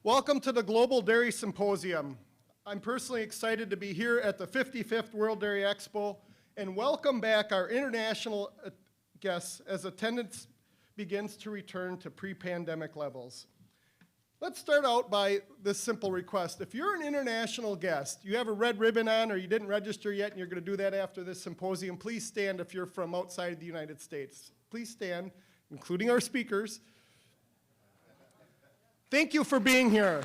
Welcome to the Global Dairy Symposium. I'm personally excited to be here at the 55th World Dairy Expo and welcome back our international guests as attendance begins to return to pre-pandemic levels. Let's start out by this simple request. If you're an international guest, you have a red ribbon on or you didn't register yet and you're going to do that after this symposium, please stand if you're from outside the United States. Please stand, including our speakers. Thank you for being here.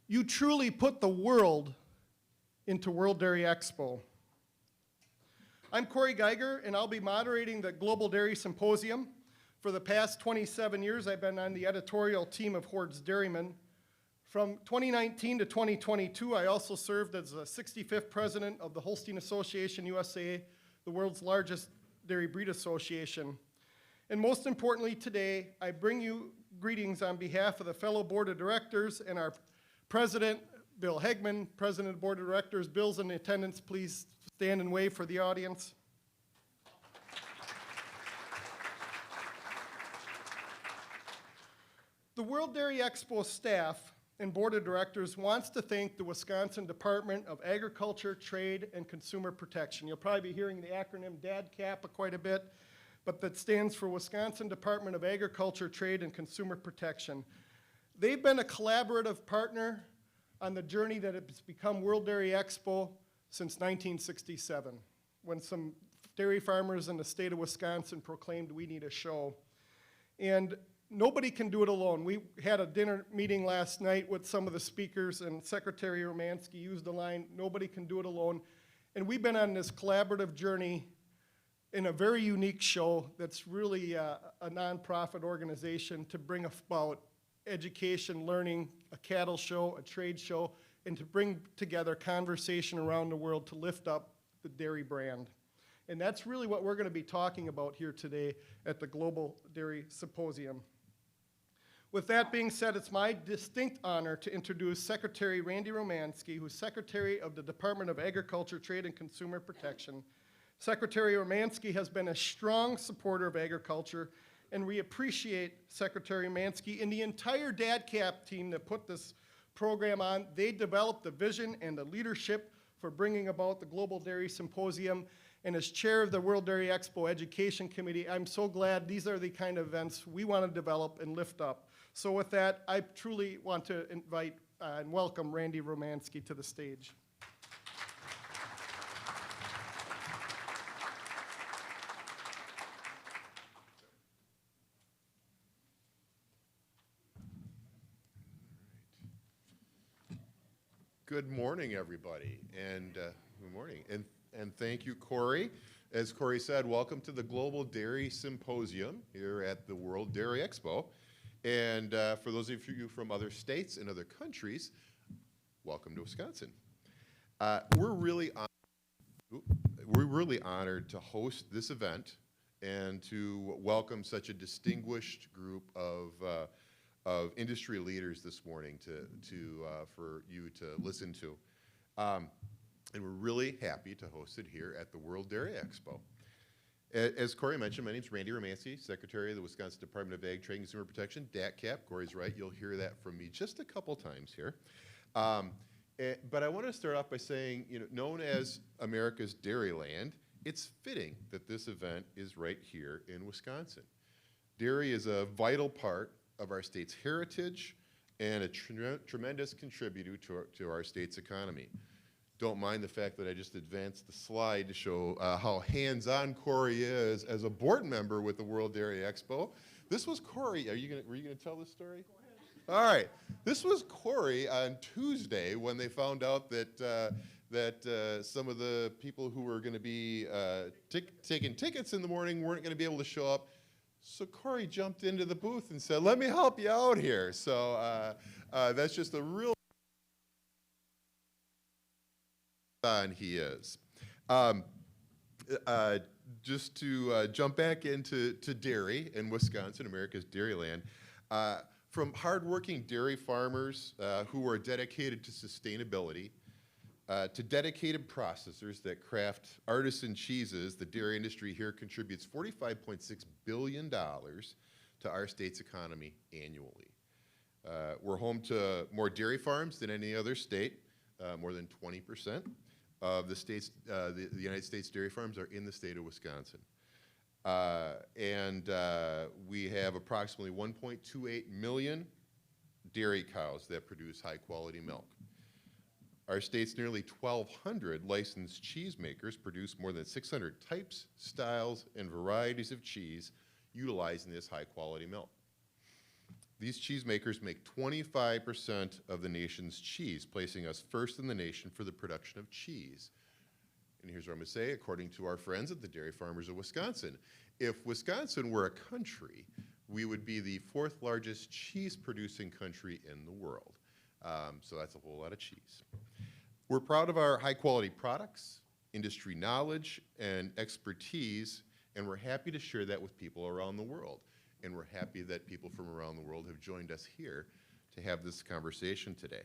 You truly put the world into World Dairy Expo. I'm Geiger, and I'll be moderating the Global Dairy Symposium. For the past 27 years, I've been on the editorial team of Hoard's Dairyman. From 2019 to 2022, I also served as the 65th president of the Holstein Association USA, the world's largest dairy breed association. And most importantly today, I bring you greetings on behalf of the fellow board of directors and our president, Bill Hegman, president of the board of directors. Bill's in attendance. Please stand and wave for the audience. The World Dairy Expo staff and board of directors wants to thank the Wisconsin Department of Agriculture, Trade, and Consumer Protection. You'll probably be hearing the acronym DATCP quite a bit, but that stands for Wisconsin Department of Agriculture, Trade, and Consumer Protection. They've been a collaborative partner on the journey that has become World Dairy Expo since 1967, when some dairy farmers in the state of Wisconsin proclaimed we need a show. And nobody can do it alone. We had a dinner meeting last night with some of the speakers, and Secretary Romanski used the line, nobody can do it alone. And we've been on this collaborative journey in a very unique show that's really a nonprofit organization to bring about education, learning, a cattle show, a trade show, and to bring together conversation around the world to lift up the dairy brand. And that's really what we're going to be talking about here today at the Global Dairy Symposium. With that being said, it's my distinct honor to introduce Secretary Randy Romanski, who's Secretary of the Department of Agriculture, Trade, and Consumer Protection. Secretary Romanski has been a strong supporter of agriculture, and we appreciate Secretary Romanski and the entire DATCP team that put this program on. They developed the vision and the leadership for bringing about the Global Dairy Symposium. And as chair of the World Dairy Expo Education Committee, I'm so glad these are the kind of events we want to develop and lift up. So with that, I truly want to invite and welcome Randy Romanski to the stage. Good morning, everybody, and good morning, and thank you, Corey. As Corey said, welcome to the Global Dairy Symposium here at the World Dairy Expo. And for those of you from other states and other countries, welcome to Wisconsin. We're really honored to host this event and to welcome such a distinguished group of industry leaders this morning for you to listen to. And we're really happy to host it here at the World Dairy Expo. As Corey mentioned, my name is Randy Romanski, Secretary of the Wisconsin Department of Ag, Trade, and Consumer Protection, DATCP. Corey's right, you'll hear that from me just a couple times here. But I want to start off by saying, known as America's Dairyland, it's fitting that this event is right here in Wisconsin. Dairy is a vital part of our state's heritage and a tremendous contributor to our state's economy. Don't mind the fact that I just advanced the slide to show how hands-on Corey is as a board member with the World Dairy Expo. This was Corey. Were you going to tell this story? Go ahead. All right. This was Corey on Tuesday when they found out that some of the people who were going to be taking tickets in the morning weren't going to be able to show up. So Corey jumped into the booth and said, "Let me help you out here." So that's just a real on he is. Just to jump back into dairy in Wisconsin, America's Dairyland, from hardworking dairy farmers who are dedicated to sustainability, To dedicated processors that craft artisan cheeses, the dairy industry here contributes $45.6 billion to our state's economy annually. We're home to more dairy farms than any other state. More than 20% of the United States dairy farms are in the state of Wisconsin. We have approximately 1.28 million dairy cows that produce high quality milk. Our state's nearly 1,200 licensed cheesemakers produce more than 600 types, styles, and varieties of cheese utilizing this high quality milk. These cheesemakers make 25% of the nation's cheese, placing us first in the nation for the production of cheese. And here's what I'm going to say, according to our friends at the Dairy Farmers of Wisconsin. If Wisconsin were a country, we would be the 4th largest cheese producing country in the world. So that's a whole lot of cheese. We're proud of our high quality products, industry knowledge, and expertise, and we're happy to share that with people around the world. And we're happy that people from around the world have joined us here to have this conversation today.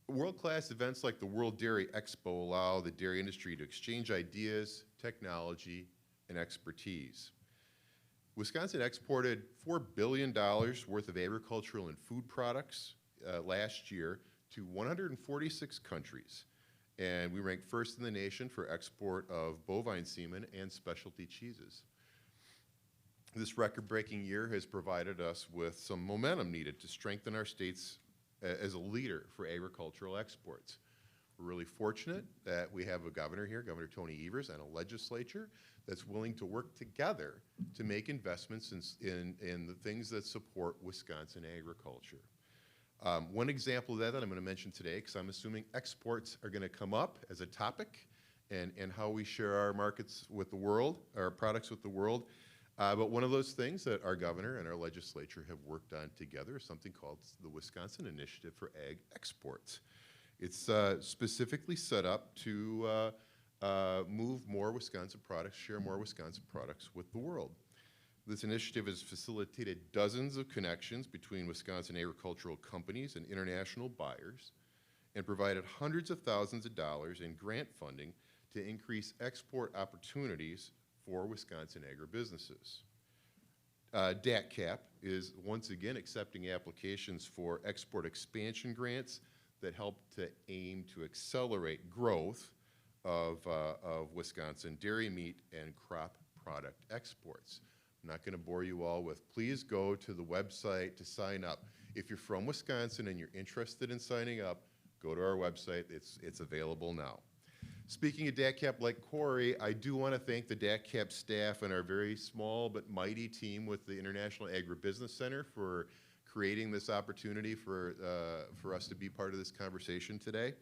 World-class events like the World Dairy Expo allow the dairy industry to exchange ideas, technology, and expertise. Wisconsin exported $4 billion worth of agricultural and food products last year to 146 countries. And we ranked first in the nation for export of bovine semen and specialty cheeses. This record-breaking year has provided us with some momentum needed to strengthen our states as a leader for agricultural exports. We're really fortunate that we have a governor here, Governor Tony Evers, and a legislature that's willing to work together to make investments in the things that support Wisconsin agriculture. One example of that I'm going to mention today, because I'm assuming exports are going to come up as a topic and how we share our markets with the world, our products with the world. But one of those things that our governor and our legislature have worked on together is something called the Wisconsin Initiative for Ag Exports. It's specifically set up to move more Wisconsin products, share more Wisconsin products with the world. This initiative has facilitated dozens of connections between Wisconsin agricultural companies and international buyers and provided hundreds of thousands of dollars in grant funding to increase export opportunities for Wisconsin agribusinesses. DATCP is once again accepting applications for export expansion grants that help to aim to accelerate growth of Wisconsin dairy meat and crop product exports. I'm not going to bore you all with, please go to the website to sign up. If you're from Wisconsin and you're interested in signing up, go to our website. It's available now. Speaking of DATCP, like Corey, I do want to thank the DATCP staff and our very small but mighty team with the International Agribusiness Center for creating this opportunity for us to be part of this conversation today.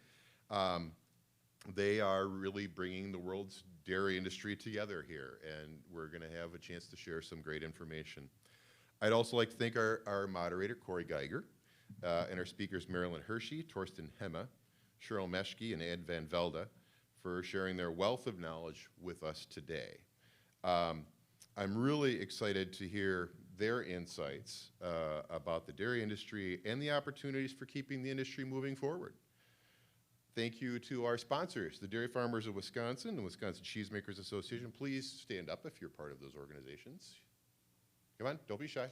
They are really bringing the world's dairy industry together here, and we're going to have a chance to share some great information. I'd also like to thank our moderator, Corey Geiger, and our speakers, Marilyn Hershey, Torsten Hemme, Cheryl Meschke, and Ed Van Velde, for sharing their wealth of knowledge with us today. I'm really excited to hear their insights about the dairy industry and the opportunities for keeping the industry moving forward. Thank you to our sponsors, the Dairy Farmers of Wisconsin, the Wisconsin Cheesemakers Association. Please stand up if you're part of those organizations. Come on, don't be shy.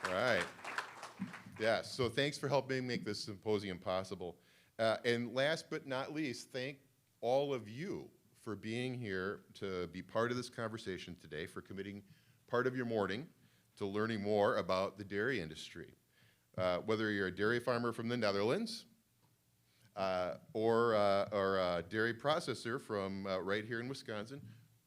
All right. Yeah, so thanks for helping make this symposium possible. And last but not least, thank all of you for being here to be part of this conversation today, for committing part of your morning to learning more about the dairy industry. Whether you're a dairy farmer from the Netherlands or a dairy processor from right here in Wisconsin,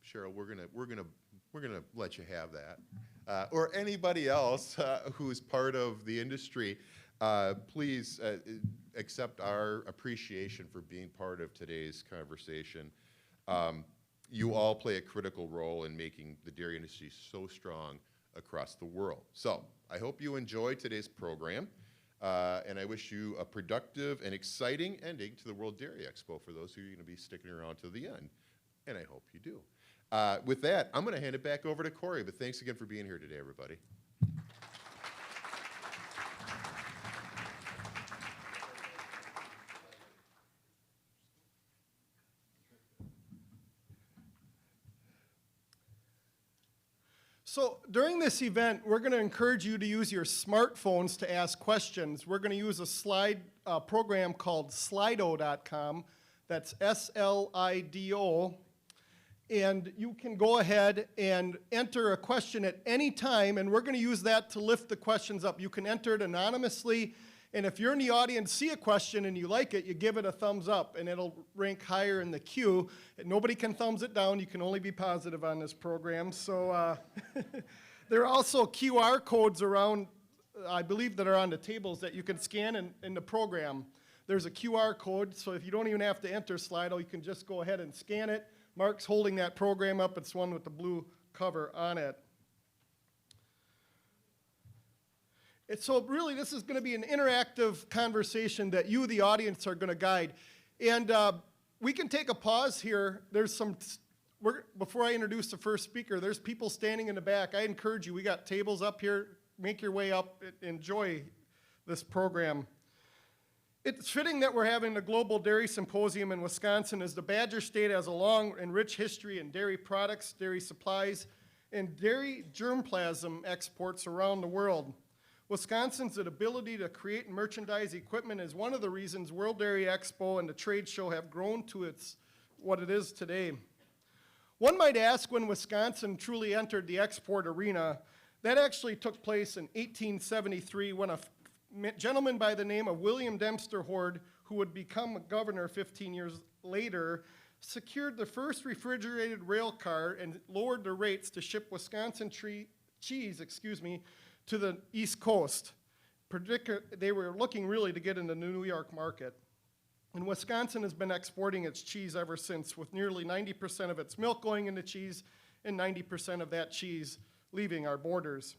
Cheryl, we're gonna let you have that. Or anybody else who's part of the industry, please accept our appreciation for being part of today's conversation. You all play a critical role in making the dairy industry so strong across the world. So I hope you enjoy today's program, and I wish you a productive and exciting ending to the World Dairy Expo for those who are going to be sticking around to the end, and I hope you do. With that, I'm going to hand it back over to Corey, but thanks again for being here today, everybody. So during this event, we're going to encourage you to use your smartphones to ask questions. We're going to use a slide program called slido.com. That's S-L-I-D-O. And you can go ahead and enter a question at any time, and we're going to use that to lift the questions up. You can enter it anonymously, and if you're in the audience, see a question and you like it, you give it a thumbs up, and it'll rank higher in the queue. And nobody can thumbs it down. You can only be positive on this program. So there are also QR codes around, I believe, that are on the tables that you can scan in the program. There's a QR code, so if you don't even have to enter Slido, you can just go ahead and scan it. Mark's holding that program up. It's one with the blue cover on it. So really, this is going to be an interactive conversation that you, the audience, are going to guide. And we can take a pause here. There's some, before I introduce the first speaker, there's people standing in the back. I encourage you, we got tables up here. Make your way up. Enjoy this program. It's fitting that we're having the Global Dairy Symposium in Wisconsin, as the Badger State has a long and rich history in dairy products, dairy supplies, and dairy germplasm exports around the world. Wisconsin's ability to create and merchandise equipment is one of the reasons World Dairy Expo and the trade show have grown to what it is today. One might ask, when Wisconsin truly entered the export arena, that actually took place in 1873 when a gentleman by the name of William Dempster Hoard, who would become a governor 15 years later, secured the first refrigerated rail car and lowered the rates to ship Wisconsin cheese to the East Coast. They were looking really to get into the New York market. And Wisconsin has been exporting its cheese ever since, with nearly 90% of its milk going into cheese and 90% of that cheese leaving our borders.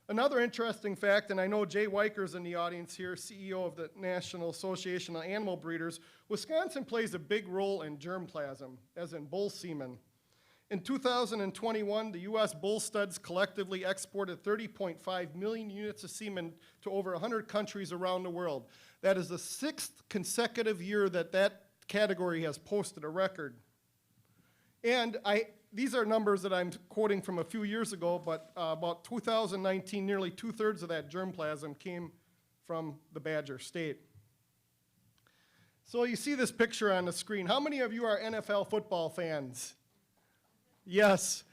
Another interesting fact, and I know Jay Weiker's in the audience here, CEO of the National Association of Animal Breeders, Wisconsin plays a big role in germplasm, as in bull semen. In 2021, the U.S. bull studs collectively exported 30.5 million units of semen to over 100 countries around the world. That is the 6th consecutive year that that category has posted a record. And these are numbers that I'm quoting from a few years ago, but about 2019, nearly 2/3 of that germplasm came from the Badger State. So you see this picture on the screen. How many of you are NFL football fans? Yes.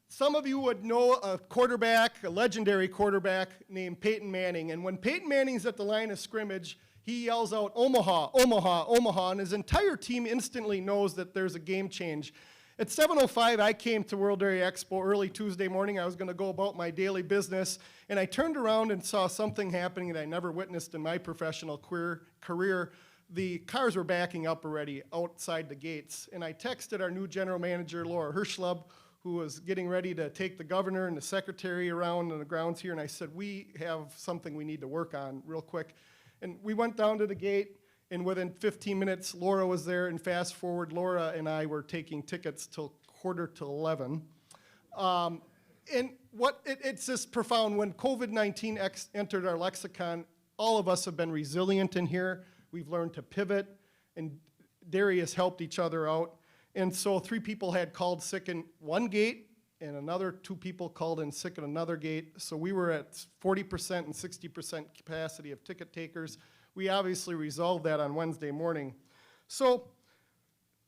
Some of you would know a quarterback, a legendary quarterback named Peyton Manning. And when Peyton Manning's at the line of scrimmage, he yells out, "Omaha, Omaha, Omaha," and his entire team instantly knows that there's a game change. At 7:05, I came to World Dairy Expo early Tuesday morning. I was going to go about my daily business, and I turned around and saw something happening that I never witnessed in my professional career. The cars were backing up already outside the gates, and I texted our new general manager, Laura Hirschlub, who was getting ready to take the governor and the secretary around on the grounds here, and I said, "We have something we need to work on real quick." And we went down to the gate, and within 15 minutes, Laura was there, and fast forward, Laura and I were taking tickets till 11:15. And it's just profound. When COVID-19 entered our lexicon, all of us have been resilient in here. We've learned to pivot, and dairy has helped each other out. And so 3 people had called sick in one gate, and another 2 people called in sick at another gate. So we were at 40% and 60% capacity of ticket takers. We obviously resolved that on Wednesday morning. So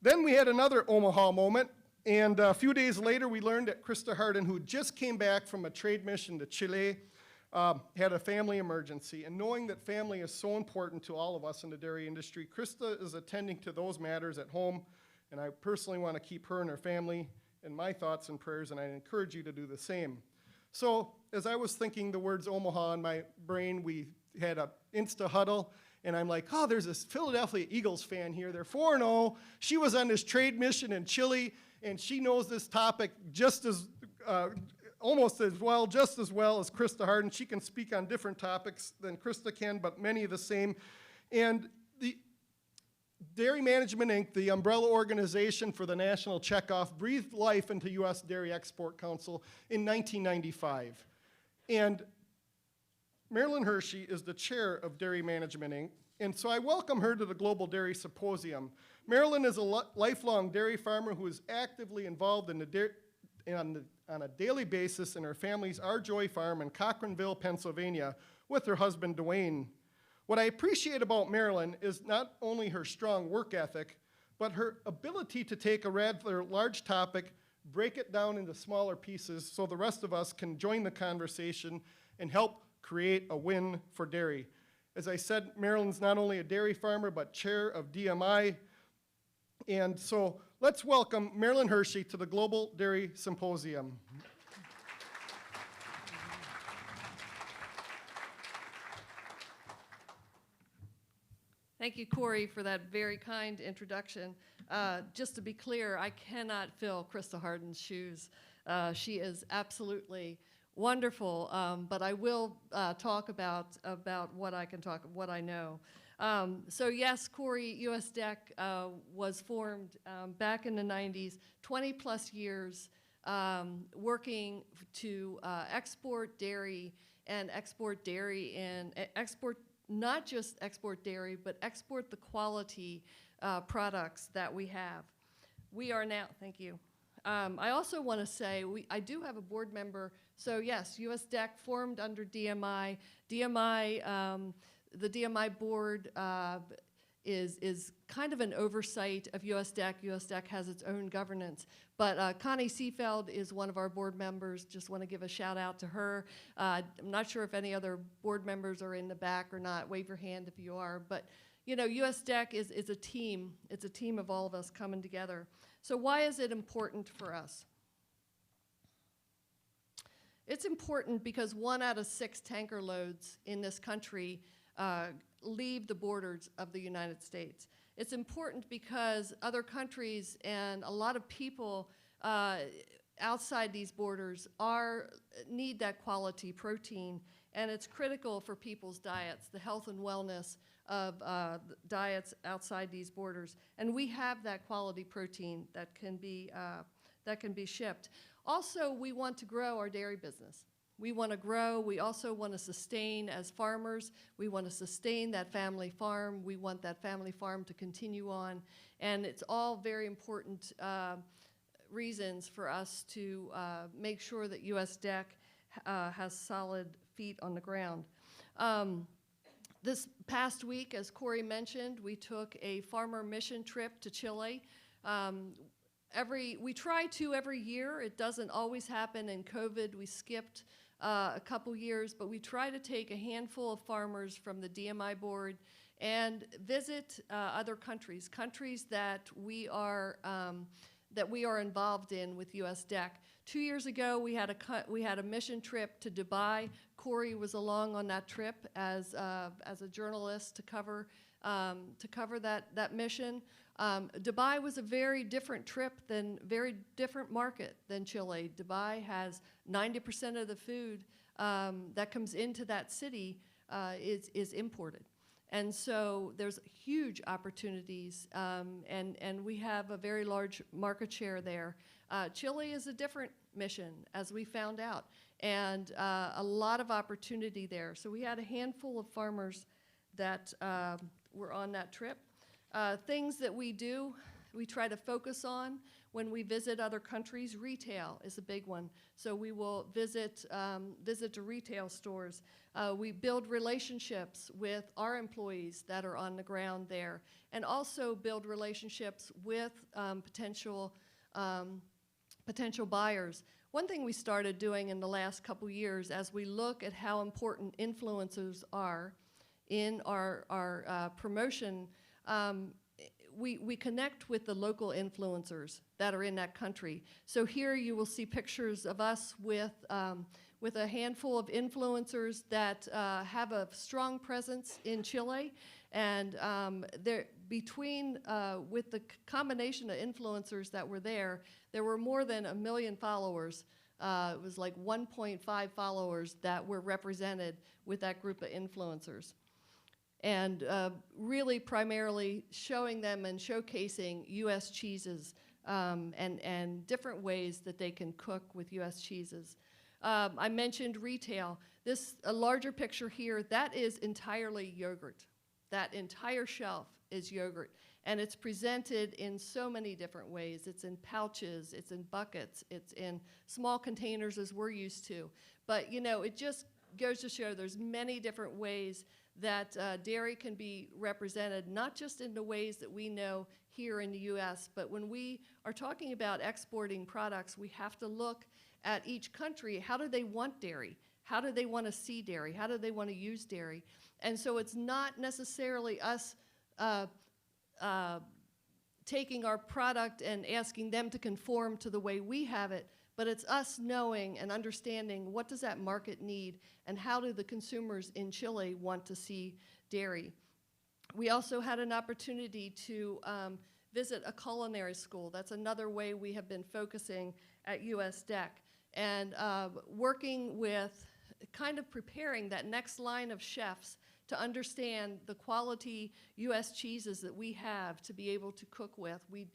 then we had another Omaha moment, and a few days later we learned that Krista Harden, who just came back from a trade mission to Chile, had a family emergency. And knowing that family is so important to all of us in the dairy industry, Krista is attending to those matters at home, and I personally want to keep her and her family in my thoughts and prayers, and I encourage you to do the same. So as I was thinking the words Omaha in my brain, we had an Insta huddle, and I'm like, oh, there's this Philadelphia Eagles fan here. They're 4-0. She was on this trade mission in Chile, and she knows this topic just as almost as well, just as well as Krista Harden. She can speak on different topics than Krista can, but many of the same. And the Dairy Management, Inc., the umbrella organization for the national checkoff, breathed life into U.S. Dairy Export Council in 1995. And Marilyn Hershey is the chair of Dairy Management, Inc., and so I welcome her to the Global Dairy Symposium. Marilyn is a lifelong dairy farmer who is actively involved in the on a daily basis in her family's Our Joy farm in Cochranville, Pennsylvania, with her husband, Dwayne. What I appreciate about Marilyn is not only her strong work ethic, but her ability to take a rather large topic, break it down into smaller pieces so the rest of us can join the conversation and help create a win for dairy. As I said, Marilyn's not only a dairy farmer, but chair of DMI. And so let's welcome Marilyn Hershey to the Global Dairy Symposium. Thank you, Corey, for that very kind introduction. Just to be clear, I cannot fill Krista Harden's shoes. She is absolutely wonderful, but I will talk about what I can talk, what I know. So yes, Corey, USDEC was formed back in the 90s, 20 plus years working to export dairy and export not just export dairy, but export the quality products that we have. We are now, thank you. I also want to say, I do have a board member, so yes, USDEC formed under DMI. The DMI board is kind of an oversight of USDEC. USDEC has its own governance. But Connie Seefeld is one of our board members. Just want to give a shout out to her. I'm not sure if any other board members are in the back or not. Wave your hand if you are. But you know, USDEC is a team. It's a team of all of us coming together. So why is it important for us? It's important because 1 out of 6 tanker loads in this country leave the borders of the United States. It's important because other countries and a lot of people outside these borders need that quality protein, and it's critical for people's diets, the health and wellness of diets outside these borders. And we have that quality protein that can be shipped. Also, we want to grow our dairy business. We want to grow. We also want to sustain as farmers. We want to sustain that family farm. We want that family farm to continue on. And it's all very important reasons for us to make sure that USDEC has solid feet on the ground. This past week, as Corey mentioned, we took a farmer mission trip to Chile. We try to every year. It doesn't always happen. In COVID, we skipped a couple years, but we try to take a handful of farmers from the DMI board and visit other countries that we are involved in with USDEC. 2 years ago, we had a mission trip to Dubai. Corey was along on that trip as a journalist to cover that mission. Dubai was a very different market than Chile. Dubai has 90% of the food that comes into that city is imported. And so there's huge opportunities, and we have a very large market share there. Chile is a different mission, as we found out, and a lot of opportunity there. So we had a handful of farmers that were on that trip. Things that we do, we try to focus on when we visit other countries. Retail is a big one. So we will visit to retail stores. We build relationships with our employees that are on the ground there, and also build relationships with potential buyers. One thing we started doing in the last couple years, as we look at how important influencers are in our promotion, we connect with the local influencers that are in that country. So here you will see pictures of us with a handful of influencers that have a strong presence in Chile, and with the combination of influencers that were there were more than 1 million followers. It was like 1.5 followers that were represented with that group of influencers. And really primarily showing them and showcasing U.S. cheeses and different ways that they can cook with U.S. cheeses. I mentioned retail. A larger picture here, that is entirely yogurt. That entire shelf is yogurt. And it's presented in so many different ways. It's in pouches, it's in buckets, it's in small containers as we're used to. But you know, it just goes to show there's many different ways that dairy can be represented, not just in the ways that we know here in the US, but when we are talking about exporting products, we have to look at each country. How do they want dairy? How do they want to see dairy? How do they want to use dairy? And so it's not necessarily us taking our product and asking them to conform to the way we have it, but it's us knowing and understanding what does that market need and how do the consumers in Chile want to see dairy. We also had an opportunity to visit a culinary school. That's another way we have been focusing at US DEC and working with kind of preparing that next line of chefs to understand the quality U.S. cheeses that we have to be able to cook with. We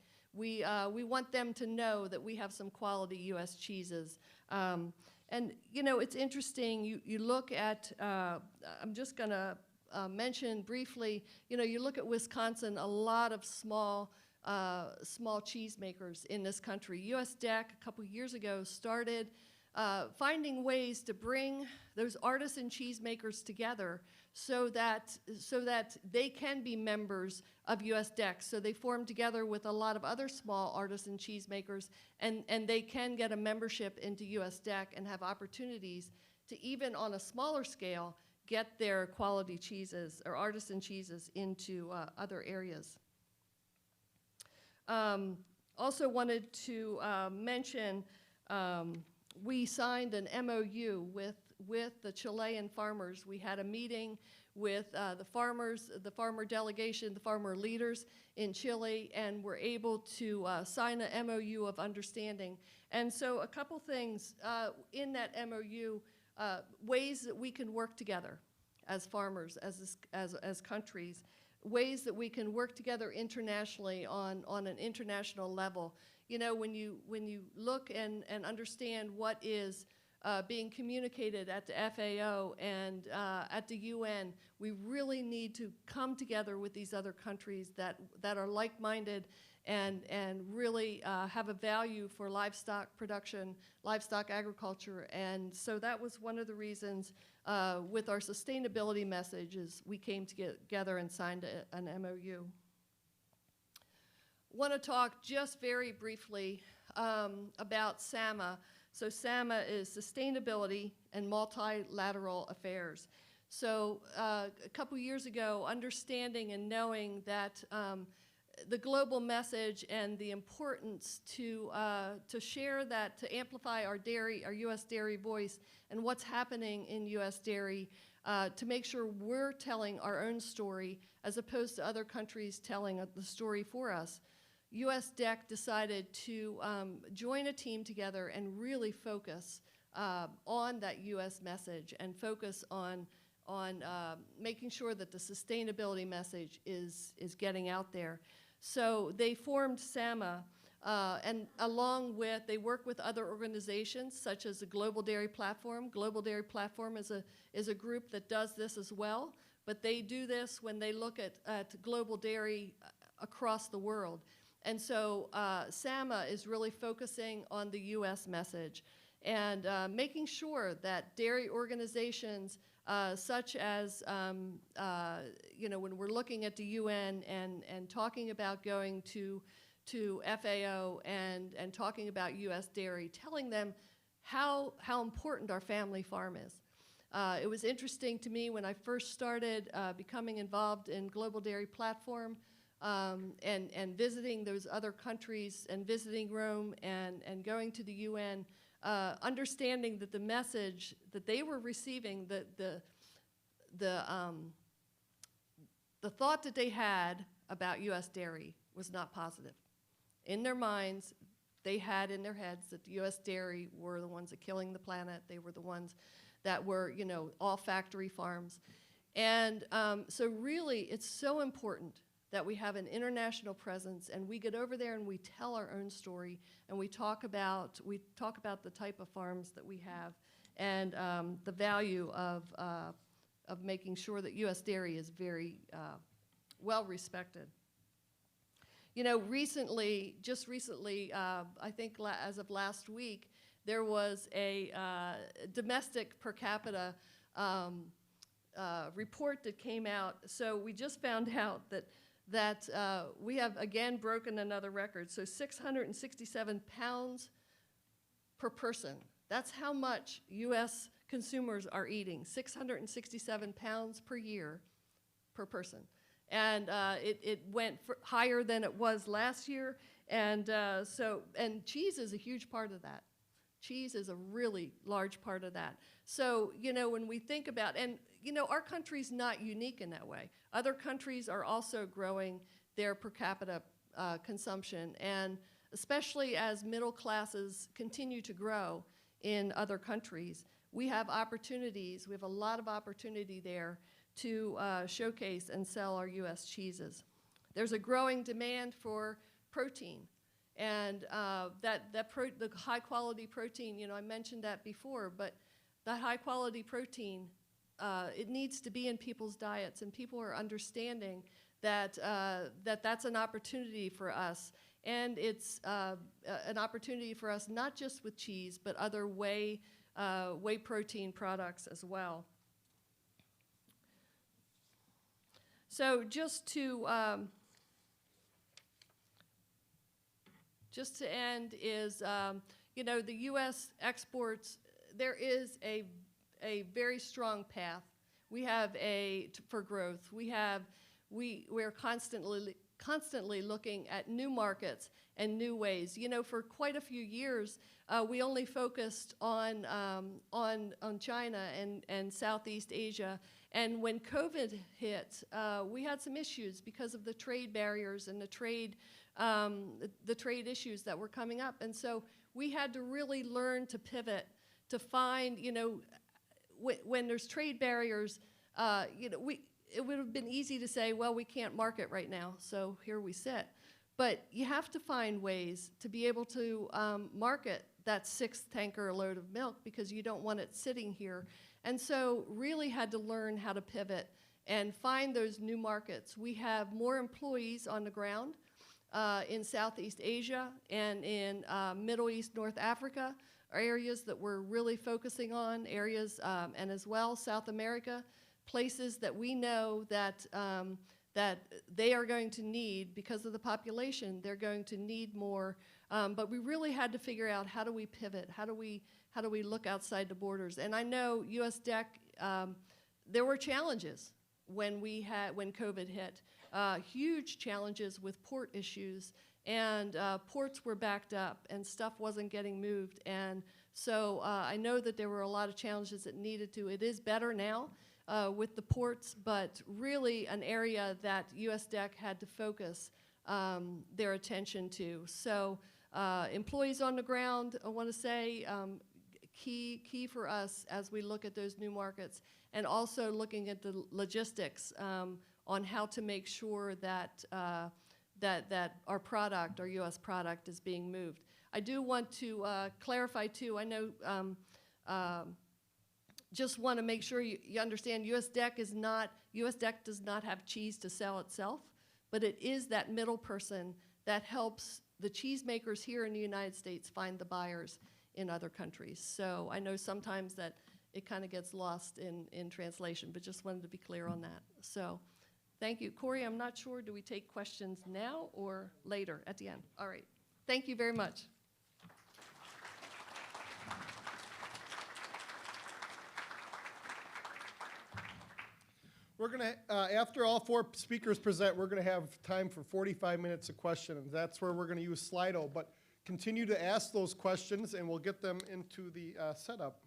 want them to know that we have some quality U.S. cheeses. And you know, it's interesting, you look at, I'm just gonna mention briefly, you know, you look at Wisconsin, a lot of small cheesemakers in this country. US DEC a couple years ago started finding ways to bring those artisan cheesemakers together so that they can be members of US DEC. So they formed together with a lot of other small artisan cheesemakers, and they can get a membership into US DEC and have opportunities to, even on a smaller scale, get their quality cheeses or artisan cheeses into other areas. Also wanted to mention we signed an MOU with the Chilean farmers. We had a meeting with the farmers, the farmer delegation, the farmer leaders in Chile, and were able to sign an MOU of understanding. And so a couple things in that MOU, ways that we can work together as farmers, as countries, ways that we can work together internationally on an international level. You know, when you look and understand what is being communicated at the FAO and at the UN, we really need to come together with these other countries that are like-minded and really have a value for livestock production, livestock agriculture. And so that was one of the reasons with our sustainability messages, we came together and signed an MOU. Want to talk just very briefly about SAMA. So SAMA is Sustainability and Multilateral Affairs. So a couple years ago, understanding and knowing that the global message and the importance to share that, to amplify our U.S. dairy voice and what's happening in U.S. dairy, to make sure we're telling our own story as opposed to other countries telling the story for us. US DEC decided to join a team together and really focus on that US message and focus on making sure that the sustainability message is getting out there. So they formed SAMA, and along with, they work with other organizations such as the Global Dairy Platform. Global Dairy Platform is a group that does this as well, but they do this when they look at global dairy across the world. And so SAMA is really focusing on the U.S. message and making sure that dairy organizations such as, you know, when we're looking at the UN and talking about going to FAO and talking about U.S. dairy, telling them how important our family farm is. It was interesting to me when I first started becoming involved in Global Dairy Platform, and visiting those other countries and visiting Rome and going to the UN, understanding that the message that they were receiving, the thought that they had about U.S. dairy was not positive. In their minds, they had in their heads that the U.S. dairy were the ones that were killing the planet. They were the ones that were, you know, all factory farms. And so really, it's so important that we have an international presence and we get over there and we tell our own story and we talk about the type of farms that we have and the value of making sure that U.S. dairy is very well respected. you know, just recently, I think as of last week, there was a domestic per capita report that came out. So we just found out that we have again broken another record. So 667 pounds per person. That's how much U.S. consumers are eating, 667 pounds per year per person. And it went higher than it was last year. And and cheese is a huge part of that. Cheese is a really large part of that. So, you know, when we think about, and, you know, our country's not unique in that way. Other countries are also growing their per capita consumption, and especially as middle classes continue to grow in other countries, we have opportunities, we have a lot of opportunity there to showcase and sell our U.S. cheeses. There's a growing demand for protein. And the high quality protein, you know, I mentioned that before, but that high quality protein, it needs to be in people's diets, and people are understanding that that's an opportunity for us. And it's an opportunity for us not just with cheese, but other whey protein products as well. So just to end is, you know, the U.S. exports, there is a very strong path. We have for growth. We're constantly looking at new markets and new ways. You know, for quite a few years, we only focused on China and Southeast Asia. And when COVID hit, we had some issues because of the trade barriers and the trade issues that were coming up. And so we had to really learn to pivot, to find, you know, when there's trade barriers, you know, it would have been easy to say, well, we can't market right now, so here we sit. But you have to find ways to be able to market that 6th tanker load of milk, because you don't want it sitting here. And so really had to learn how to pivot and find those new markets. We have more employees on the ground in Southeast Asia and in Middle East, North Africa, are areas that we're really focusing on, areas, and as well South America, places that we know that they are going to need, because of the population, they're going to need more. But we really had to figure out, how do we pivot? How do we look outside the borders? And I know US DEC, there were challenges when COVID hit. Huge challenges with port issues, and ports were backed up and stuff wasn't getting moved. And so I know that there were a lot of challenges that needed to. It is better now with the ports, but really an area that US DEC had to focus their attention to. So employees on the ground, I want to say, key for us as we look at those new markets, and also looking at the logistics on how to make sure that that our product, our U.S. product, is being moved. I do want to clarify too. I know. Just want to make sure you understand, US DEC does not have cheese to sell itself, but it is that middle person that helps the cheesemakers here in the United States find the buyers in other countries. So I know sometimes that it kind of gets lost in translation, but just wanted to be clear on that. So thank you. Corey, I'm not sure, do we take questions now or later at the end? All right. Thank you very much. We're going to, after all 4 speakers present, we're going to have time for 45 minutes of questions. That's where we're going to use Slido. But continue to ask those questions, and we'll get them into the setup.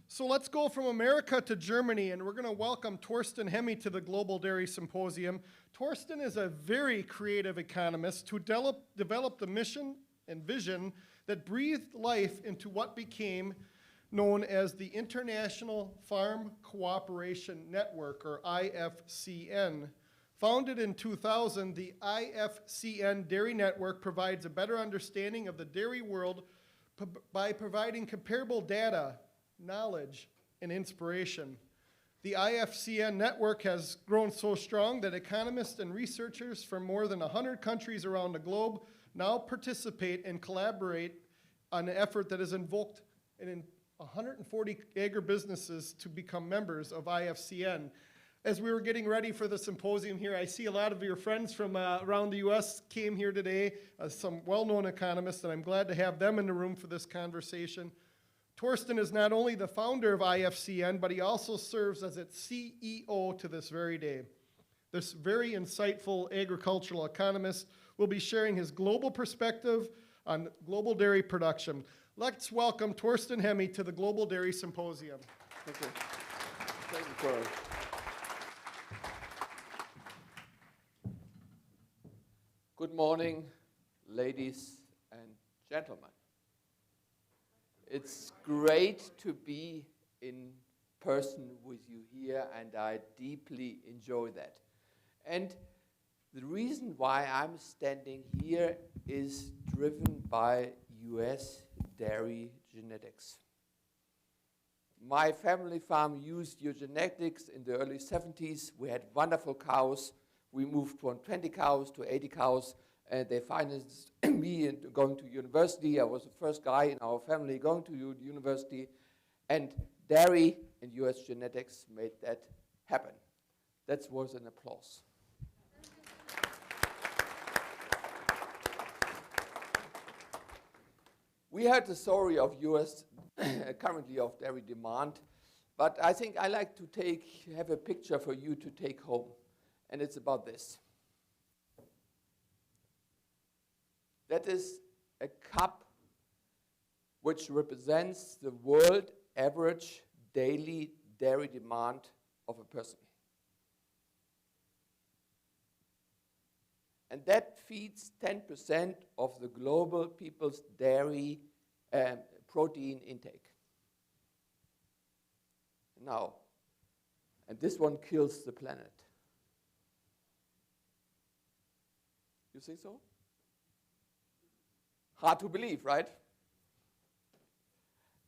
So let's go from America to Germany, and we're going to welcome Torsten Hemme to the Global Dairy Symposium. Torsten is a very creative economist who developed a mission and vision that breathed life into what became known as the International Farm Cooperation Network, or IFCN. Founded in 2000, the IFCN Dairy Network provides a better understanding of the dairy world by providing comparable data, knowledge, and inspiration. The IFCN network has grown so strong that economists and researchers from more than 100 countries around the globe now participate and collaborate on an effort that has invoked in 140 agribusinesses to become members of IFCN. As we were getting ready for the symposium here, I see a lot of your friends from around the US came here today, some well-known economists, and I'm glad to have them in the room for this conversation. Torsten is not only the founder of IFCN, but he also serves as its CEO to this very day. This very insightful agricultural economist will be sharing his global perspective on global dairy production. Let's welcome Torsten Hemme to the Global Dairy Symposium. Thank you. Thank you, Corey. Good morning, ladies and gentlemen. It's great to be in person with you here, and I deeply enjoy that. And the reason why I'm standing here is driven by US dairy genetics. My family farm used eugenetics in the early 70s. We had wonderful cows. We moved from 20 cows to 80 cows, and they financed me into going to university. I was the first guy in our family going to university, and dairy and US genetics made that happen. That was an applause. We heard the story of US, currently of dairy demand, but I think I like to have a picture for you to take home. And it's about this. That is a cup which represents the world average daily dairy demand of a person. And that feeds 10% of the global people's dairy protein intake. Now, and this one kills the planet. You think so? Hard to believe, right?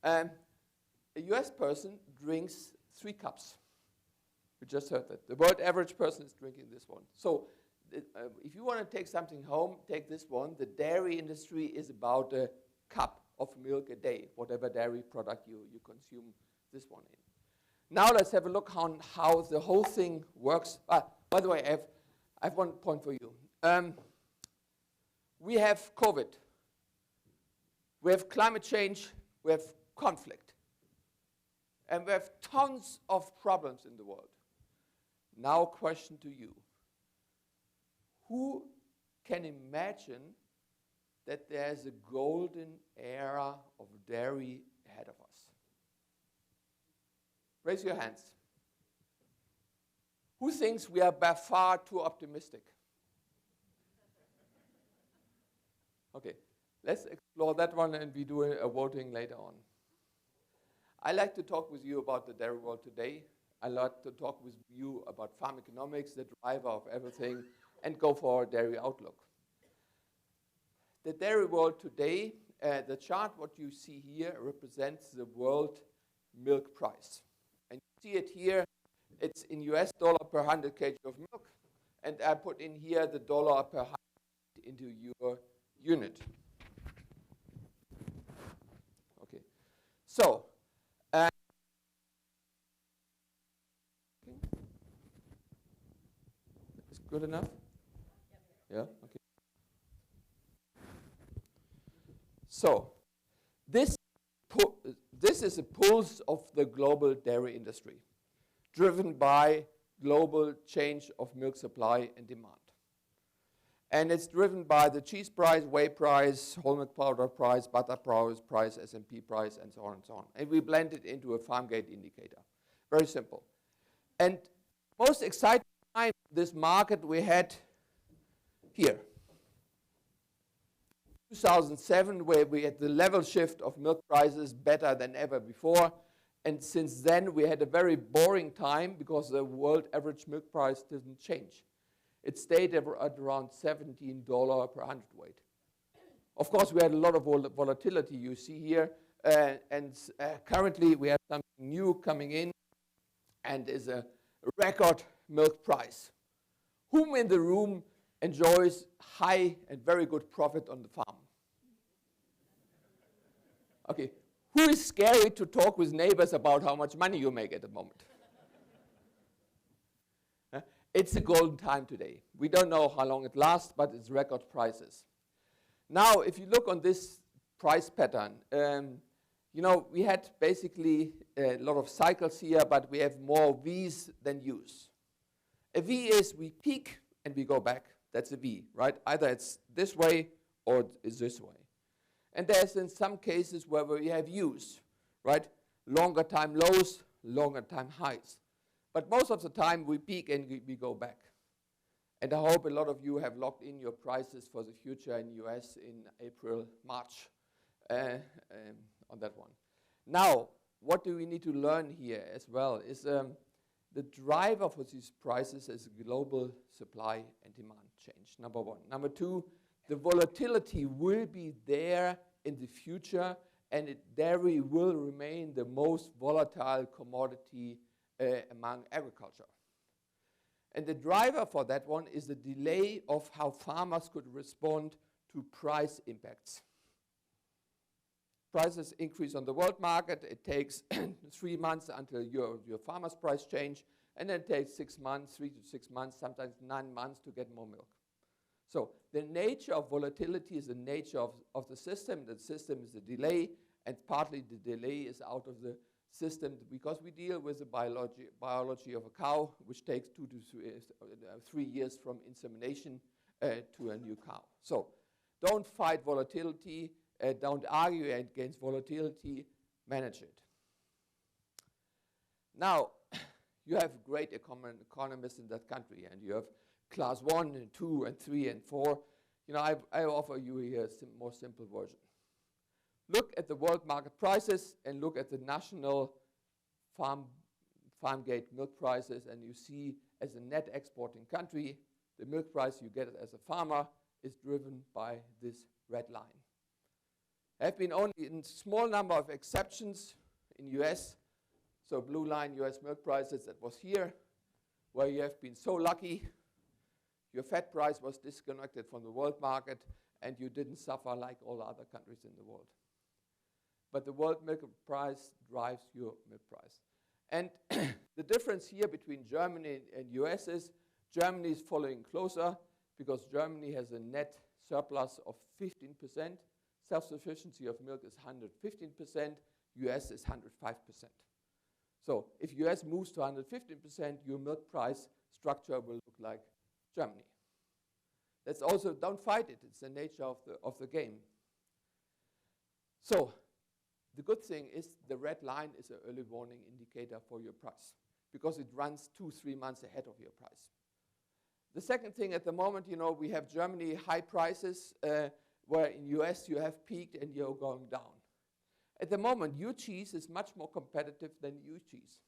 A US person drinks 3 cups. We just heard that. The world average person is drinking this one. So if you want to take something home, take this one. The dairy industry is about a cup of milk a day, whatever dairy product you consume this one in. Now let's have a look on how the whole thing works. By the way, I have one point for you. We have COVID. We have climate change. We have conflict. And we have tons of problems in the world. Now, question to you. Who can imagine that there's a golden era of dairy ahead of us? Raise your hands. Who thinks we are by far too optimistic? Okay, let's explore that one, and we do a voting later on. I like to talk with you about the dairy world today. I like to talk with you about farm economics, the driver of everything, and go for a dairy outlook. The dairy world today, the chart, what you see here, represents the world milk price. And you see it here, it's in US dollar per 100 kg of milk, and I put in here the dollar per 100 into your unit. Okay, so is good enough? Yeah. Okay. So this is a pulse of the global dairy industry, driven by global change of milk supply and demand. And it's driven by the cheese price, whey price, whole milk powder price, butter price, S&P price, and so on and so on. And we blend it into a farm gate indicator. Very simple. And most exciting time in this market we had here. 2007, where we had the level shift of milk prices better than ever before. And since then, we had a very boring time because the world average milk price didn't change. It stayed at around $17 per hundredweight. Of course, we had a lot of volatility you see here, and currently we have something new coming in. and is a record milk price. Whom in the room enjoys high and very good profit on the farm? Okay, who is scary to talk with neighbors about how much money you make at the moment? It's a golden time today. We don't know how long it lasts, but it's record prices. Now, if you look on this price pattern, you know, we had basically a lot of cycles here, but we have more V's than U's. A V is we peak and we go back. That's a V, right? Either it's this way or it's this way. And there's in some cases where we have U's, right? Longer time lows, longer time highs. But most of the time we peak and we go back. And I hope a lot of you have locked in your prices for the future in US in April, March on that one. Now, what do we need to learn here as well is the driver for these prices is global supply and demand change, number one. Number two, the volatility will be there in the future, and dairy will remain the most volatile commodity among agriculture. And the driver for that one is the delay of how farmers could respond to price impacts. Prices increase on the world market. It takes 3 months until your farmer's price change, and then it takes 6 months, 3 to 6 months, sometimes 9 months to get more milk. So the nature of volatility is the nature of the system. The system is the delay, and partly the delay is out of the system because we deal with the biology of a cow, which takes 2 to 3 years from insemination to a new cow. So don't fight volatility. Don't argue against volatility, manage it. Now, you have great economists in that country, and you have class 1 and 2 and 3 and 4. You know, I offer you here a more simple version. Look at the world market prices and look at the national farm gate milk prices, and you see as a net exporting country, the milk price you get as a farmer is driven by this red line. There have been only a small number of exceptions in US. So blue line US milk prices, that was here, where you have been so lucky. Your fat price was disconnected from the world market and you didn't suffer like all other countries in the world. But the world milk price drives your milk price. And the difference here between Germany and US is Germany is following closer because Germany has a net surplus of 15%. Self-sufficiency of milk is 115%, US is 105%. So if US moves to 115%, your milk price structure will look like Germany. That's also, don't fight it, it's the nature of the game. So the good thing is the red line is an early warning indicator for your price because it runs 2-3 months ahead of your price. The second thing at the moment, you know, we have Germany high prices, where in US you have peaked and you're going down. At the moment, your cheese is much more competitive than EU cheese.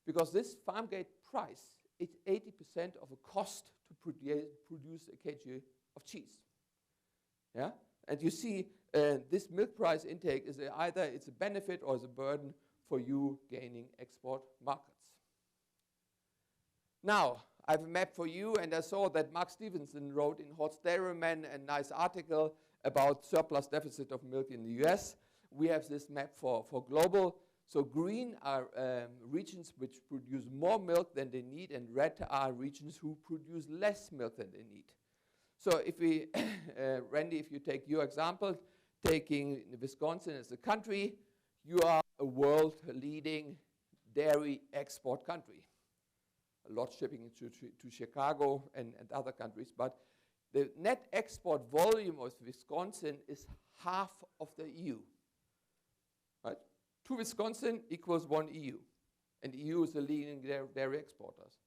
Because this farm gate price is 80% of the cost to produce a kg of cheese. Yeah? And you see this milk price intake is either it's a benefit or it's a burden for you gaining export markets. Now, I have a map for you, and I saw that Mark Stevenson wrote in Hoard's Dairyman a nice article about surplus deficit of milk in the US. We have this map for global. So green are regions which produce more milk than they need, and red are regions who produce less milk than they need. So if we, Randy, if you take your example, taking Wisconsin as a country, you are a world-leading dairy export country. A lot shipping to Chicago and other countries, but the net export volume of Wisconsin is half of the EU. Right? 2 Wisconsin equals 1 EU, and EU is the leading dairy exporters.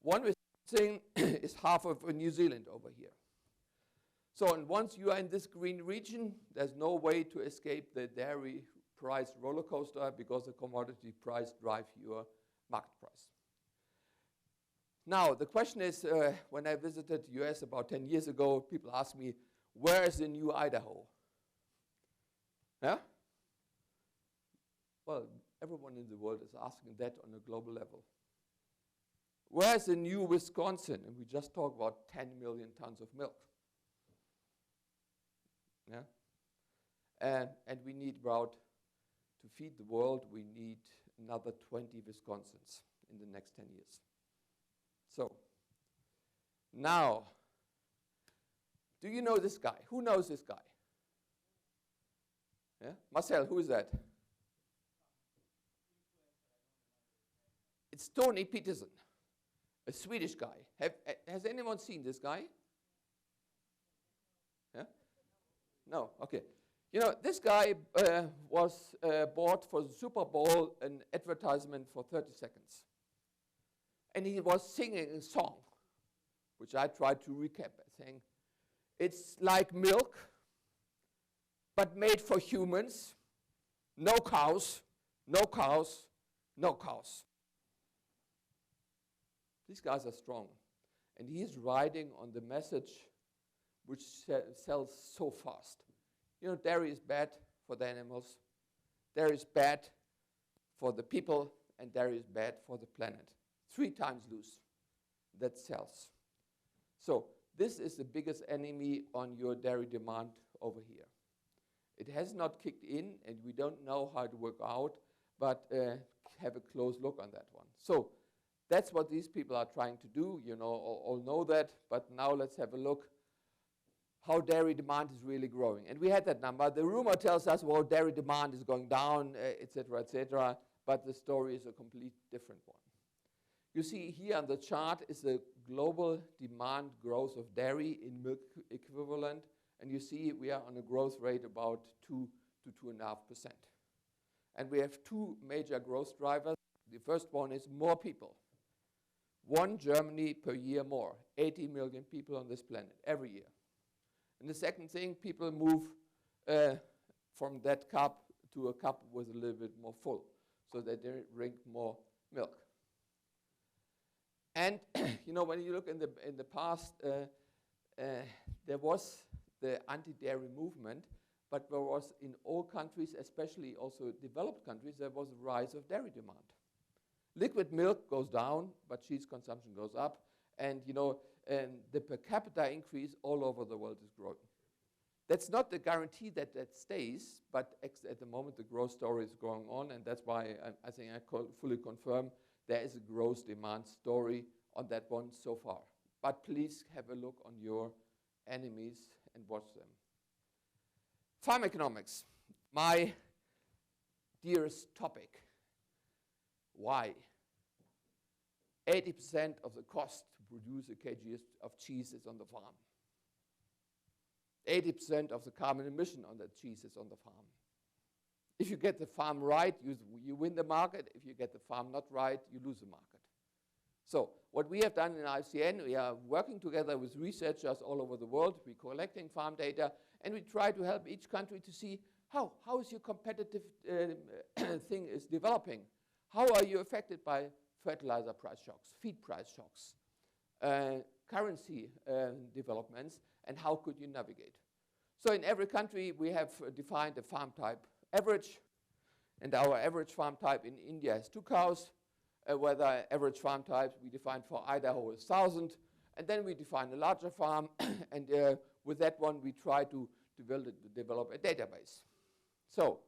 1 Wisconsin is half of New Zealand over here. So, and once you are in this green region, there's no way to escape the dairy price roller coaster because the commodity price drives your market price. Now, the question is, when I visited the US about 10 years ago, people asked me, where is the new Idaho? Yeah? Well, Everyone in the world is asking that on a global level. Where's the new Wisconsin? And we just talked about 10 million tons of milk. Yeah? And we need about, to feed the world, we need another 20 Wisconsins in the next 10 years. So, now, do you know this guy? Who knows this guy? Yeah? Marcel, who is that? It's Tony Peterson, a Swedish guy. Has anyone seen this guy? Yeah? No, okay. You know, this guy was bought for the Super Bowl an advertisement for 30 seconds. And he was singing a song, which I tried to recap by saying, it's like milk, but made for humans. No cows, no cows, no cows. These guys are strong. And he's riding on the message which sells so fast. You know, dairy is bad for the animals, dairy is bad for the people, and dairy is bad for the planet. 3 times loose. That sells. So this is the biggest enemy on your dairy demand over here. It has not kicked in, and we don't know how to work out, but have a close look on that one. So that's what these people are trying to do. You know, all know that, but now let's have a look how dairy demand is really growing. And we had that number. The rumor tells us, well, dairy demand is going down, et cetera, but the story is a complete different one. You see here on the chart is the global demand growth of dairy in milk equivalent, and you see we are on a growth rate about 2 to 2.5%. And we have 2 major growth drivers. The first one is more people. 1 Germany per year more, 80 million people on this planet every year. And the second thing, people move from that cup to a cup with a little bit more full, so that they drink more milk. And you know, when you look in the past, there was the anti-dairy movement, but there was in all countries, especially also developed countries, there was a rise of dairy demand. Liquid milk goes down, but cheese consumption goes up, and you know, the per capita increase all over the world is growing. That's not the guarantee that that stays, but at the moment the growth story is going on, and that's why I think I fully confirm there is a growth demand story on that one so far. But please have a look on your enemies and watch them. Farm economics, my dearest topic. Why? 80% of the cost to produce a kg of cheese is on the farm. 80% of the carbon emission on that cheese is on the farm. If you get the farm right, you win the market. If you get the farm not right, you lose the market. So what we have done in ICN, we are working together with researchers all over the world. We're collecting farm data, and we try to help each country to see how is your competitive thing is developing. How are you affected by fertilizer price shocks, feed price shocks, currency developments, and how could you navigate? So in every country, we have defined a farm type average, and our average farm type in India has 2 cows, where the average farm types we defined for Idaho is 1,000, and then we define a larger farm, and with that one we try to develop a database. So,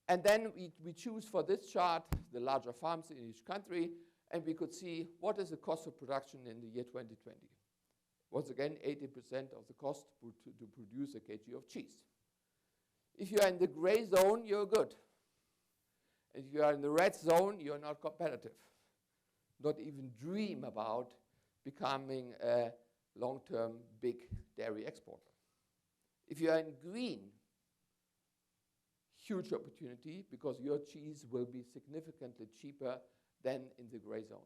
and then we choose for this chart the larger farms in each country, and we could see what is the cost of production in the year 2020. Once again, 80% of the cost to produce a kg of cheese. If you are in the gray zone, you're good. If you are in the red zone, you're not competitive. Not even dream about becoming a long-term big dairy exporter. If you are in green, huge opportunity, because your cheese will be significantly cheaper than in the gray zone.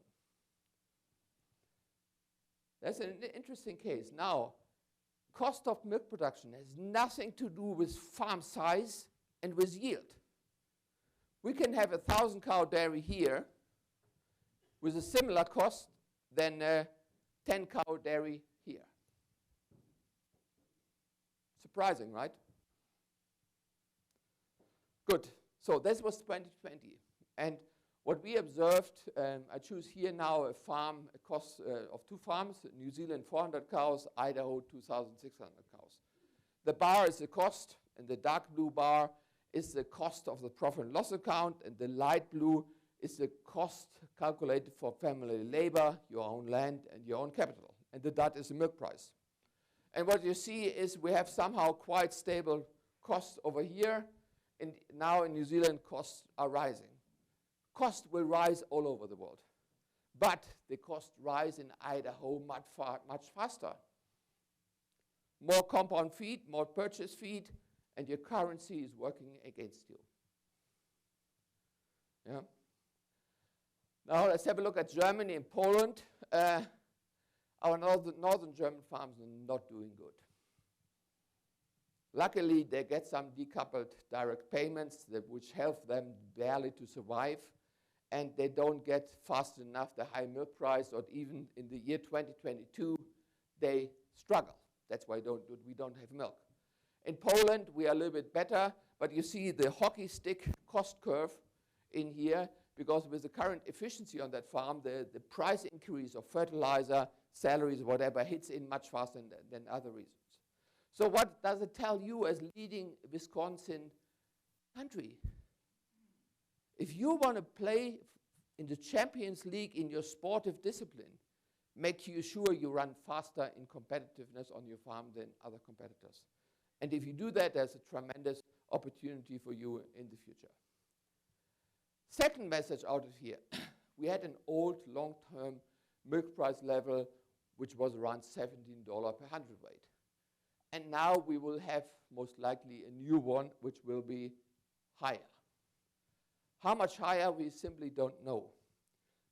That's an interesting case. Now, cost of milk production has nothing to do with farm size and with yield. We can have a 1,000-cow dairy here with a similar cost than a 10-cow dairy here. Surprising, right? Good. So this was 2020. And what we observed, I choose here now a farm, a cost of 2 farms, New Zealand 400 cows, Idaho 2,600 cows. The bar is the cost, and the dark blue bar is the cost of the profit and loss account, and the light blue is the cost calculated for family labor, your own land, and your own capital. And the dot is the milk price. And what you see is we have somehow quite stable costs over here, and now in New Zealand costs are rising. Costs will rise all over the world, but the costs rise in Idaho much faster. More compound feed, more purchase feed, and your currency is working against you. Yeah. Now let's have a look at Germany and Poland. Our northern German farms are not doing good. Luckily, they get some decoupled direct payments which help them barely to survive, and they don't get fast enough the high milk price, or even in the year 2022, they struggle. That's why we don't have milk. In Poland, we are a little bit better, but you see the hockey stick cost curve in here, because with the current efficiency on that farm, the price increase of fertilizer, salaries, whatever, hits in much faster than other regions. So what does it tell you as leading Wisconsin country? If you want to play in the Champions League in your sportive discipline, make sure you run faster in competitiveness on your farm than other competitors. And if you do that, there's a tremendous opportunity for you in the future. Second message out of here, we had an old long-term milk price level which was around $17 per hundredweight. And now we will have most likely a new one which will be higher. How much higher, we simply don't know.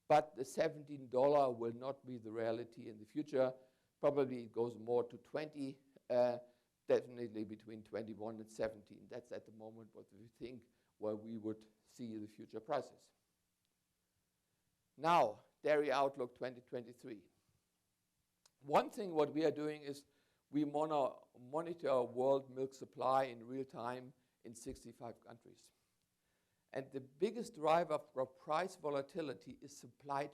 But the $17 will not be the reality in the future. Probably it goes more to 20, definitely between 21 and 17. That's at the moment what we think where we would see the future prices. Now, Dairy Outlook 2023. One thing what we are doing is we monitor world milk supply in real time in 65 countries. And the biggest driver for price volatility is supply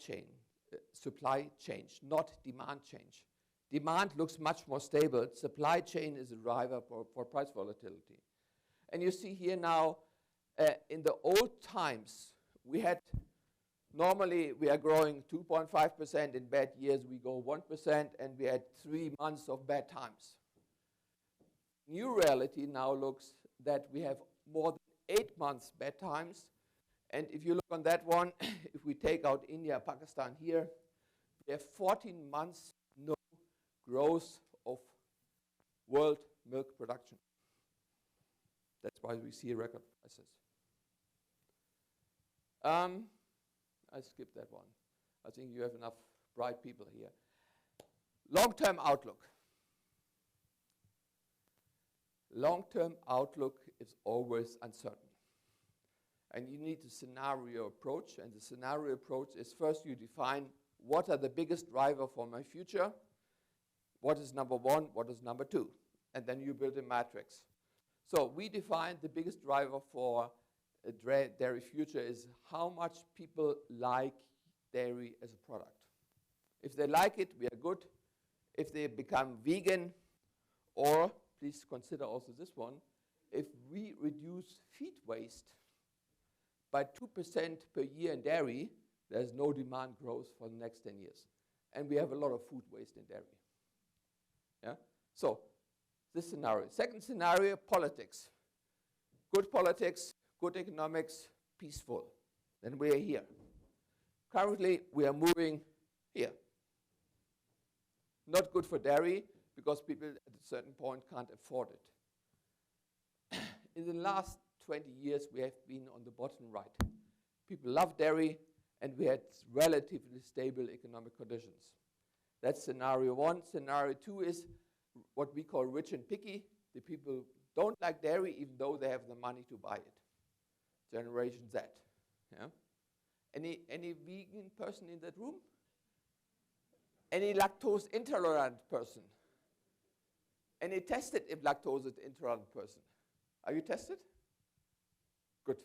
change, not demand change. Demand looks much more stable. Supply chain is a driver for price volatility. And you see here now, in the old times, normally we are growing 2.5%. In bad years, we go 1%, and we had 3 months of bad times. New reality now looks that we have more than 8 months bad times. And if you look on that one, if we take out India, Pakistan here, we have 14 months no growth of world milk production. That's why we see record prices. I skipped that one. I think you have enough bright people here. Long-term outlook. Long-term outlook is always uncertain. And you need a scenario approach. And the scenario approach is first you define what are the biggest drivers for my future, what is number one, what is number two. And then you build a matrix. So we define the biggest driver for a dairy future is how much people like dairy as a product. If they like it, we are good. If they become vegan, or please consider also this one, if we reduce feed waste by 2% per year in dairy, there's no demand growth for the next 10 years. And we have a lot of food waste in dairy. Yeah? So this scenario. Second scenario, politics. Good politics, good economics, peaceful. Then we are here. Currently, we are moving here. Not good for dairy, because people at a certain point can't afford it. In the last 20 years, we have been on the bottom right. People love dairy, and we had relatively stable economic conditions. That's scenario one. Scenario two is what we call rich and picky. The people don't like dairy, even though they have the money to buy it. Generation Z. Yeah? Any vegan person in that room? Any lactose intolerant person? Any tested lactose intolerant person? Are you tested? Good.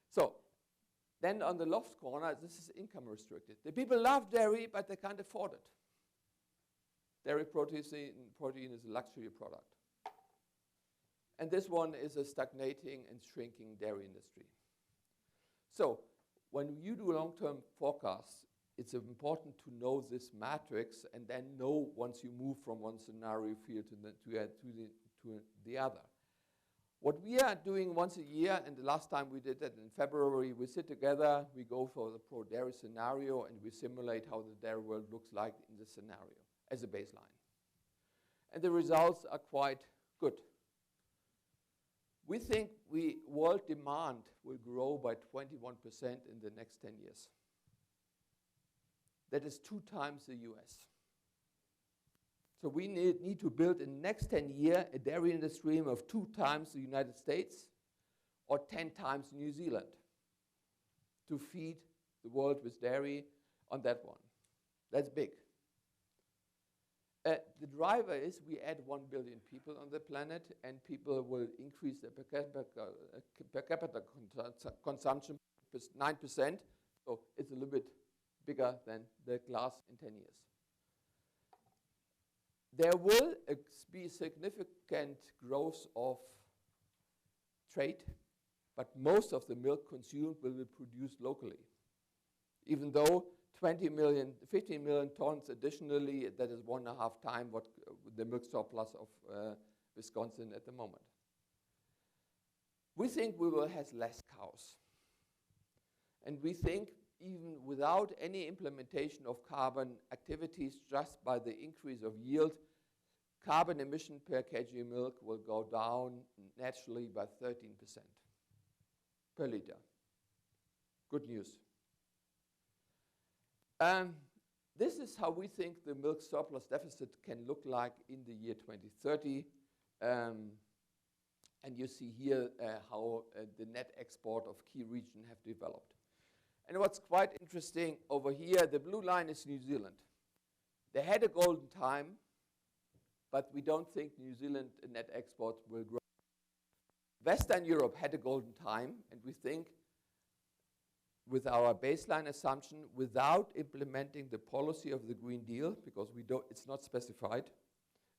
So Then on the left corner, this is income restricted. The people love dairy, but they can't afford it. Dairy protein is a luxury product. And this one is a stagnating and shrinking dairy industry. So when you do long-term forecasts, it's important to know this matrix and then know once you move from one scenario field to the other. What we are doing once a year, and the last time we did that in February, we sit together, we go for the pro-dairy scenario, and we simulate how the dairy world looks like in this scenario as a baseline. And the results are quite good. We think world demand will grow by 21% in the next 10 years. That is 2 times the US. So we need to build in the next 10 years a dairy industry of 2 times the United States or 10 times New Zealand to feed the world with dairy on that one. That's big. The driver is we add 1 billion people on the planet, and people will increase their per capita consumption 9%. So it's a little bit bigger than the glass in 10 years. There will be significant growth of trade, but most of the milk consumed will be produced locally. Even though 15 million tons additionally, that is 1.5 times what the milk surplus of Wisconsin at the moment. We think we will have less cows. And we think even without any implementation of carbon activities, just by the increase of yield, carbon emission per kg milk will go down naturally by 13% per liter. Good news. This is how we think the milk surplus deficit can look like in the year 2030. And you see here how the net export of key regions have developed. And what's quite interesting over here, the blue line is New Zealand. They had a golden time, but we don't think New Zealand net exports will grow. Western Europe had a golden time, and we think with our baseline assumption, without implementing the policy of the Green Deal, because it's not specified,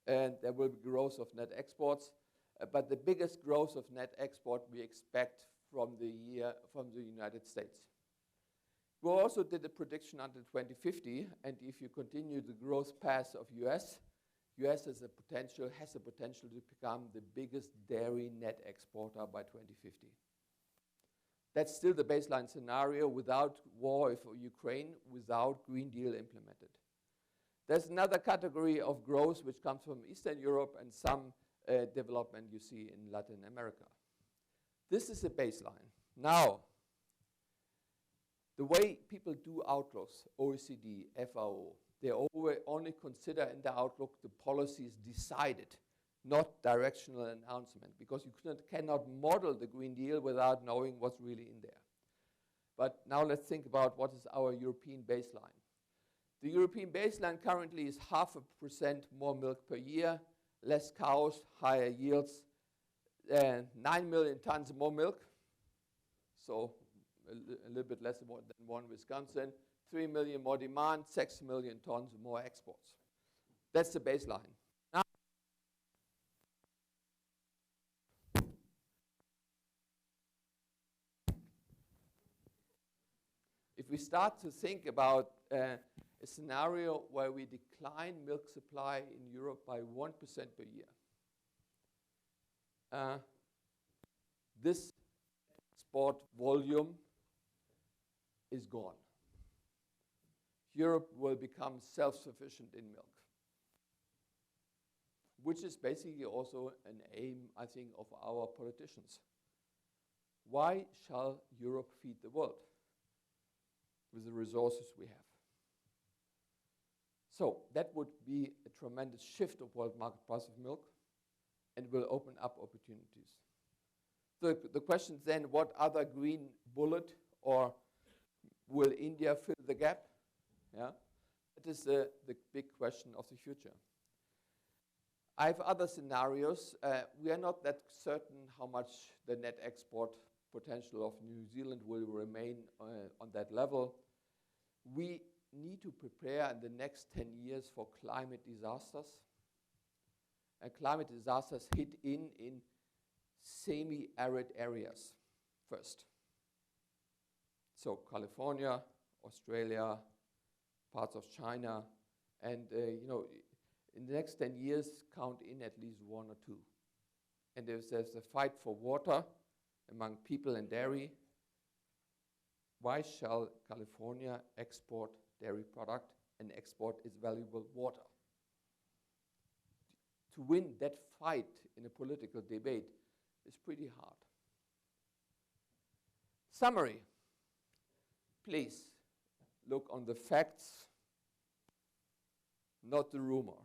and there will be growth of net exports, but the biggest growth of net export we expect from the United States. We also did a prediction until 2050, and if you continue the growth path of US has the potential to become the biggest dairy net exporter by 2050. That's still the baseline scenario without war for Ukraine, without Green Deal implemented. There's another category of growth which comes from Eastern Europe and some development you see in Latin America. This is a baseline. Now, the way people do outlooks, OECD, FAO, they only consider in the outlook the policies decided, not directional announcement, because you cannot model the Green Deal without knowing what's really in there. But now let's think about what is our European baseline. The European baseline currently is 0.5% more milk per year, less cows, higher yields, 9 million tons more milk, so a little bit less than one Wisconsin, 3 million more demand, 6 million tons more exports. That's the baseline. Now, if we start to think about a scenario where we decline milk supply in Europe by 1% per year, this export volume is gone. Europe will become self-sufficient in milk, which is basically also an aim, I think, of our politicians. Why shall Europe feed the world with the resources we have? So that would be a tremendous shift of world market price of milk and will open up opportunities. The question then, what other green bullet, or will India fill the gap? Yeah, that is the big question of the future. I have other scenarios. We are not that certain how much the net export potential of New Zealand will remain on that level. We need to prepare in the next 10 years for climate disasters. And climate disasters hit in semi-arid areas first. So California, Australia, parts of China, and in the next 10 years, count in at least one or two. And if there's a fight for water among people and dairy, why shall California export dairy product and export its valuable water? To win that fight in a political debate is pretty hard. Summary. Please look on the facts, not the rumor.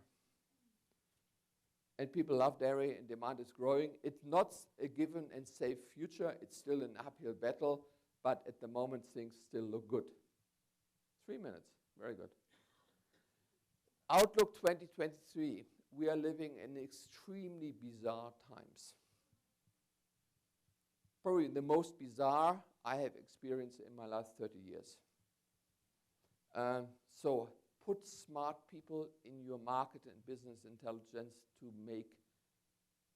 And people love dairy and demand is growing. It's not a given and safe future. It's still an uphill battle, but at the moment things still look good. 3 minutes, very good. Outlook 2023. We are living in extremely bizarre times. Probably the most bizarre I have experienced in my last 30 years. So put smart people in your market and business intelligence to make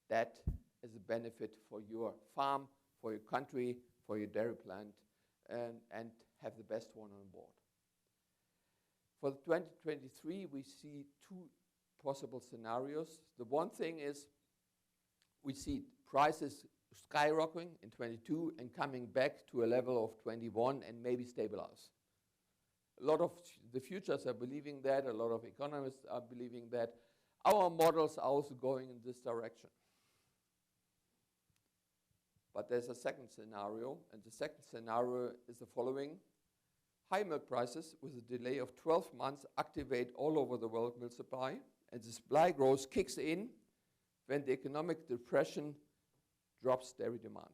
that as a benefit for your farm, for your country, for your dairy plant, and have the best one on board. For 2023, we see two possible scenarios. The one thing is we see prices skyrocketing in 22 and coming back to a level of 21 and maybe stabilize. A lot of the futures are believing that, a lot of economists are believing that. Our models are also going in this direction. But there's a second scenario, and the second scenario is the following. High milk prices with a delay of 12 months activate all over the world milk supply, and the supply growth kicks in when the economic depression drops dairy demand.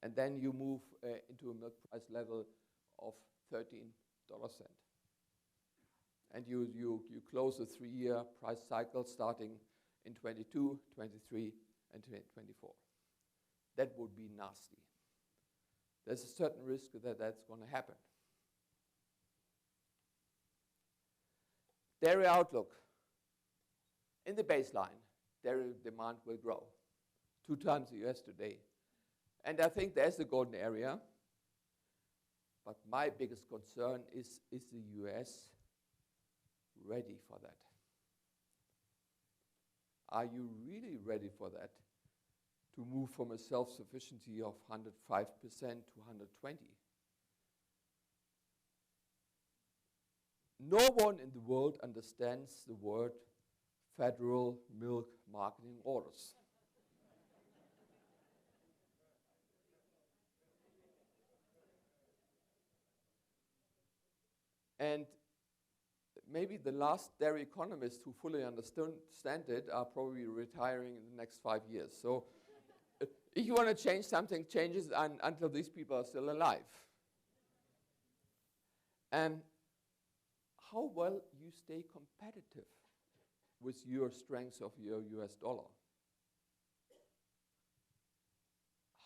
And then you move into a milk price level of $13. And you close a 3-year price cycle starting in 22, 23, and 24. That would be nasty. There's a certain risk that that's going to happen. Dairy outlook. In the baseline, dairy demand will grow 2 times the US today. And I think there's the golden area. But my biggest concern is the US ready for that? Are you really ready for that? To move from a self-sufficiency of 105% to 120? No one in the world understands the word federal milk marketing orders. And maybe the last dairy economists who fully understand it are probably retiring in the next 5 years. So if you want to change something, changes until these people are still alive. And how well you stay competitive with your strength of your US dollar.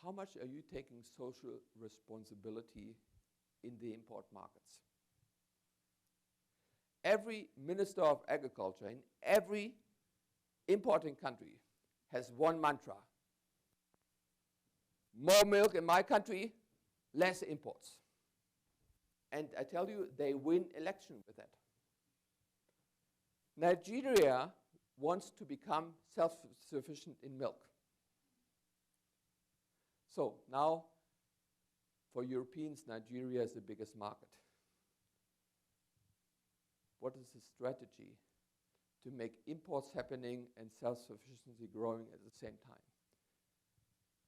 How much are you taking social responsibility in the import markets? Every minister of agriculture in every importing country has one mantra. More milk in my country, less imports. And I tell you, they win election with that. Nigeria wants to become self-sufficient in milk. So now, for Europeans, Nigeria is the biggest market. What is the strategy to make imports happening and self-sufficiency growing at the same time?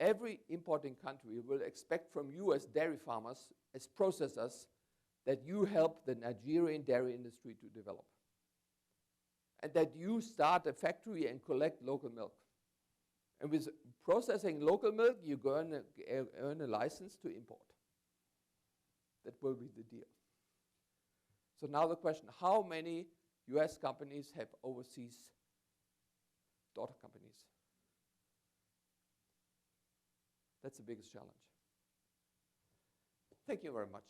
Every importing country will expect from you as dairy farmers, as processors, that you help the Nigerian dairy industry to develop. And that you start a factory and collect local milk. And with processing local milk, you're going to earn a license to import. That will be the deal. So now the question, how many US companies have overseas daughter companies? That's the biggest challenge. Thank you very much.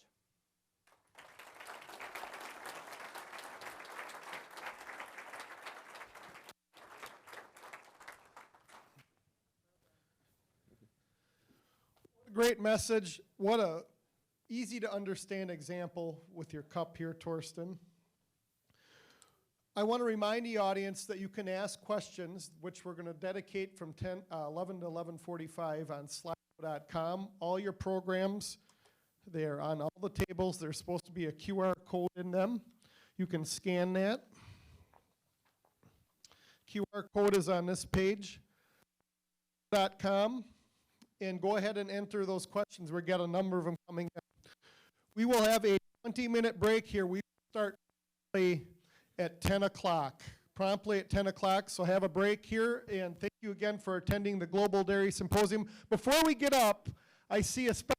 Great message. What a easy to understand example with your cup here, Torsten. I want to remind the audience that you can ask questions, which we're going to dedicate from 11 to 11:45 on slido.com. All your programs, they're on all the tables. There's supposed to be a QR code in them. You can scan that. QR code is on this page. .com. And go ahead and enter those questions. We've got a number of them coming up. We will have a 20-minute break here. We start at 10 o'clock, promptly at 10 o'clock. So have a break here, and thank you again for attending the Global Dairy Symposium. Before we get up, I see a special.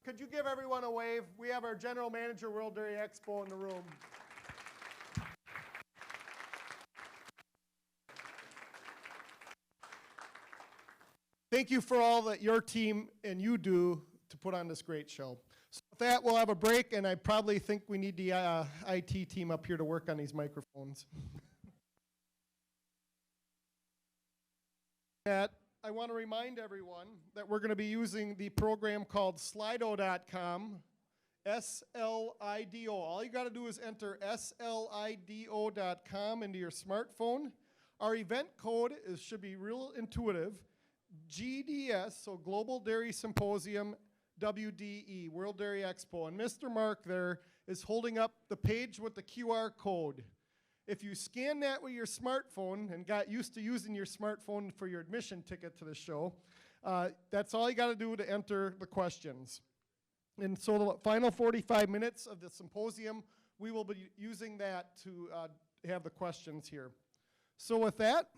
Could you give everyone a wave? We have our General Manager, World Dairy Expo in the room. Thank you for all that your team and you do to put on this great show. So with that, we'll have a break, and I probably think we need the IT team up here to work on these microphones. I want to remind everyone that we're going to be using the program called slido.com, S-L-I-D-O. All you got to do is enter slido.com into your smartphone. Our event code should be real intuitive. GDS, so Global Dairy Symposium, WDE, World Dairy Expo. And Mr. Mark there is holding up the page with the QR code. If you scan that with your smartphone and got used to using your smartphone for your admission ticket to the show, that's all you got to do to enter the questions. And so the final 45 minutes of the symposium, we will be using that to have the questions here. So with that,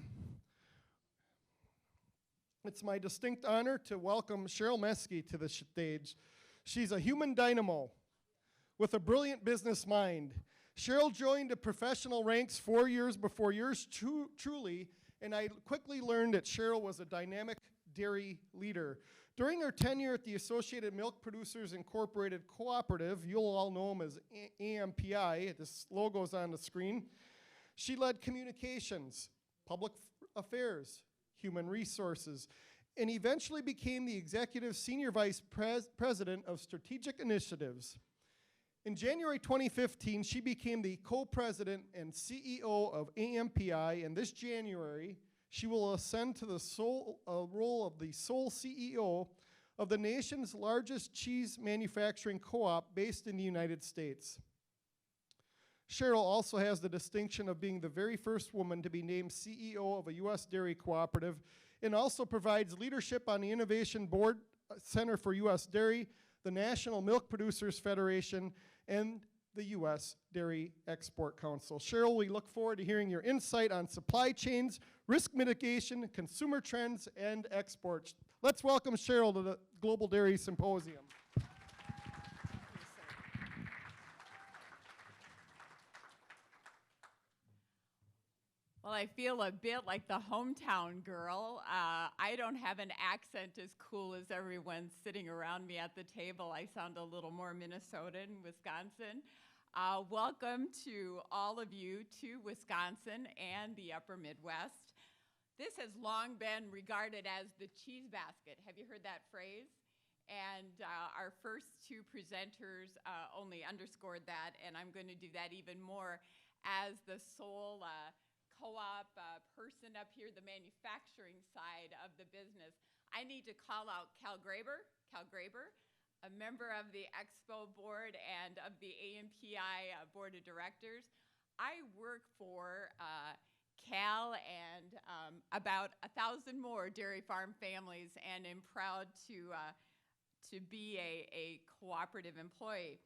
it's my distinct honor to welcome Cheryl Meskey to the stage. She's a human dynamo with a brilliant business mind. Cheryl joined the professional ranks 4 years before yours truly, and I quickly learned that Cheryl was a dynamic dairy leader. During her tenure at the Associated Milk Producers Incorporated Cooperative, you'll all know them as AMPI, this logo's on the screen, she led communications, public affairs, human resources, and eventually became the executive senior vice president of strategic initiatives. In January 2015, she became the co-president and CEO of AMPI, and this January, she will ascend to the role of the sole CEO of the nation's largest cheese manufacturing co-op based in the United States. Cheryl also has the distinction of being the very first woman to be named CEO of a U.S. dairy cooperative, and also provides leadership on the Innovation Board Center for U.S. Dairy, the National Milk Producers Federation, and the U.S. Dairy Export Council. Cheryl, we look forward to hearing your insight on supply chains, risk mitigation, consumer trends, and exports. Let's welcome Cheryl to the Global Dairy Symposium. Well, I feel a bit like the hometown girl. I don't have an accent as cool as everyone sitting around me at the table. I sound a little more Minnesotan, Wisconsin. Welcome to all of you to Wisconsin and the Upper Midwest. This has long been regarded as the cheese basket. Have you heard that phrase? And our first two presenters only underscored that, and I'm going to do that even more as the sole co-op person up here, the manufacturing side of the business. I need to call out Cal Graber, a member of the Expo board and of the AMPI board of directors. I work for Cal and about 1,000 more dairy farm families, and am proud to be a cooperative employee.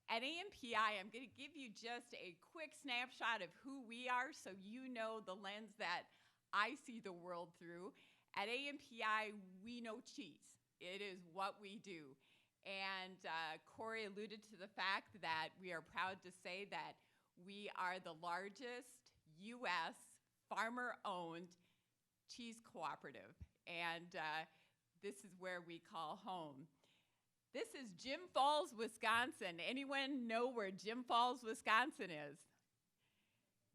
At AMPI, I'm going to give you just a quick snapshot of who we are so you know the lens that I see the world through. At AMPI, we know cheese. It is what we do. And Corey alluded to the fact that we are proud to say that we are the largest U.S. farmer-owned cheese cooperative. And this is where we call home. This is Jim Falls, Wisconsin. Anyone know where Jim Falls, Wisconsin is?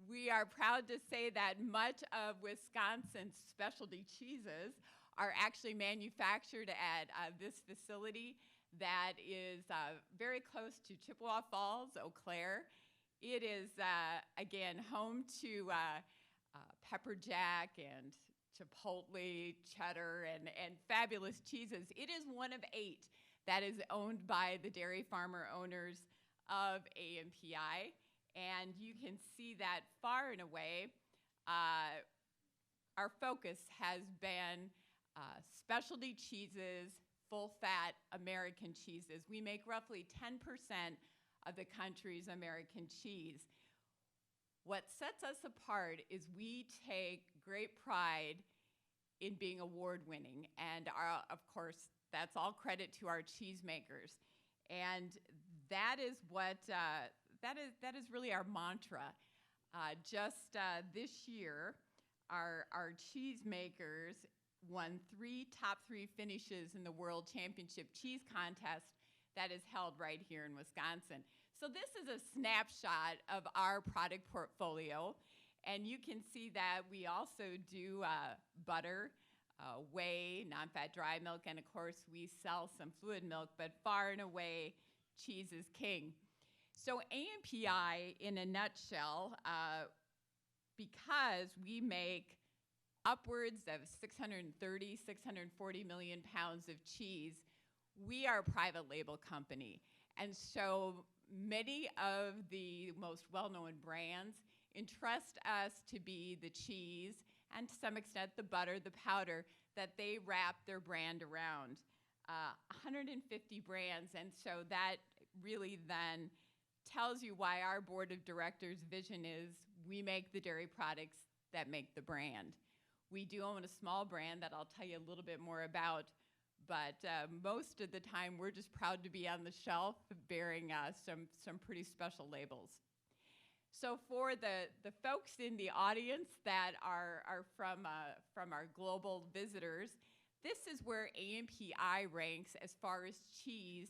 We are proud to say that much of Wisconsin's specialty cheeses are actually manufactured at this facility that is very close to Chippewa Falls, Eau Claire. It is, again, home to pepper jack and chipotle, cheddar, and fabulous cheeses. It is one of 8 that is owned by the dairy farmer owners of AMPI. And you can see that far and away, our focus has been specialty cheeses, full-fat American cheeses. We make roughly 10% of the country's American cheese. What sets us apart is we take great pride in being award-winning, and of course, that's all credit to our cheesemakers. And that is what that is really our mantra. Just this year, our cheesemakers won top 3 finishes in the World Championship Cheese Contest that is held right here in Wisconsin. So this is a snapshot of our product portfolio, and you can see that we also do butter, whey, non-fat dry milk, and of course we sell some fluid milk, but far and away, cheese is king. So AMPI, in a nutshell, because we make upwards of 630, 640 million pounds of cheese, we are a private label company. And so many of the most well-known brands entrust us to be the cheese and to some extent the butter, the powder, that they wrap their brand around. 150 brands, and so that really then tells you why our board of directors' vision is we make the dairy products that make the brand. We do own a small brand that I'll tell you a little bit more about, but most of the time we're just proud to be on the shelf bearing some pretty special labels. So for the folks in the audience that are from our global visitors, this is where AMPI ranks as far as cheese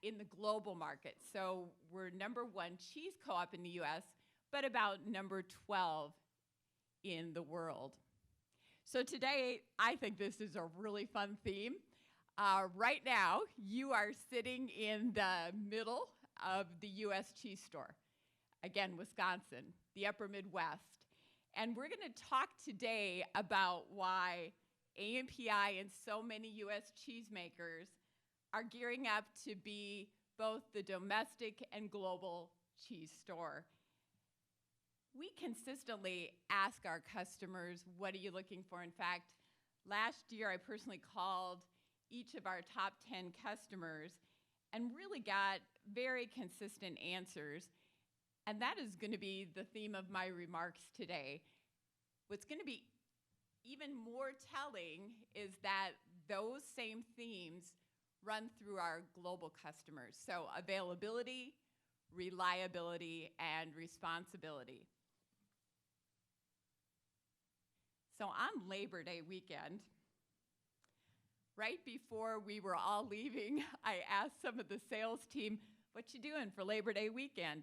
in the global market. So we're #1 cheese co-op in the US, but about number 12 in the world. So today, I think this is a really fun theme. Right now, you are sitting in the middle of the US cheese store. Again, Wisconsin, the upper Midwest. And we're gonna talk today about why AMPI and so many US cheesemakers are gearing up to be both the domestic and global cheese store. We consistently ask our customers, what are you looking for? In fact, last year I personally called each of our top 10 customers and really got very consistent answers. And that is going to be the theme of my remarks today. What's going to be even more telling is that those same themes run through our global customers. So availability, reliability, and responsibility. So on Labor Day weekend, right before we were all leaving, I asked some of the sales team, what you doing for Labor Day weekend?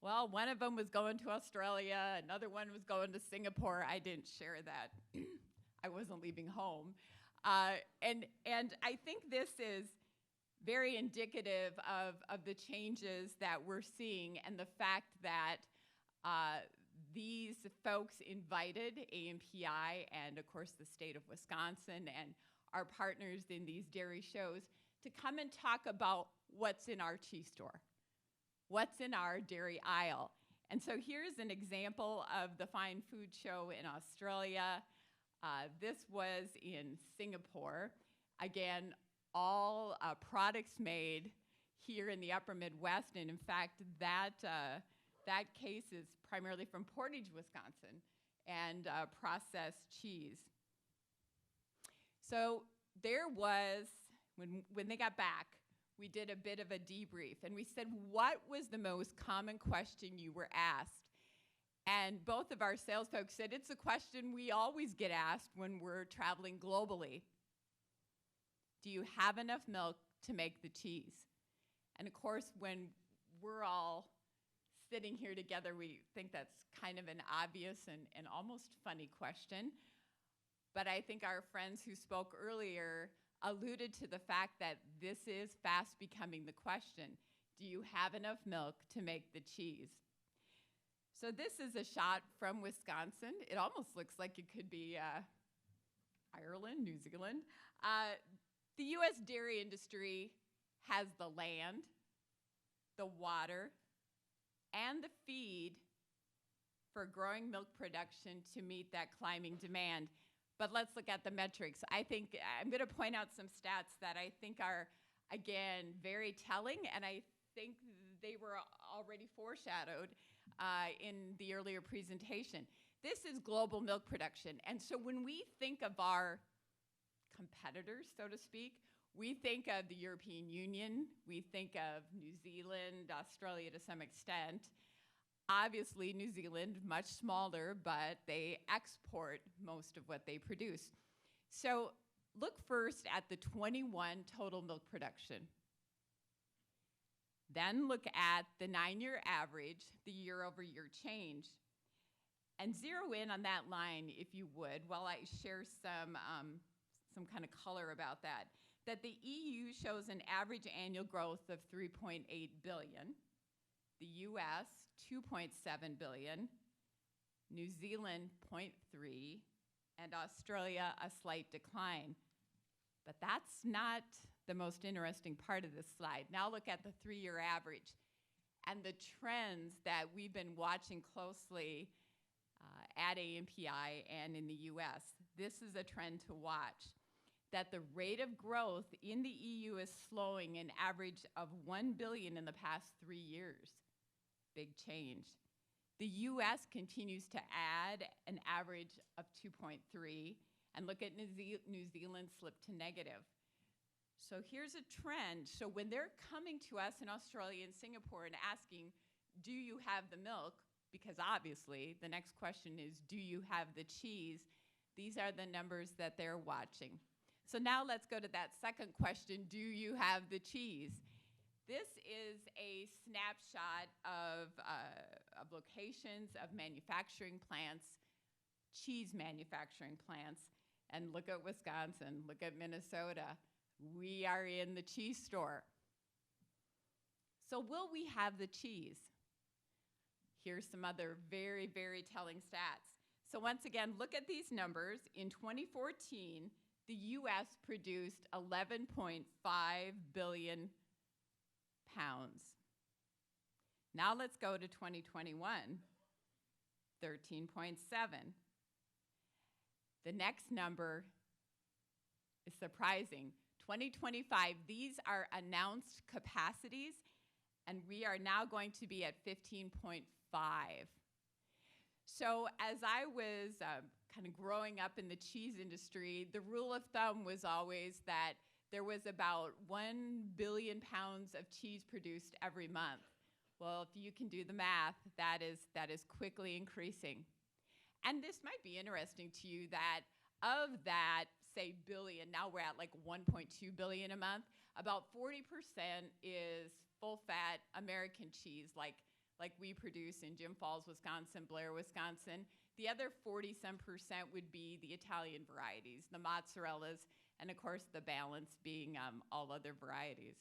Well, one of them was going to Australia, another one was going to Singapore. I didn't share that. I wasn't leaving home. And I think this is very indicative of the changes that we're seeing and the fact that these folks invited AMPI and, of course, the state of Wisconsin and our partners in these dairy shows to come and talk about what's in our cheese store, what's in our dairy aisle. And so here's an example of the Fine Food Show in Australia. This was in Singapore. Again, all products made here in the upper Midwest, and in fact, that case is primarily from Portage, Wisconsin, and processed cheese. So there was, when they got back, we did a bit of a debrief, and we said, what was the most common question you were asked? And both of our sales folks said, it's a question we always get asked when we're traveling globally. Do you have enough milk to make the cheese? And of course, when we're all sitting here together, we think that's kind of an obvious and almost funny question. But I think our friends who spoke earlier alluded to the fact that this is fast becoming the question. Do you have enough milk to make the cheese? So this is a shot from Wisconsin. It almost looks like it could be Ireland, New Zealand. The U.S. dairy industry has the land, the water, and the feed for growing milk production to meet that climbing demand. But let's look at the metrics. I think I'm going to point out some stats that I think are, again, very telling, and I think they were already foreshadowed in the earlier presentation. This is global milk production. And so when we think of our competitors, so to speak, we think of the European Union, we think of New Zealand, Australia to some extent. Obviously, New Zealand, much smaller, but they export most of what they produce. So look first at the 21 total milk production. Then look at the 9-year average, the year-over-year change. And zero in on that line, if you would, while I share some kind of color about that the EU shows an average annual growth of 3.8 billion, the US 2.7 billion, New Zealand 0.3, and Australia a slight decline. But that's not the most interesting part of this slide. Now look at the 3-year average and the trends that we've been watching closely at AMPI and in the US. This is a trend to watch, that the rate of growth in the EU is slowing, an average of 1 billion in the past 3 years. Big change. The US continues to add an average of 2.3, and look at New Zealand slipped to negative. So here's a trend. So when they're coming to us in Australia and Singapore and asking, do you have the milk? Because obviously the next question is, do you have the cheese? These are the numbers that they're watching. So now let's go to that second question, do you have the cheese? This is a snapshot of locations of manufacturing plants, cheese manufacturing plants, and look at Wisconsin, look at Minnesota. We are in the cheese store. So will we have the cheese? Here's some other very, very telling stats. So once again, look at these numbers. In 2014, the US produced 11.5 billion pounds. Now let's go to 2021, 13.7. The next number is surprising. 2025, these are announced capacities, and we are now going to be at 15.5. So as I was kind of growing up in the cheese industry, the rule of thumb was always that there was about 1 billion pounds of cheese produced every month. Well, if you can do the math, that is quickly increasing. And this might be interesting to you that of that, say, billion, now we're at like 1.2 billion a month, about 40% is full-fat American cheese, like we produce in Jim Falls, Wisconsin, Blair, Wisconsin. The other 40-some% would be the Italian varieties, the mozzarellas, and of course the balance being all other varieties.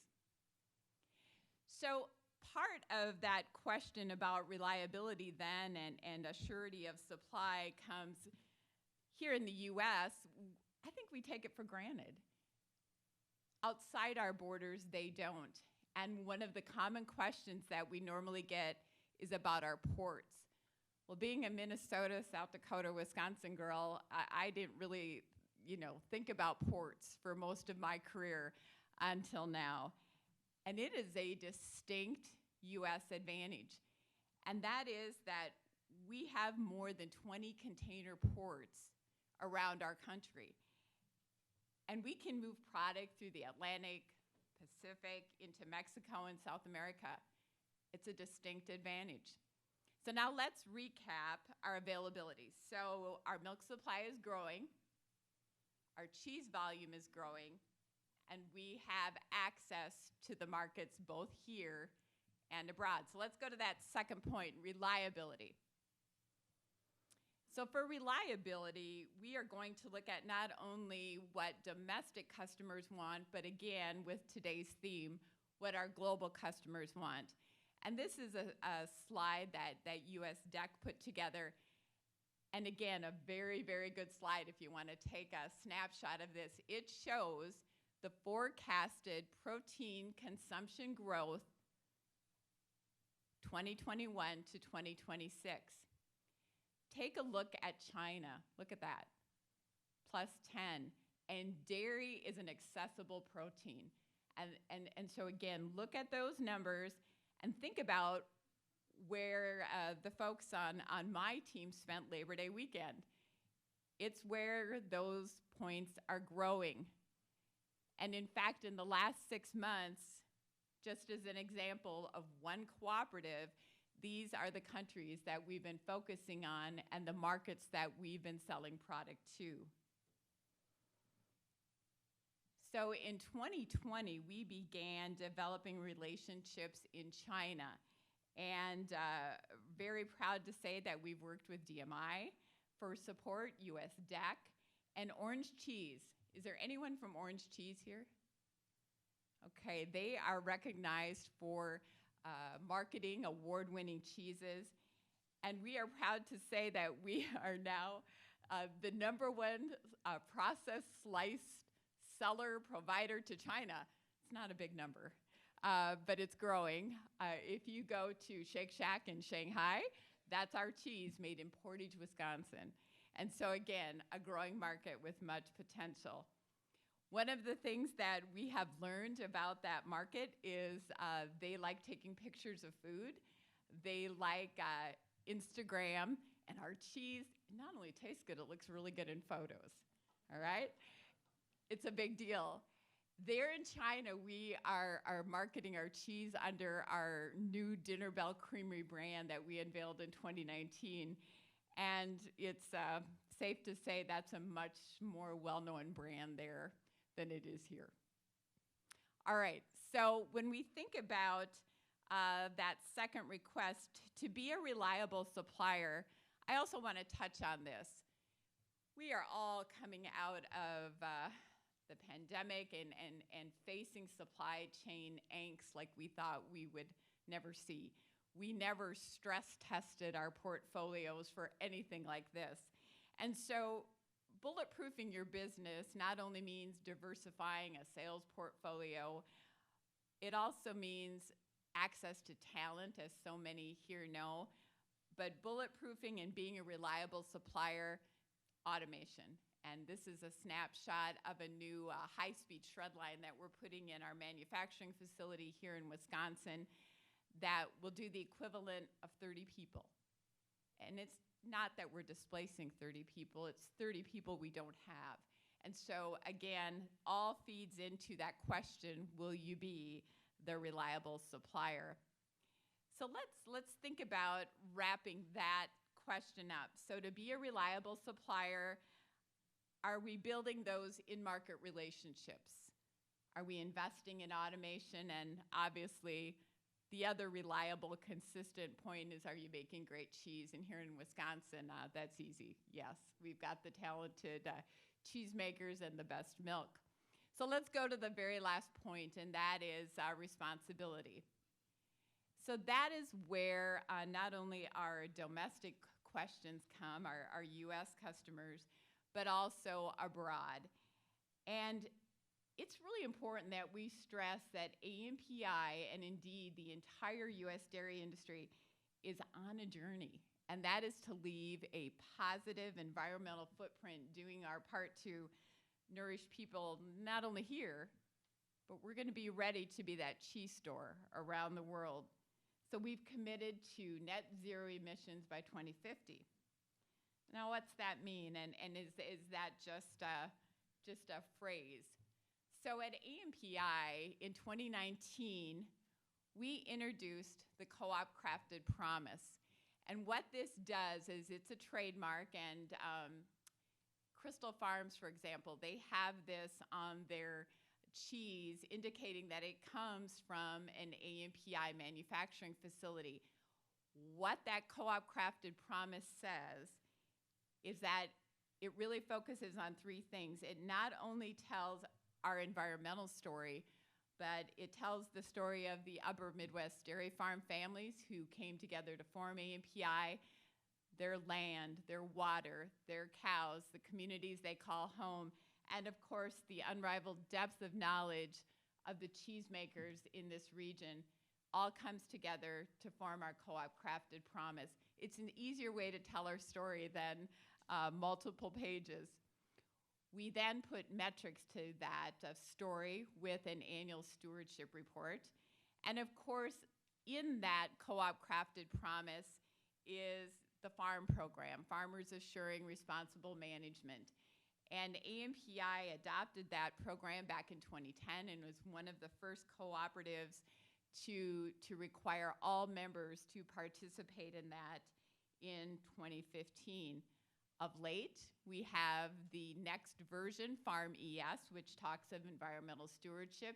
So part of that question about reliability then and assurity of supply comes here in the US. I think we take it for granted. Outside our borders, they don't. And one of the common questions that we normally get is about our ports. Well, being a Minnesota, South Dakota, Wisconsin girl, I didn't really, think about ports for most of my career until now. And it is a distinct US advantage. And that is that we have more than 20 container ports around our country. And we can move product through the Atlantic, Pacific, into Mexico and South America. It's a distinct advantage. So now let's recap our availability. So our milk supply is growing, our cheese volume is growing, and we have access to the markets both here and abroad. So let's go to that second point, reliability. So for reliability, we are going to look at not only what domestic customers want, but again, with today's theme, what our global customers want. And this is a slide that US DAC put together. And again, a very, very good slide if you want to take a snapshot of this. It shows the forecasted protein consumption growth 2021 to 2026. Take a look at China. Look at that, +10. And dairy is an accessible protein. And so again, look at those numbers and think about where the folks on my team spent Labor Day weekend. It's where those points are growing. And in fact, in the last 6 months, just as an example of one cooperative, these are the countries that we've been focusing on and the markets that we've been selling product to. So in 2020, we began developing relationships in China. And very proud to say that we've worked with DMI for support, US DAC, and Orange Cheese. Is there anyone from Orange Cheese here? Okay, they are recognized for marketing award-winning cheeses. And we are proud to say that we are now the #1 processed sliced seller provider to China. It's not a big number, but it's growing. If you go to Shake Shack in Shanghai, that's our cheese made in Portage, Wisconsin. And so again, a growing market with much potential. One of the things that we have learned about that market is they like taking pictures of food. They like Instagram, and our cheese not only tastes good, it looks really good in photos, all right? It's a big deal. There in China, we are marketing our cheese under our new Dinner Bell Creamery brand that we unveiled in 2019. And it's safe to say that's a much more well-known brand there than it is here. All right, so when we think about that second request to be a reliable supplier, I also want to touch on this. We are all coming out of the pandemic and facing supply chain angst like we thought we would never see. We never stress tested our portfolios for anything like this. And so bulletproofing your business not only means diversifying a sales portfolio, it also means access to talent, as so many here know, but bulletproofing and being a reliable supplier, automation. And this is a snapshot of a new high-speed shred line that we're putting in our manufacturing facility here in Wisconsin that will do the equivalent of 30 people. And it's not that we're displacing 30 people, it's 30 people we don't have. And so again, all feeds into that question, will you be the reliable supplier? So let's think about wrapping that question up. So to be a reliable supplier, are we building those in-market relationships? Are we investing in automation? And obviously, the other reliable, consistent point is, are you making great cheese? And here in Wisconsin, that's easy. Yes, we've got the talented cheesemakers and the best milk. So let's go to the very last point, and that is responsibility. So that is where not only our domestic questions come, our US customers, but also abroad. And it's really important that we stress that AMPI, and indeed the entire US dairy industry, is on a journey. And that is to leave a positive environmental footprint, doing our part to nourish people not only here, but we're going to be ready to be that cheese store around the world. So we've committed to net zero emissions by 2050. Now, what's that mean? And is that just a phrase? So at AMPI in 2019, we introduced the Co-op Crafted Promise. And what this does is it's a trademark, and Crystal Farms, for example, they have this on their cheese, indicating that it comes from an AMPI manufacturing facility. What that co-op crafted promise says is that it really focuses on three things. It not only tells our environmental story, but it tells the story of the upper Midwest dairy farm families who came together to form AMPI, their land, their water, their cows, the communities they call home, and of course the unrivaled depth of knowledge of the cheesemakers in this region all comes together to form our co-op crafted promise. It's an easier way to tell our story than multiple pages. We then put metrics to that story with an annual stewardship report. And of course, in that co-op crafted promise is the farm program, Farmers Assuring Responsible Management. And AMPI adopted that program back in 2010 and was one of the first cooperatives to require all members to participate in that in 2015. Of late, we have the next version, Farm ES, which talks of environmental stewardship,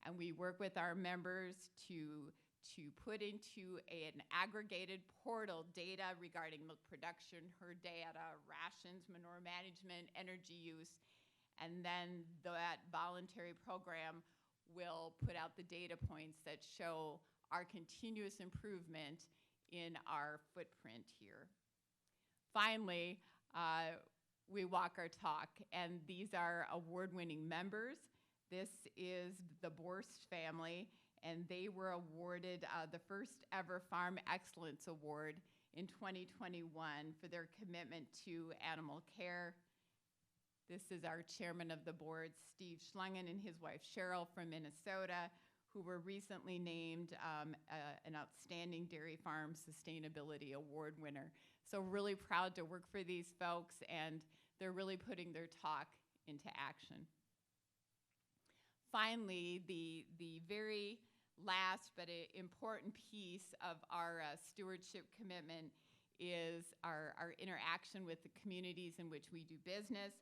and we work with our members to put into an aggregated portal data regarding milk production, herd data, rations, manure management, energy use, and then that voluntary program will put out the data points that show our continuous improvement in our footprint here. Finally, we walk our talk, and these are award-winning members. This is the Borst family, and they were awarded the first ever Farm Excellence Award in 2021 for their commitment to animal care. This is our chairman of the board, Steve Schlangen, and his wife Cheryl from Minnesota, who were recently named an Outstanding Dairy Farm Sustainability Award winner. So really proud to work for these folks, and they're really putting their talk into action. Finally, the very last but important piece of our stewardship commitment is our interaction with the communities in which we do business.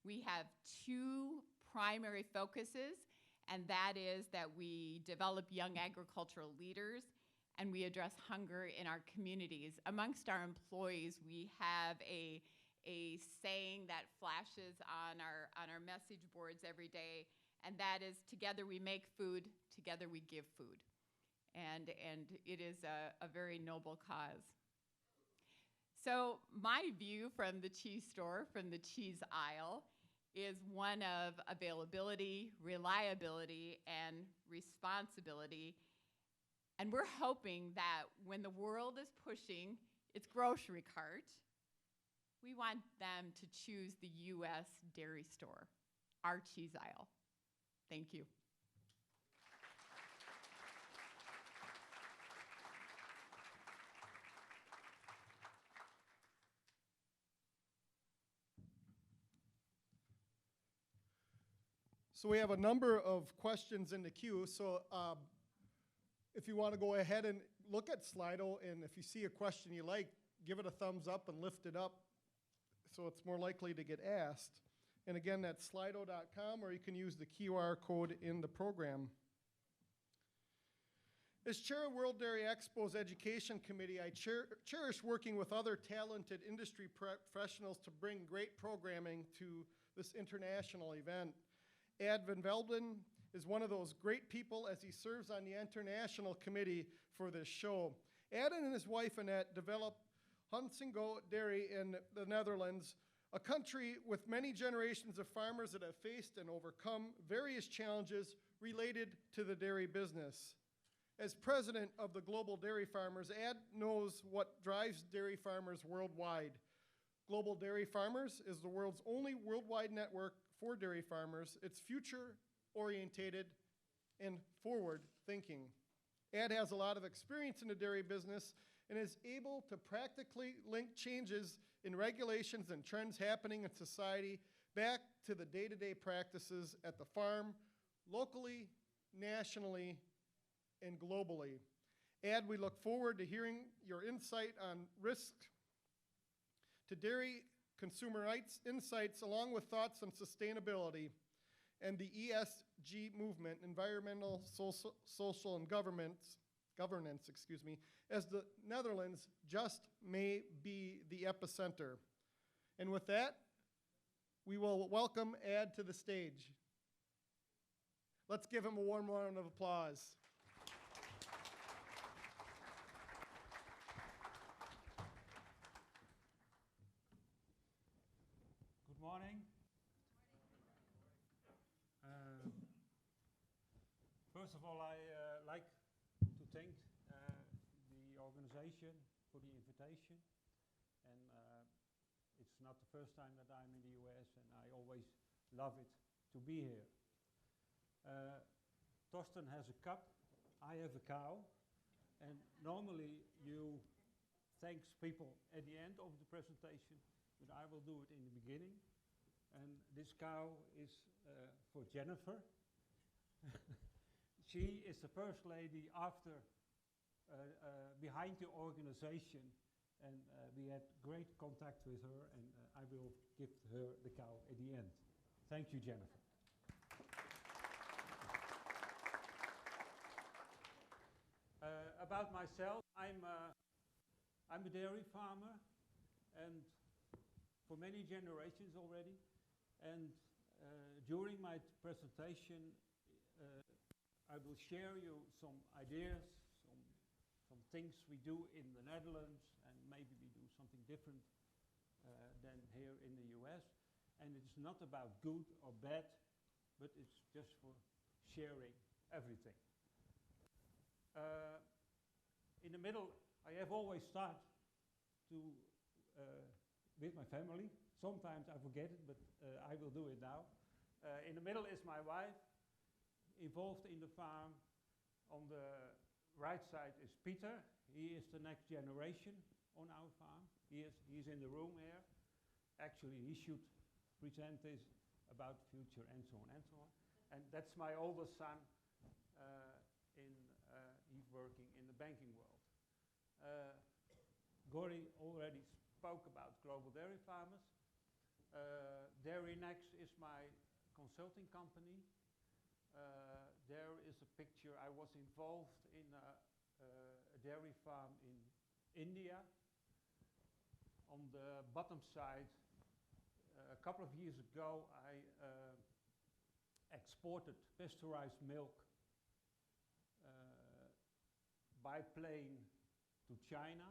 We have two primary focuses, and that is that we develop young agricultural leaders and we address hunger in our communities. Amongst our employees, we have a saying that flashes on our message boards every day, and that is, together we make food, together we give food. And it is a very noble cause. So my view from the cheese store, from the cheese aisle, is one of availability, reliability, and responsibility. And we're hoping that when the world is pushing its grocery cart, we want them to choose the U.S. dairy store, our cheese aisle. Thank you. So we have a number of questions in the queue. So if you want to go ahead and look at Slido, and if you see a question you like, give it a thumbs up and lift it up so it's more likely to get asked. And again, that's slido.com, or you can use the QR code in the program. As chair of World Dairy Expo's Education Committee, I cherish working with other talented industry professionals to bring great programming to this international event. Ad Van Velden is one of those great people as he serves on the international committee for this show. Ad and his wife Annette developed Hunsingo Dairy in the Netherlands, a country with many generations of farmers that have faced and overcome various challenges related to the dairy business. As president of the Global Dairy Farmers, Ad knows what drives dairy farmers worldwide. Global Dairy Farmers is the world's only worldwide network for dairy farmers. It's future-orientated and forward-thinking. Ad has a lot of experience in the dairy business and is able to practically link changes in regulations and trends happening in society back to the day-to-day practices at the farm, locally, nationally, and globally. Ad, we look forward to hearing your insight on risk to dairy consumer rights insights, along with thoughts on sustainability and the ESG movement, environmental, social, and governance, as the Netherlands just may be the epicenter. And with that, we will welcome Ed to the stage. Let's give him a warm round of applause. Good morning. First of all, I like to thank the organization for the invitation. And it's not the first time that I'm in the US, and I always love it to be here. Torsten has a cup, I have a cow, and normally you thank people at the end of the presentation, but I will do it in the beginning. And this cow is for Jennifer. She is the first lady after, behind the organization, and we had great contact with her, and I will give her the cow at the end. Thank you, Jennifer. About myself, I'm a dairy farmer, and for many generations already. And during my presentation, I will share you some ideas, some things we do in the Netherlands, and maybe we do something different than here in the US. And it's not about good or bad, but it's just for sharing everything. In the middle, I have always started to with my family. Sometimes I forget it, but I will do it now. In the middle is my wife, involved in the farm. On the right side is Peter. He is the next generation on our farm. He's in the room here. Actually, he should present this about the future and so on and so on. And that's my oldest son. He's working in the banking world. Gori already spoke about Global Dairy Farmers. Dairy Next is my consulting company. There is a picture. I was involved in a dairy farm in India. On the bottom side, a couple of years ago, I exported pasteurized milk by plane to China,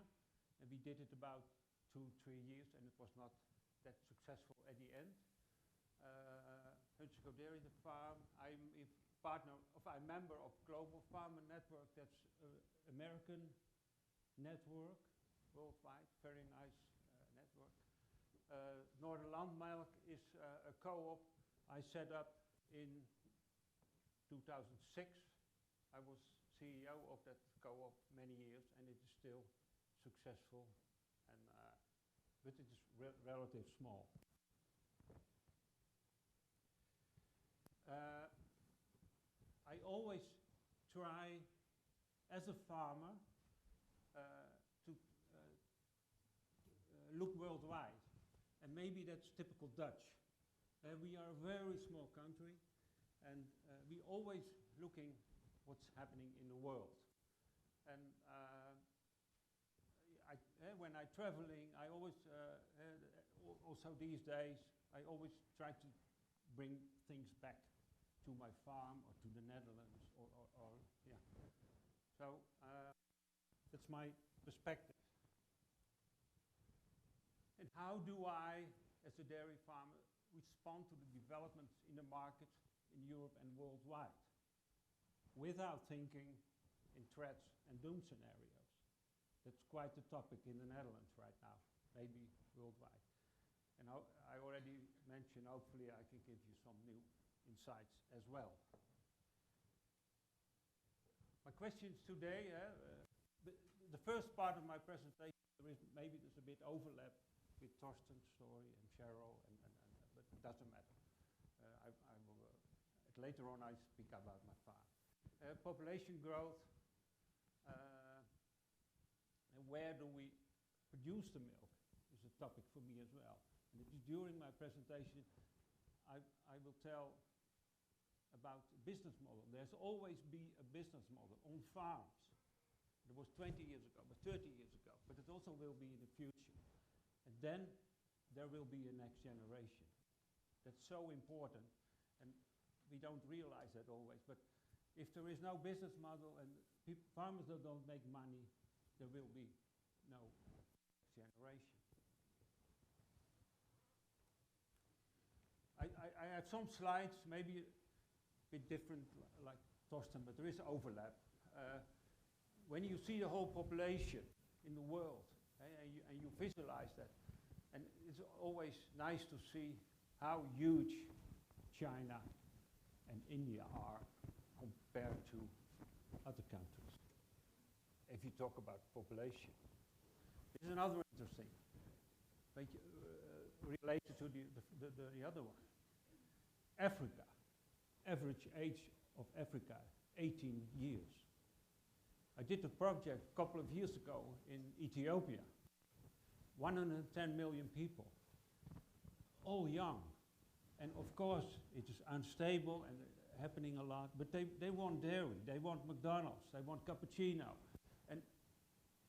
and we did it about 2-3 years, and it was not that successful at the end. Huntsco Dairy, the farm. I'm a member of Global Farmer Network. That's an American network worldwide, very nice network. Northern Land Milk is a co-op I set up in 2006. I was CEO of that co-op many years, and it is still successful, and but it is relatively small. I always try, as a farmer, to look worldwide, and maybe that's typical Dutch. We are a very small country, and we always looking what's happening in the world. And when I'm traveling, I always, also these days, I always try to bring things back to my farm or to the Netherlands, or yeah. So that's my perspective. And how do I, as a dairy farmer, respond to the developments in the market in Europe and worldwide, without thinking in threats and doom scenarios? That's quite the topic in the Netherlands right now, maybe worldwide. And I already mentioned, hopefully I can give you some new insights as well. My questions today, the first part of my presentation, maybe there's a bit overlap with Torsten's story and Cheryl, but it doesn't matter. I will, later on I speak about my farm. Population growth, and where do we produce the milk is a topic for me as well. And during my presentation, I will tell about business model. There's always be a business model on farms. It was 20 years ago, but 30 years ago, but it also will be in the future. And then there will be a next generation. That's so important, and we don't realize that always, but if there is no business model and farmers that don't make money, there will be no generation. I have some slides, maybe a bit different like Torsten, but there is overlap. When you see the whole population in the world, and you visualize that, and it's always nice to see how huge China and India are compared to other countries. If you talk about population. This is another interesting, but related to the other one. Africa, average age of Africa, 18 years. I did a project a couple of years ago in Ethiopia. 110 million people, all young. And of course, it is unstable and happening a lot, but they want dairy, they want McDonald's, they want cappuccino. And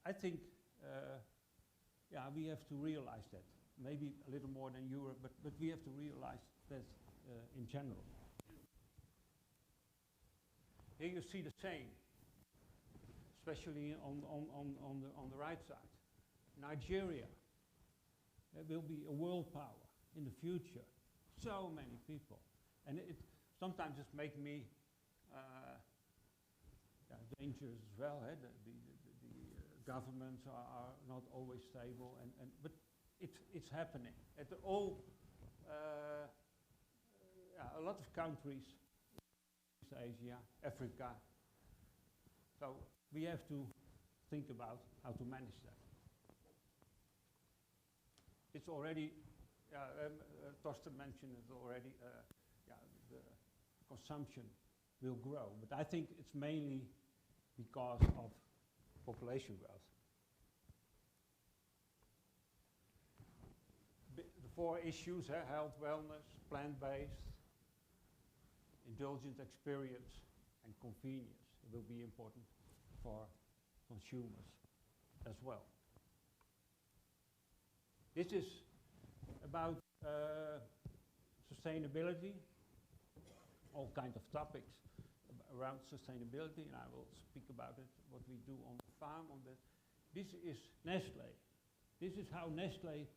I think, yeah, we have to realize that. Maybe a little more than Europe, but we have to realize that in general. Here you see the same, especially on the right side. Nigeria, there will be a world power in the future. So many people. And it sometimes just make me dangerous as well. The governments are not always stable, but it's happening. At all, a lot of countries, Asia, Africa. So we have to think about how to manage that. It's already, Torsten mentioned it already, the consumption will grow, but I think it's mainly because of population growth. The four issues, health, wellness, plant-based, indulgent experience, and convenience will be important for consumers as well. This is about sustainability, all kinds of topics around sustainability, and I will speak about it, what we do on the farm on that. This is Nestlé. This is how Nestlé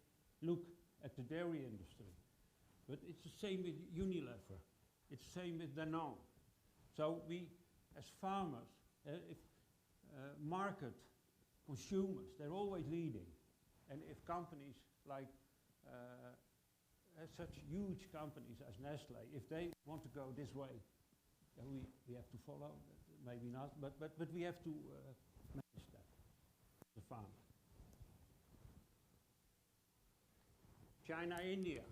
look at the dairy industry. But it's the same with Unilever. It's the same with Danone. So we, as farmers, market, consumers, they're always leading. And if companies like such huge companies as Nestlé, if they want to go this way, then we have to follow. Maybe not, but we have to manage that, the farm. China, India.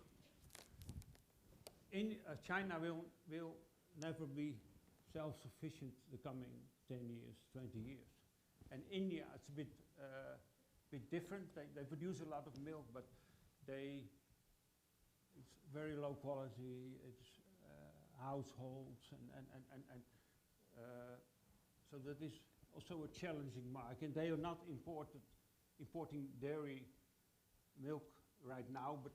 China will never be self-sufficient the coming 10 years, 20 years. And India, it's a bit different. They produce a lot of milk, but it's very low quality. It's households, and so that is also a challenging market. And they are not importing dairy milk right now, but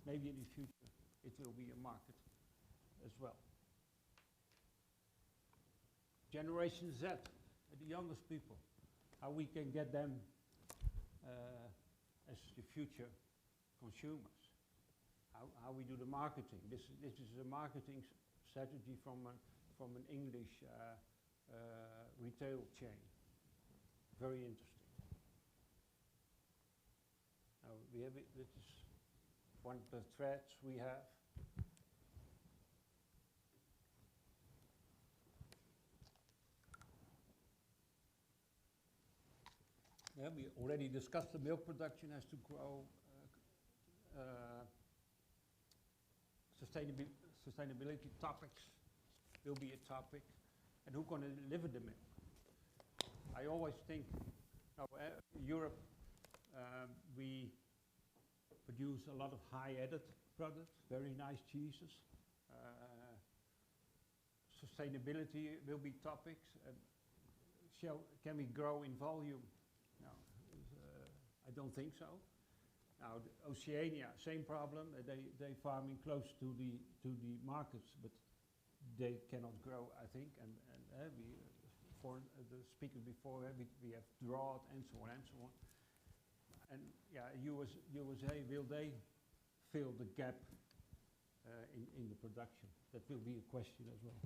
maybe in the future it will be a market as well. Generation Z, the youngest people, how we can get them as the future consumers, how we do the marketing. This is a marketing strategy from an English retail chain. Very interesting. Now we have this is one of the threads we have. Yeah, we already discussed the milk production has to grow. Sustainability topics will be a topic, and who's going to deliver the milk? I always think, Europe, we produce a lot of high added products, very nice cheeses, sustainability will be topics. Can we grow in volume? No, I don't think so. Now, Oceania, same problem. They farming close to the markets, but they cannot grow, I think. And for the speaker before, we have drought and so on and so on. And yeah, USA, will they fill the gap in the production? That will be a question as well.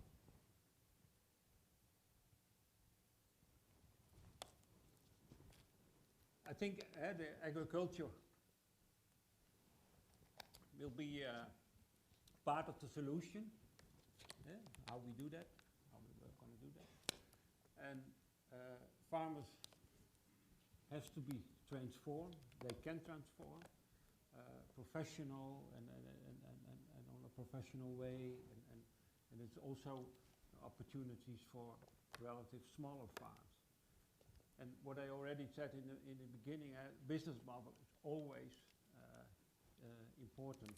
I think the agriculture will be part of the solution. How we do that, how we are going to do that. And farmers has to be transformed. They can transform professional and on a professional way, and it's also opportunities for relative smaller farms. And what I already said in the beginning, business model is always important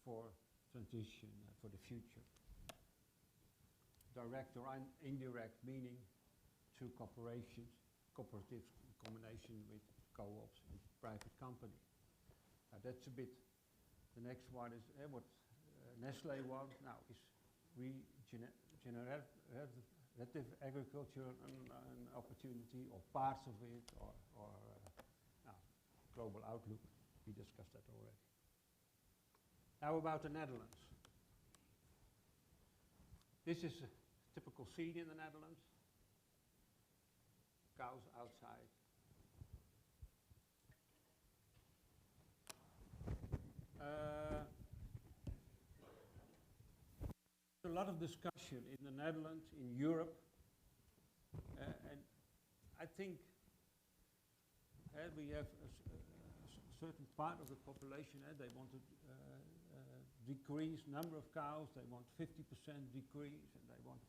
for transition, for the future. Direct or indirect, meaning through corporations, cooperatives in combination with co-ops and private company. That's a bit, the next one is what Nestle wants now is regenerative agriculture an opportunity, or parts of it, or global outlook. We discussed that already. Now about the Netherlands. This is a typical scene in the Netherlands. Cows outside. A lot of discussion in the Netherlands, in Europe, and I think we have a certain part of the population, they want to decrease number of cows, they want 50% decrease, and they want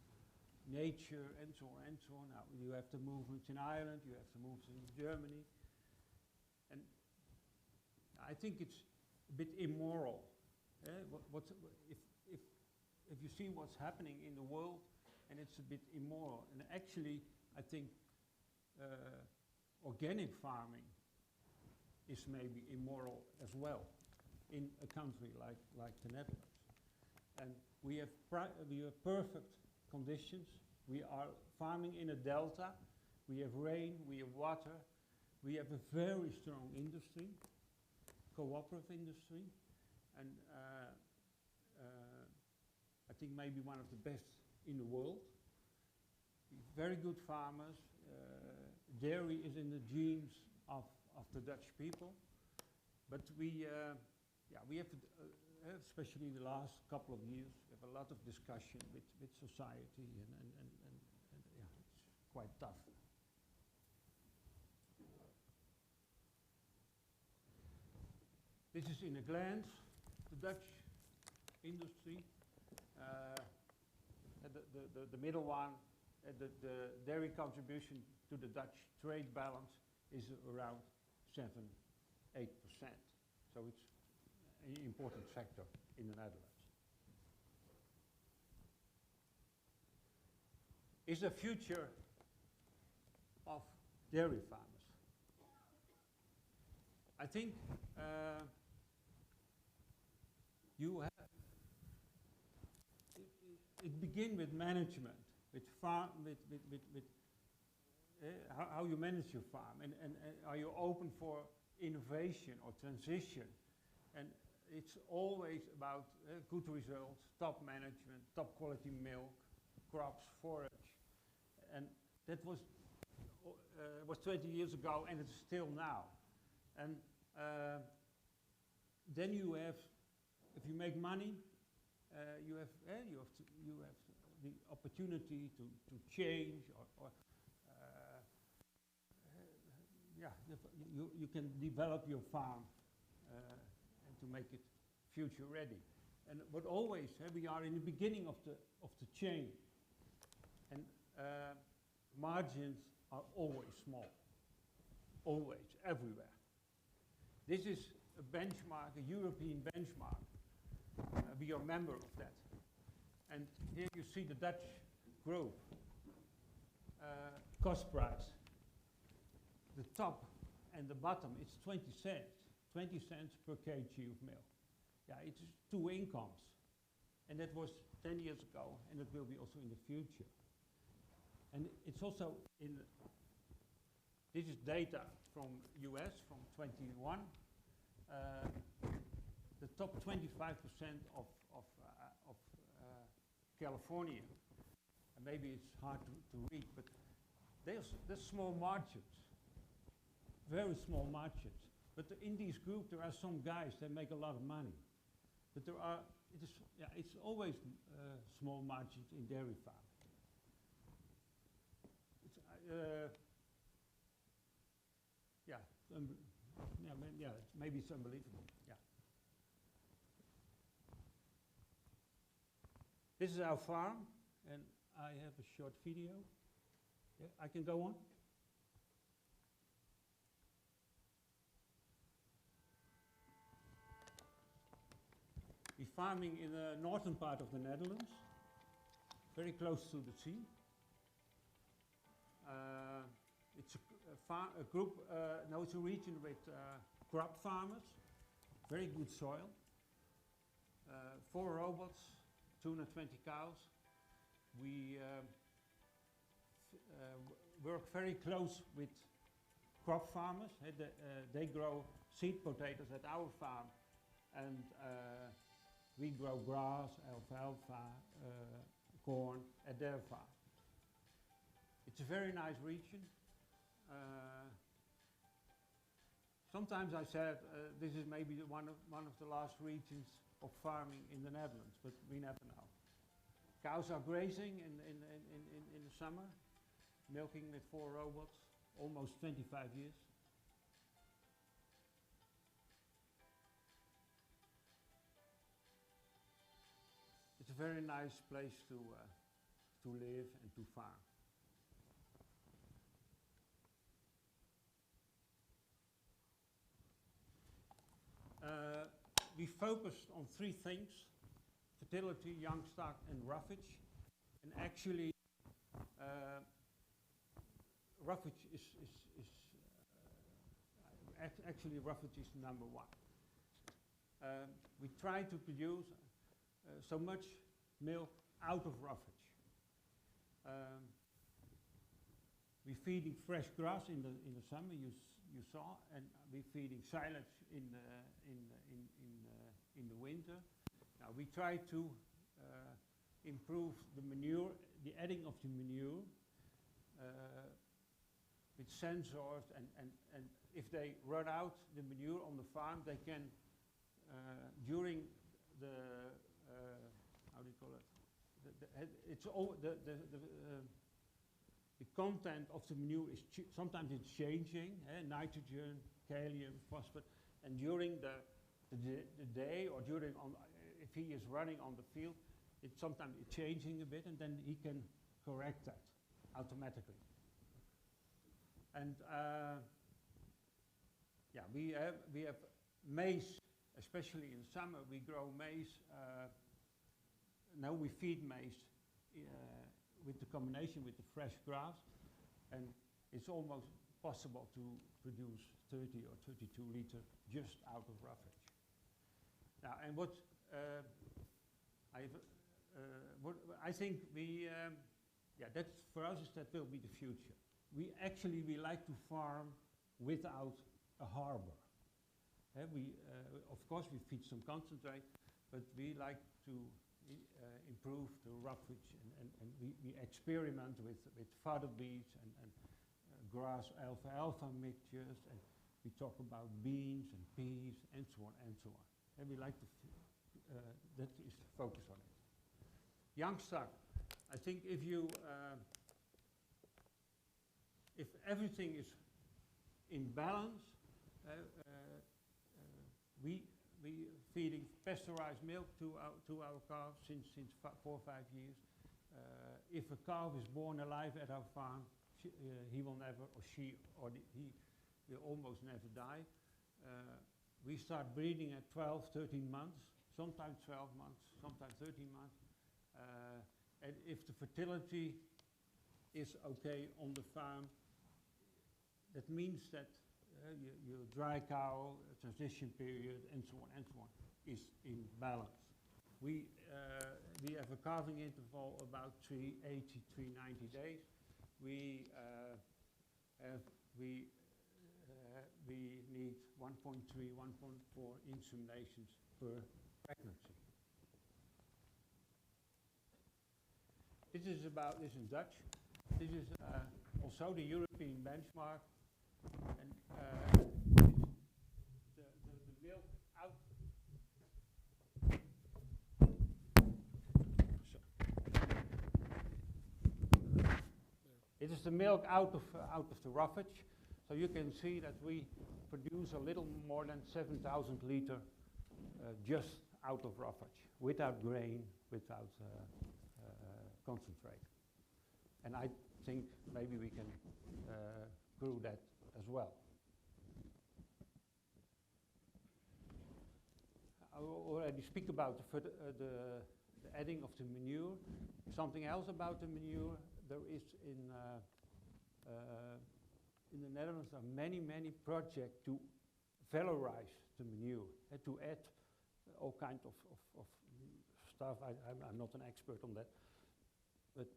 nature, and so on and so on. Now, you have the movements in Ireland, you have the movements in Germany, and I think it's a bit immoral. If you see what's happening in the world, and it's a bit immoral. And actually, I think organic farming is maybe immoral as well in a country like the Netherlands. And we have perfect conditions. We are farming in a delta. We have rain, we have water. We have a very strong industry, cooperative industry, and I think maybe one of the best in the world. Very good farmers. Dairy is in the genes of the Dutch people. But we have, especially the last couple of years, we have a lot of discussion with society, and yeah, it's quite tough. This is in a glance, the Dutch industry. The middle one, the dairy contribution to the Dutch trade balance is around 7–8%. So it's an important factor in the Netherlands. Is the future of dairy farmers? I think you have it begins with management, with how you manage your farm, and are you open for innovation or transition? And it's always about good results, top management, top quality milk, crops, forage, and that was 20 years ago, and it's still now. And then you have, if you make money, you have the opportunity to change, or you can develop your farm and to make it future ready. But always we are in the beginning of the chain, and margins are always small, always, everywhere. This is a benchmark, a European benchmark. We are a member of that. And here you see the Dutch group cost price. The top and the bottom, it's 20 cents. 20 cents per kg of milk. Yeah, it's 2 incomes. And that was 10 years ago, and it will be also in the future. And it's also in, this is data from US, from 21. The top 25% of California, and maybe it's hard to read, but there's small margins, very small margins. But in these groups, there are some guys that make a lot of money. But there are, it's always small margins in dairy farming. Maybe it's unbelievable. Yeah. This is our farm, and I have a short video. Yeah, I can go on. We're farming in the northern part of the Netherlands, very close to the sea. It's a group, no, it's a region with crop farmers, very good soil, 4 robots, 220 cows. We work very close with crop farmers. They grow seed potatoes at our farm, and we grow grass, alfalfa, corn at their farm. It's a very nice region. Sometimes I said this is maybe one of the last regions of farming in the Netherlands, but we never know. Cows are grazing in the summer, milking with 4 robots, almost 25 years. It's a very nice place to live and to farm. We focused on 3 things: fertility, young stock, and roughage. And actually, roughage actually roughage is number 1. We try to produce so much milk out of roughage. We're feeding fresh grass in the summer, you saw, and we're feeding silage in the winter. Now we try to improve the manure, the adding of the manure with sensors, and if they run out the manure on the farm, they can during the how do you call it? The content of the manure is sometimes it's changing, nitrogen, kalium, phosphate, and during the day or during if he is running on the field, sometimes it's changing a bit, and then he can correct that automatically. And we have maize, especially in summer. We grow maize. Now we feed maize with the combination with the fresh grass, and it's almost possible to produce 30 or 32 liters just out of roughage. Now, and what I think that's for us, that will be the future. We like to farm without a harbor. Of course, we feed some concentrate, but we like to improve the roughage, and we experiment with fodder beets and grass alfalfa mixtures, and we talk about beans and peas and so on and so on. And we like to, that is the focus on it. Young stock, I think if everything is in balance, we feeding pasteurized milk to our calves since 4 or 5 years. If a calf is born alive at our farm, he will never, or she, or he will almost never die. We start breeding at 12, 13 months, sometimes 12 months, sometimes 13 months, And if the fertility is okay on the farm, that means that your dry cow, transition period, and so on, is in balance. We have a calving interval about 380, 390 days. We need 1.3, 1.4 inseminations per pregnancy. This is in Dutch. This is also the European benchmark. And the milk out. It is the milk out of the roughage. So you can see that we produce a little more than 7,000 liter just out of roughage, without grain, without concentrate. And I think maybe we can grow that as well. I already speak about the adding of the manure. Something else about the manure, there is in the Netherlands there are many projects to valorize the manure and to add all kinds of stuff. I'm not an expert on that, but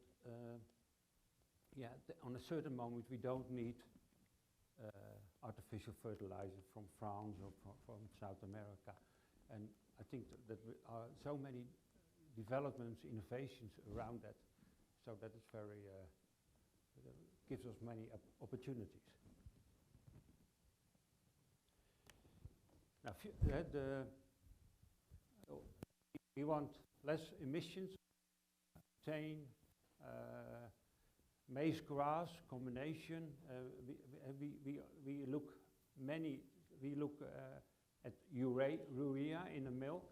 yeah, on a certain moment we don't need artificial fertilizer from France or from South America, and I think that there are so many developments, innovations around that, so that it's very gives us many opportunities. Now, we want less emissions, methane, maize grass combination. We look at urea in the milk,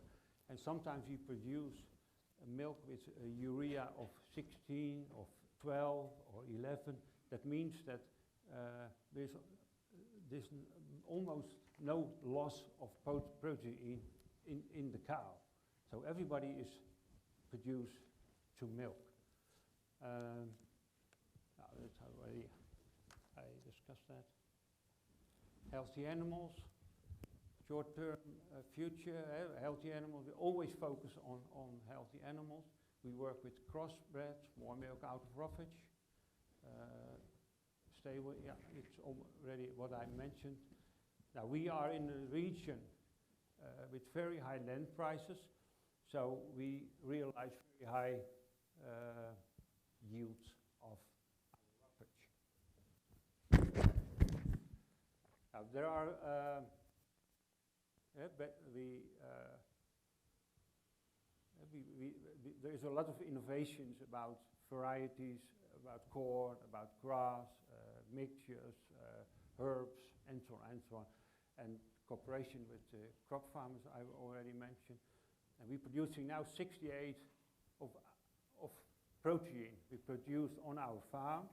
and sometimes we produce a milk with a urea of 16, of 12, or 11. That means that there's almost no loss of protein in the cow. So everybody is produced to milk. That's already, I discussed that. Healthy animals, short-term future, healthy animals. We always focus on healthy animals. We work with crossbreds, more milk out of roughage. Stable, yeah, it's already what I mentioned. Now we are in a region with very high land prices, so we realize very high yields of roughage. Now there are there is a lot of innovations about varieties, about corn, about grass, mixtures, herbs, and so on, and cooperation with crop farmers I've already mentioned. And we're producing now 68 of protein we produce on our farm,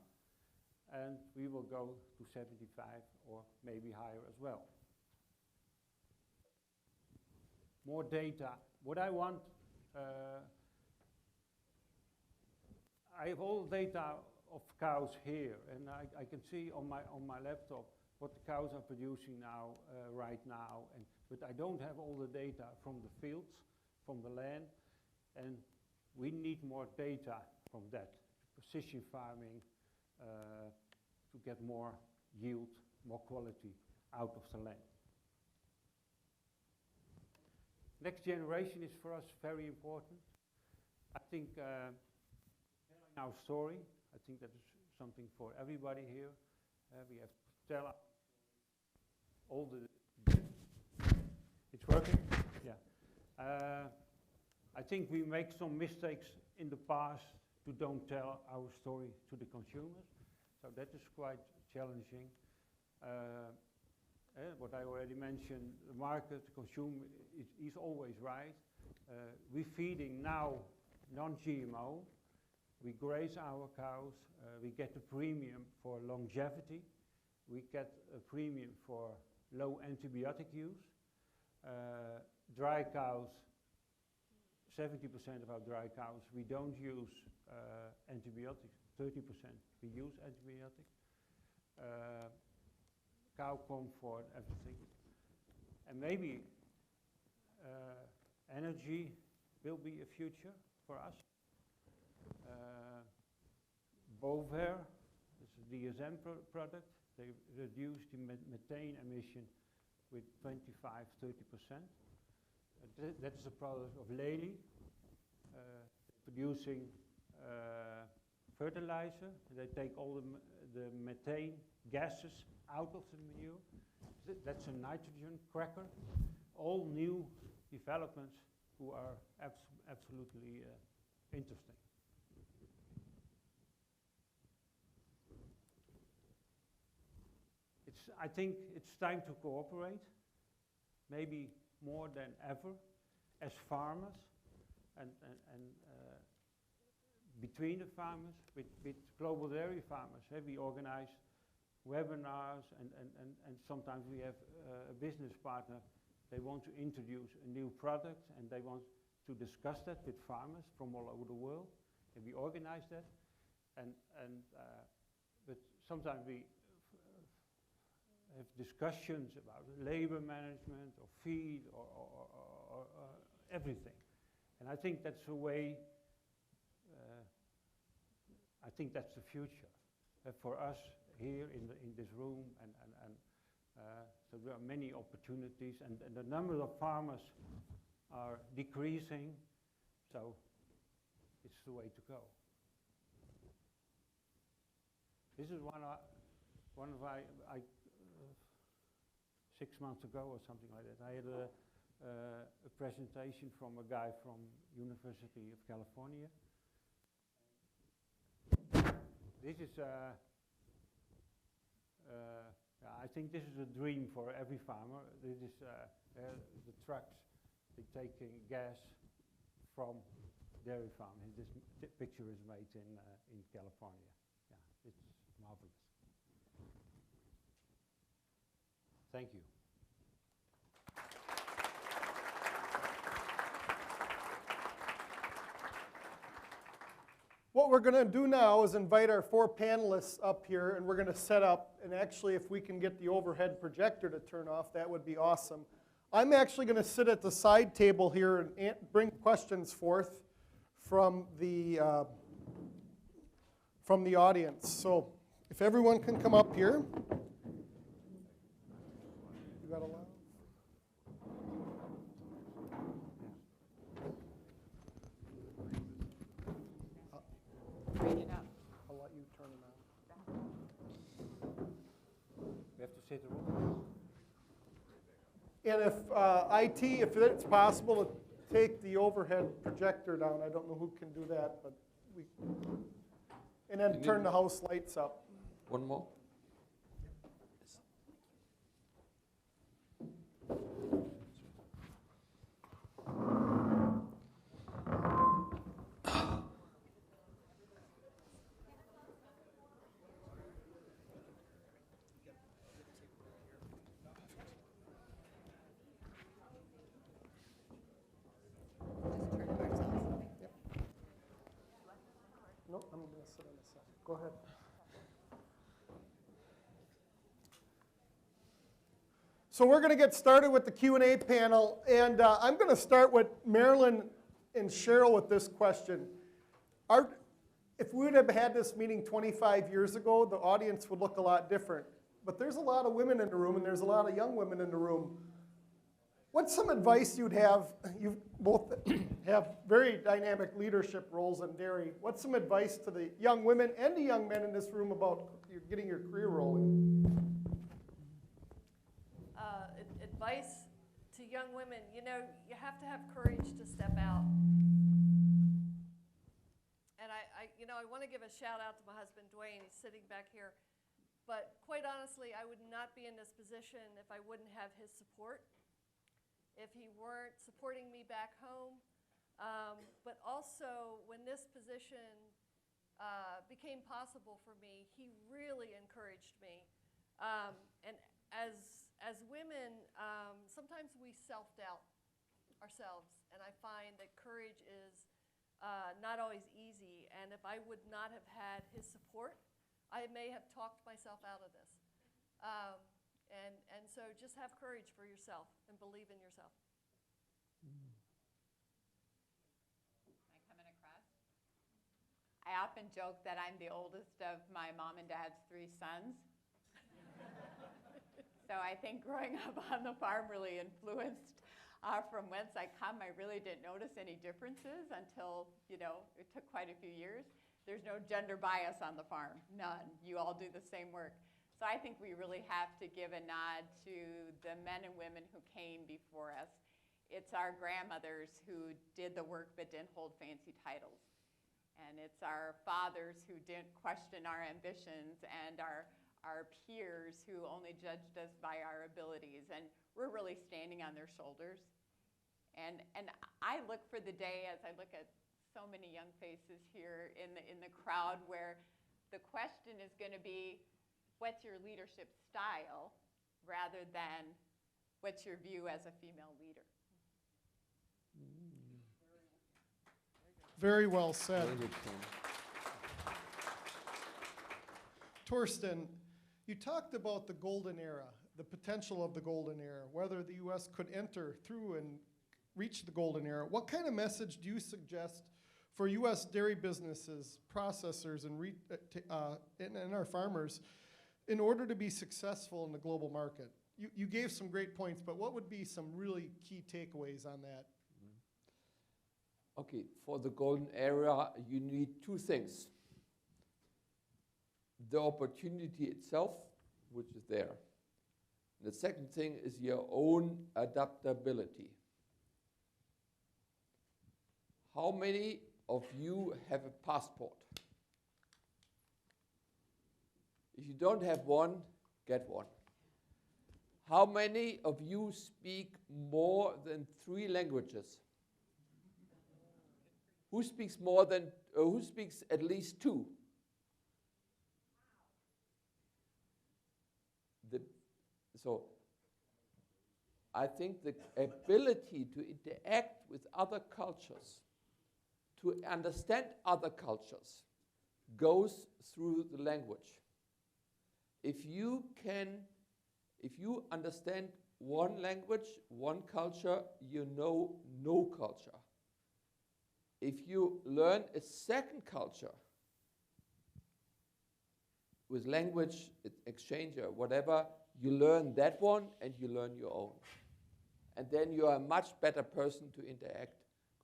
and we will go to 75 or maybe higher as well. More data. What I want, I have all data of cows here, and I can see on my laptop what the cows are producing now, right now, but I don't have all the data from the fields, from the land, and we need more data from that, precision farming, to get more yield, more quality out of the land. Next generation is for us very important. I think telling our story, I think that is something for everybody here. We have to tell all the... It's working? Yeah. I think we make some mistakes in the past to don't tell our story to the consumers. So that is quite challenging. What I already mentioned, the market, the consumer is always right. We're feeding now non-GMO. We graze our cows. We get a premium for longevity. We get a premium for low antibiotic use. Dry cows 70% of our dry cows, we don't use antibiotics. 30% we use antibiotics. Cow comfort, everything. And maybe energy will be a future for us. Bovair is a DSM product. They reduce the methane emission with 25–30%. That is a product of Lely, producing fertilizer. They take all the methane gases out of the manure. That's a nitrogen cracker. All new developments who are absolutely interesting. I think it's time to cooperate, maybe more than ever, as farmers and between the farmers, with global dairy farmers. We organize webinars and sometimes we have a business partner. They want to introduce a new product and they want to discuss that with farmers from all over the world. And we organize that. But sometimes we have discussions about labor management or feed or everything. And I think that's a way, I think that's the future for us here in this room. So there are many opportunities and the number of farmers are decreasing. So it's the way to go. This is one of I 6 months ago or something like that. I had a presentation from a guy from University of California. This is I think this is a dream for every farmer. This is the trucks, they're taking gas from dairy farm. This picture is made in California. Yeah, it's marvelous. Thank you. What we're going to do now is invite our 4 panelists up here, and we're going to set up, and actually if we can get the overhead projector to turn off, that would be awesome. I'm actually going to sit at the side table here and bring questions forth from the audience. So if everyone can come up here. You got a lot? Bring it up. I'll let you turn it on. We have to sit around. And if if it's possible to take the overhead projector down, I don't know who can do that, but we, and then turn the house lights up. One more? No, I'm going to sit on the side. Go ahead. So we're going to get started with the Q&A panel, and I'm going to start with Marilyn and Cheryl with this question. If we would have had this meeting 25 years ago, the audience would look a lot different. But there's a lot of women in the room, and there's a lot of young women in the room. What's some advice you'd have? You both have very dynamic leadership roles in dairy. What's some advice to the young women and the young men in this room about getting your career rolling? Advice to young women, you know, you have to have courage to step out. And I want to give a shout out to my husband, Dwayne. He's sitting back here. But quite honestly, I would not be in this position if I wouldn't have his support, if he weren't supporting me back home. But also, when this position became possible for me, he really encouraged me. And as women, sometimes we self-doubt. ourselves. And I find that courage is not always easy. And if I would not have had his support, I may have talked myself out of this. And so just have courage for yourself and believe in yourself. Am I coming across? I often joke that I'm the oldest of my mom and dad's 3 sons. So I think growing up on the farm really influenced from whence I come. I really didn't notice any differences until, it took quite a few years. There's no gender bias on the farm, none. You all do the same work. So I think we really have to give a nod to the men and women who came before us. It's our grandmothers who did the work but didn't hold fancy titles. And it's our fathers who didn't question our ambitions, and our peers who only judged us by our abilities. And we're really standing on their shoulders. And I look for the day, as I look at so many young faces here in the crowd, where the question is going to be, what's your leadership style, rather than what's your view as a female leader? Very well said. Torsten, you talked about the golden era, the potential of the golden era, whether the U.S. could enter through and reach the golden era. What kind of message do you suggest for U.S. dairy businesses, processors, and our farmers in order to be successful in the global market? You gave some great points, but what would be some really key takeaways on that? Okay, for the golden era, you need 2 things. The opportunity itself, which is there. The second thing is your own adaptability. How many of you have a passport? If you don't have one, get one. How many of you speak more than 3 languages? Who speaks who speaks at least 2? So I think the ability to interact with other cultures, to understand other cultures, goes through the language. If you understand one language, one culture, you know no culture. If you learn a second culture with language exchange or whatever, you learn that one and you learn your own. And then you are a much better person to interact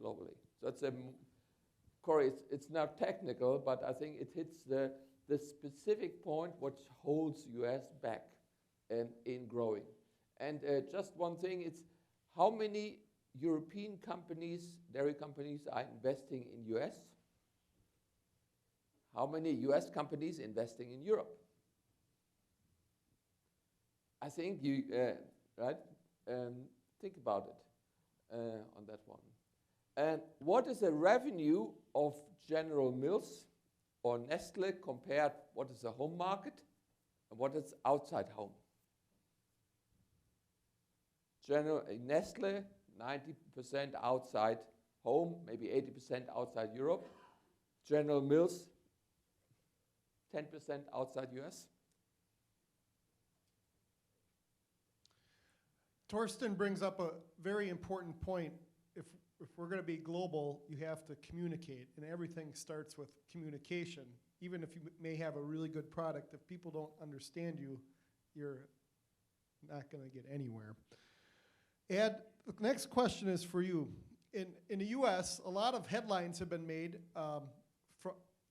globally. So Corey, it's not technical, but I think it hits the specific point which holds US back in growing. And just one thing, it's how many European companies, dairy companies, are investing in US? How many US companies investing in Europe? I think you, right? Think about it on that one. And what is the revenue of General Mills or Nestle compared what is the home market and what is outside home? Nestle, 90% outside home, maybe 80% outside Europe. General Mills, 10% outside US. Torsten brings up a very important point. If we're going to be global, you have to communicate, and everything starts with communication. Even if you may have a really good product, if people don't understand you, you're not going to get anywhere. Ed, the next question is for you. In the U.S., a lot of headlines have been made,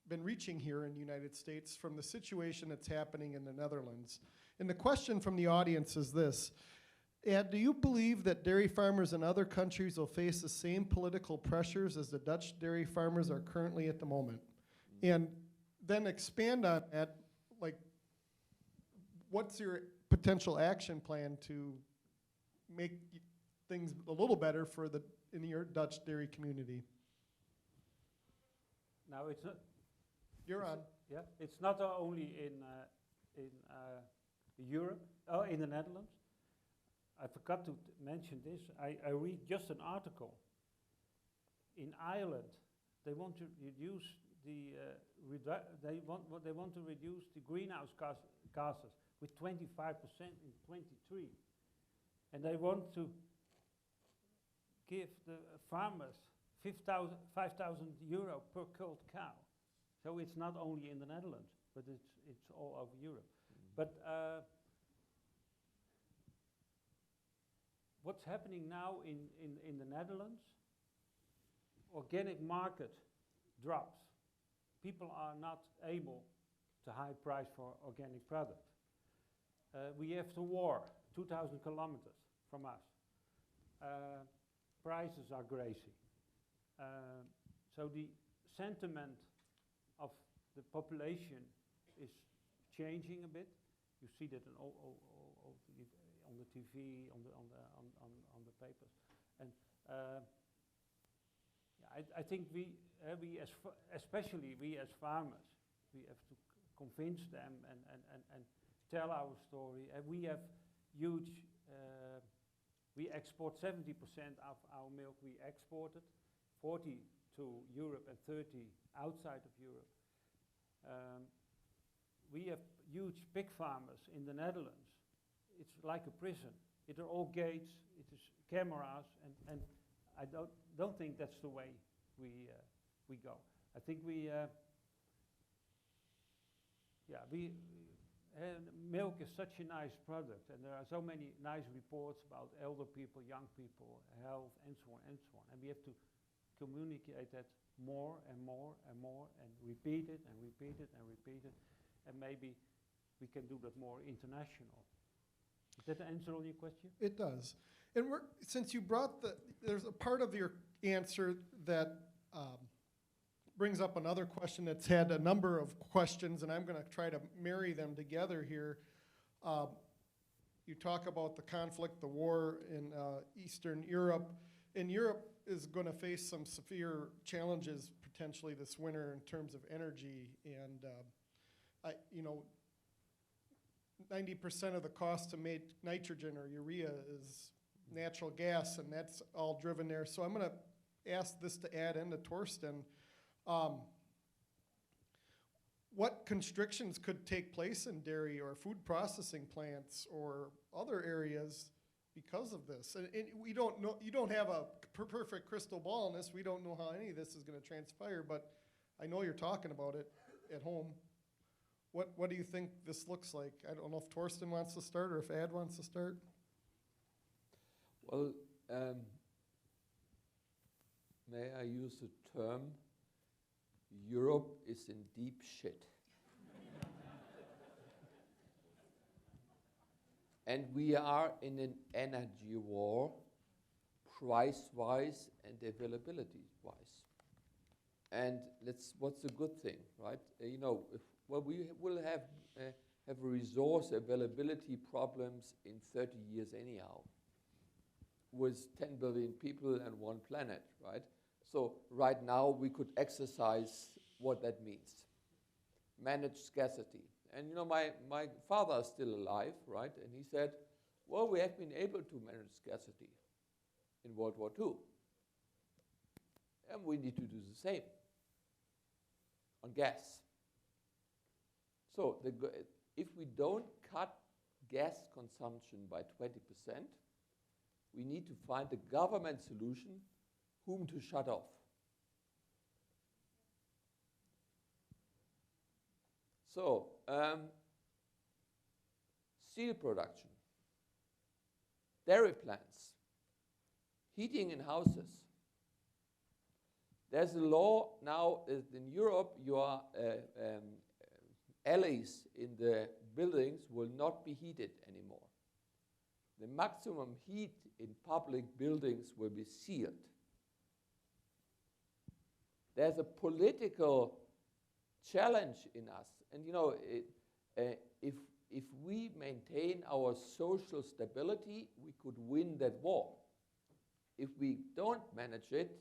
been reaching here in the United States from the situation that's happening in the Netherlands. And the question from the audience is this: Ed, do you believe that dairy farmers in other countries will face the same political pressures as the Dutch dairy farmers are currently at the moment? And then expand on that, like, what's your potential action plan to make things a little better for in your Dutch dairy community? Now it's not. You're on. Yeah, it's not only in Europe, in the Netherlands. I forgot to mention this. I read just an article. In Ireland, they want to reduce the they want to reduce the greenhouse gases with 25% in 23, and they want to give the farmers 5,000 euro per culled cow. So it's not only in the Netherlands, but it's all over Europe. But what's happening now in the Netherlands? Organic market drops. People are not able to high price for organic product. We have the war, 2,000 kilometers from us. Prices are crazy. So the sentiment of the population is changing a bit. You see that on the TV, on the papers, and I think especially we as farmers, we have to convince them and tell our story. And we have huge. We export 70% of our milk. We exported 40 to Europe and 30 outside of Europe. We have huge pig farmers in the Netherlands. It's like a prison. It are all gates. It is cameras, and I don't think that's the way we go. I think milk is such a nice product, and there are so many nice reports about elder people, young people, health, and so on and so on. And we have to communicate that more and more and more, and repeat it and repeat it and repeat it, and maybe we can do that more international. Does that answer all your question? It does. And since you brought there's a part of your answer that brings up another question that's had a number of questions, and I'm going to try to marry them together here. You talk about the conflict, the war in Eastern Europe, and Europe is going to face some severe challenges potentially this winter in terms of energy, and 90% of the cost to make nitrogen or urea is natural gas, and that's all driven there. So I'm going to ask this to add into Torsten. What constrictions could take place in dairy or food processing plants or other areas because of this? And we don't know, you don't have a perfect crystal ball on this. We don't know how any of this is going to transpire, but I know you're talking about it at home. What do you think this looks like? I don't know if Torsten wants to start or if Ad wants to start. Well, may I use the term, Europe is in deep shit. And we are in an energy war, price-wise and availability-wise. And what's the good thing, right? We will have resource availability problems in 30 years anyhow, with 10 billion people and one planet, right? So right now we could exercise what that means. Manage scarcity. And my father is still alive, right? And he said, well, we have been able to manage scarcity in World War II. And we need to do the same on gas. So if we don't cut gas consumption by 20%, we need to find a government solution whom to shut off. So, steel production, dairy plants, heating in houses. There's a law now in Europe, your alleys in the buildings will not be heated anymore. The maximum heat in public buildings will be sealed. There's a political challenge in us. And if we maintain our social stability, we could win that war. If we don't manage it,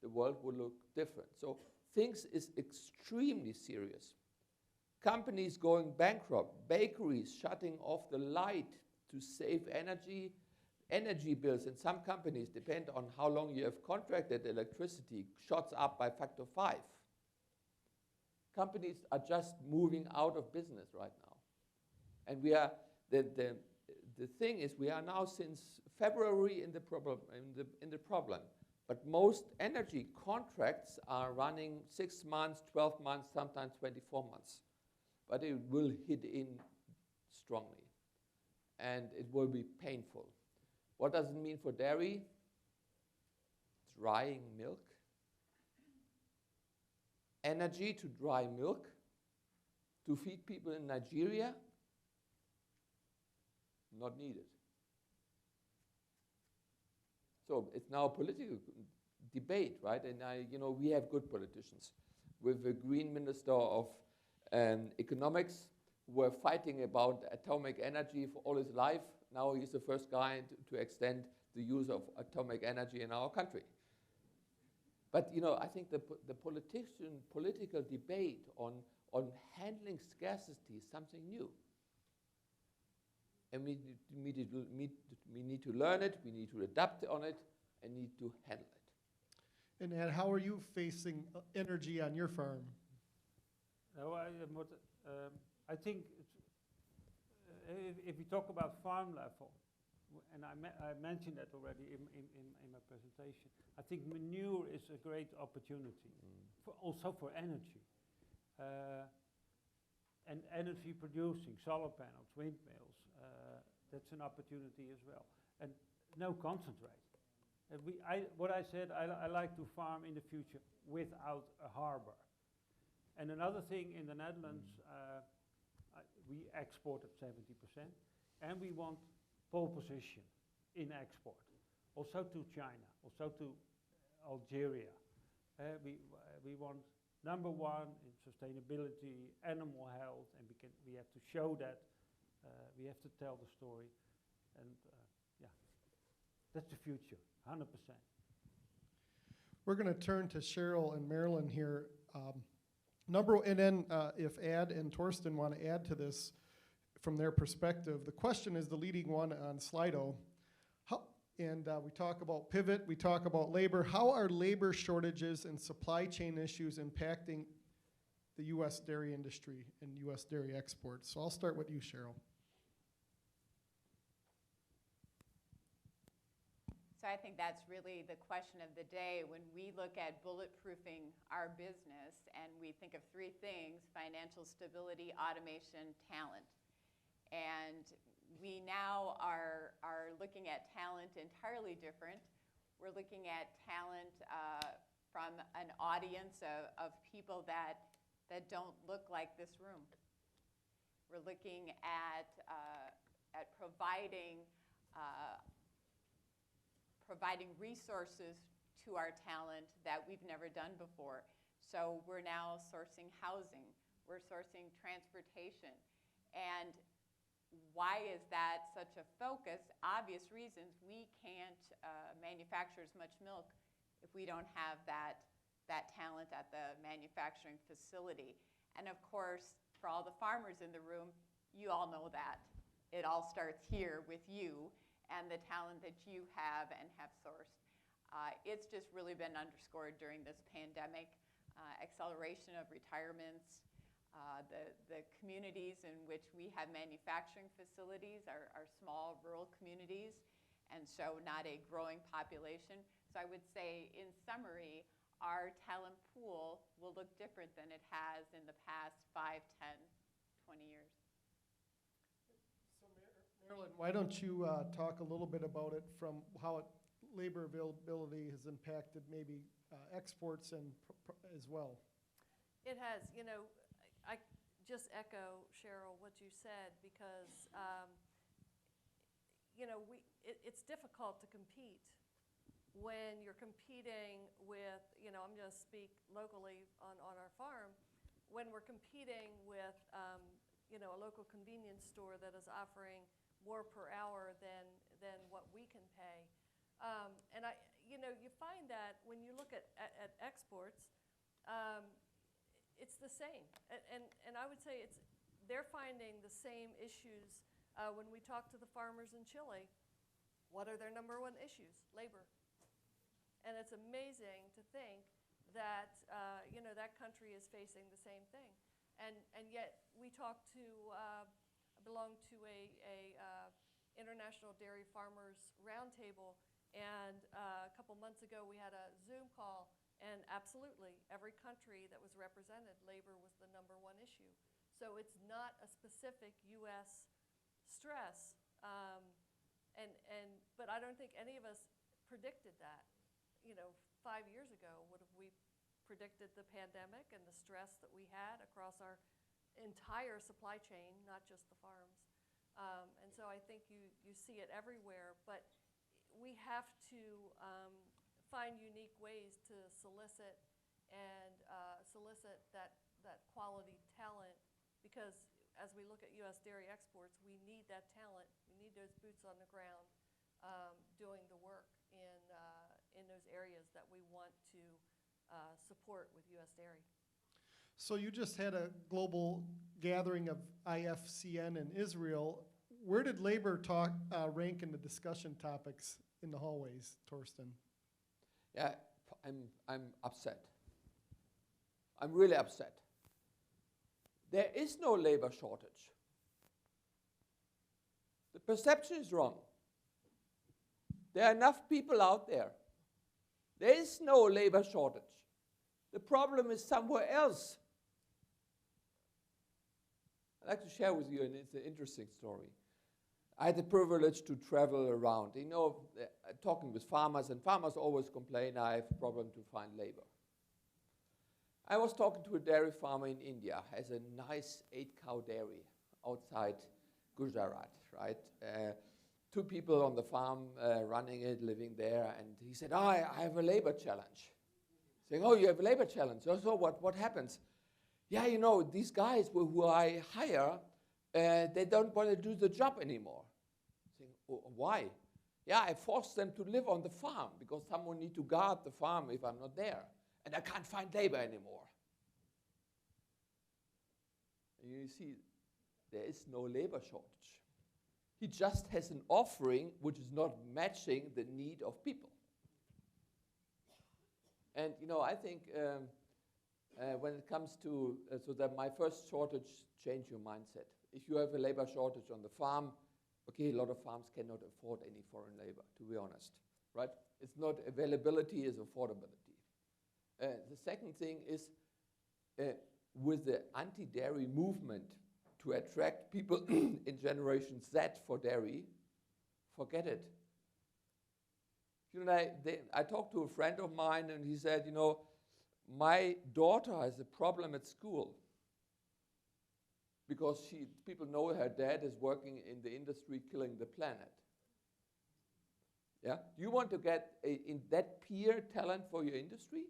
the world will look different. So things is extremely serious. Companies going bankrupt, bakeries shutting off the light to save energy, energy bills in some companies depend on how long you have contracted electricity, shots up by factor 5. Companies are just moving out of business right now. And we are, the thing is, we are now since February in the problem. But most energy contracts are running 6 months, 12 months, sometimes 24 months. But it will hit in strongly. And it will be painful. What does it mean for dairy? Drying milk. Energy to dry milk. To feed people in Nigeria? Not needed. So it's now a political debate, right? And we have good politicians. With the Green Minister of Economics, who were fighting about atomic energy for all his life. Now he's the first guy to extend the use of atomic energy in our country. But I think the political debate on handling scarcity is something new. And we need to learn it, we need to adapt on it, and need to handle it. And Ed, how are you facing energy on your farm? I think if we talk about farm level, and I mentioned that already in my presentation, I think manure is a great opportunity, also for energy. And energy producing, solar panels, windmills, that's an opportunity as well. And no concentrate. And what I said, I like to farm in the future without a harbor. And another thing in the Netherlands, we export at 70%, and we want pole position in export, also to China, also to Algeria. We want number 1 in sustainability, animal health, and we have to show that. We have to tell the story, and yeah, that's the future, 100%. We're going to turn to Cheryl and Marilyn here. And then if Ad and Torsten want to add to this from their perspective, the question is the leading one on Slido. We talk about pivot, we talk about labor. How are labor shortages and supply chain issues impacting the U.S. dairy industry and U.S. dairy exports? So I'll start with you, Cheryl. So I think that's really the question of the day when we look at bulletproofing our business, and we think of 3 things: financial stability, automation, talent. And we now are looking at talent entirely different. We're looking at talent from an audience of people that don't look like this room. We're looking at providing resources to our talent that we've never done before. So we're now sourcing housing, we're sourcing transportation. And why is that such a focus? Obvious reasons. We can't manufacture as much milk if we don't have that talent at the manufacturing facility. And of course, for all the farmers in the room, you all know that. It all starts here with you and the talent that you have and have sourced. It's just really been underscored during this pandemic. Acceleration of retirements, the communities in which we have manufacturing facilities are small rural communities, and so not a growing population. So I would say, in summary, our talent pool will look different than it has in the past 5, 10, 20 years. So Marilyn, why don't you talk a little bit about it from how labor availability has impacted maybe exports and as well? It has. I just echo, Cheryl, what you said, because it's difficult to compete when you're competing with, I'm going to speak locally on our farm, when we're competing with a local convenience store that is offering more per hour than what we can pay. And you find that when you look at exports, it's the same. And I would say they're finding the same issues when we talk to the farmers in Chile. what are their number one issues? Labor. And it's amazing to think that, that country is facing the same thing. And yet we talked to, I belong to a International Dairy Farmers Roundtable, and a couple months ago we had a Zoom call, and absolutely every country that was represented, labor was the number one issue. So it's not a specific U.S. stress, but I don't think any of us predicted that. 5 years ago, would have we predicted the pandemic and the stress that we had across our entire supply chain, not just the farms? And so I think you see it everywhere, but we have to find unique ways to solicit that quality talent, because as we look at U.S. dairy exports, we need that talent. We need those boots on the ground doing the work in those areas that we want to support with U.S. dairy. So you just had a global gathering of IFCN in Israel. Where did labor talk rank in the discussion topics in the hallways, Torsten? Yeah, I'm upset. I'm really upset. There is no labor shortage. The perception is wrong. There are enough people out there. There is no labor shortage. The problem is somewhere else. I'd like to share with you, and it's an interesting story. I had the privilege to travel around, talking with farmers, and farmers always complain, I have a problem to find labor. I was talking to a dairy farmer in India, has a nice 8-cow dairy outside Gujarat, right? 2 people on the farm running it, living there, and he said, I have a labor challenge. Saying, oh, you have a labor challenge. So what happens? Yeah, these guys who I hire, they don't want to do the job anymore. Saying, oh, why? Yeah, I force them to live on the farm because someone needs to guard the farm if I'm not there. And I can't find labor anymore. And you see, there is no labor shortage. He just has an offering which is not matching the need of people. And, I think when it comes to, so that my first shortage, change your mindset. If you have a labor shortage on the farm, okay, a lot of farms cannot afford any foreign labor, to be honest, right? It's not availability, it's affordability. The second thing is, with the anti-dairy movement to attract people in Generation Z for dairy, forget it. I talked to a friend of mine, and he said, my daughter has a problem at school because people know her dad is working in the industry killing the planet. Yeah? You want to get in that peer talent for your industry?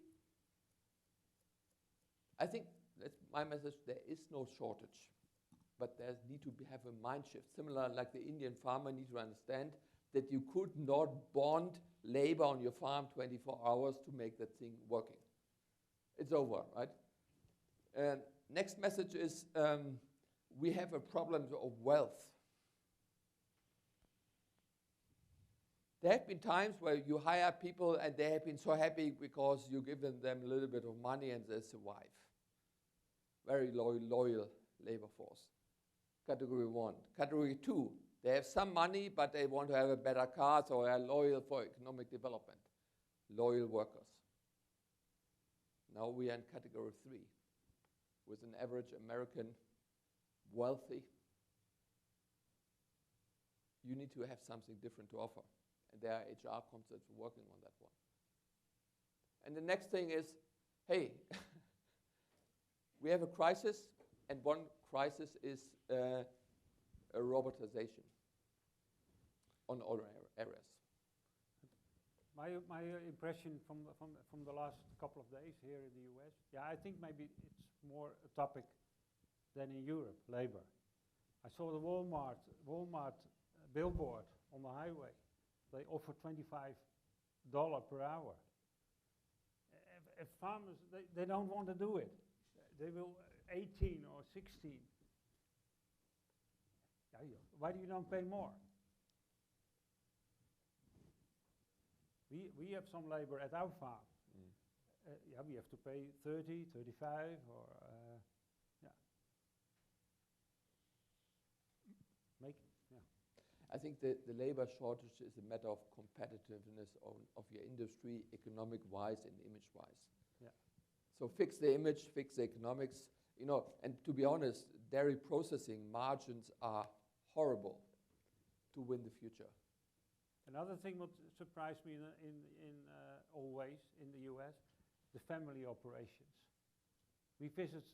I think that's my message. There is no shortage, but there need to have a mind shift. Similar, like the Indian farmer needs to understand that you could not bond labor on your farm 24 hours to make that thing working. It's over, right? Next message is we have a problem of wealth. There have been times where you hire people and they have been so happy because you give them a little bit of money and they survive. Very loyal labor force. Category 1. Category 2, they have some money, but they want to have a better car, so they are loyal for economic development. Loyal workers. Now we are in category 3, with an average American wealthy. You need to have something different to offer. And there are HR concepts working on that one. And the next thing is, hey, we have a crisis, and one crisis is a robotization on all areas. My impression from the last couple of days here in the US, I think maybe it's more a topic than in Europe, labor. I saw the Walmart billboard on the highway. They offer $25 per hour. If farmers, they don't want to do it. They will 18 or 16. Why do you don't pay more? We have some labor at our farm. Yeah, we have to pay 30, 35, or yeah. I think the labor shortage is a matter of competitiveness of your industry, economic-wise and image-wise. Yeah. So fix the image, fix the economics. You know, and to be honest, dairy processing margins are horrible to win the future. Another thing what surprised me always in the US, the family operations. We visited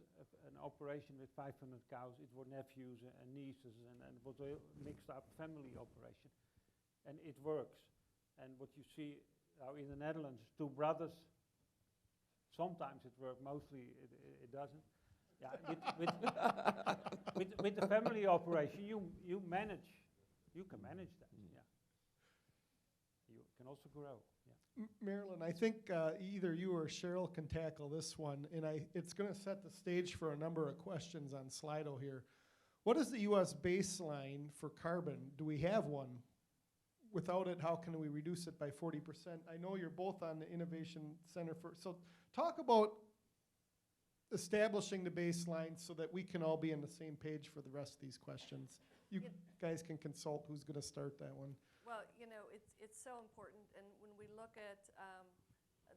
an operation with 500 cows. It were nephews and nieces, and it was a mixed up family operation. And it works. And what you see in the Netherlands, two brothers, sometimes it works, mostly it doesn't. Yeah, with the family operation, you can manage that. Yeah, you can also grow. Yeah. Marilyn, I think either you or Cheryl can tackle this one, and it's going to set the stage for a number of questions on Slido here. What is the U.S. baseline for carbon? Do we have one? Without it, how can we reduce it by 40%? I know you're both on the Innovation Center so talk about establishing the baseline so that we can all be on the same page for the rest of these questions. You guys can consult who's going to start that one. Well, you know, it's so important, and when we look at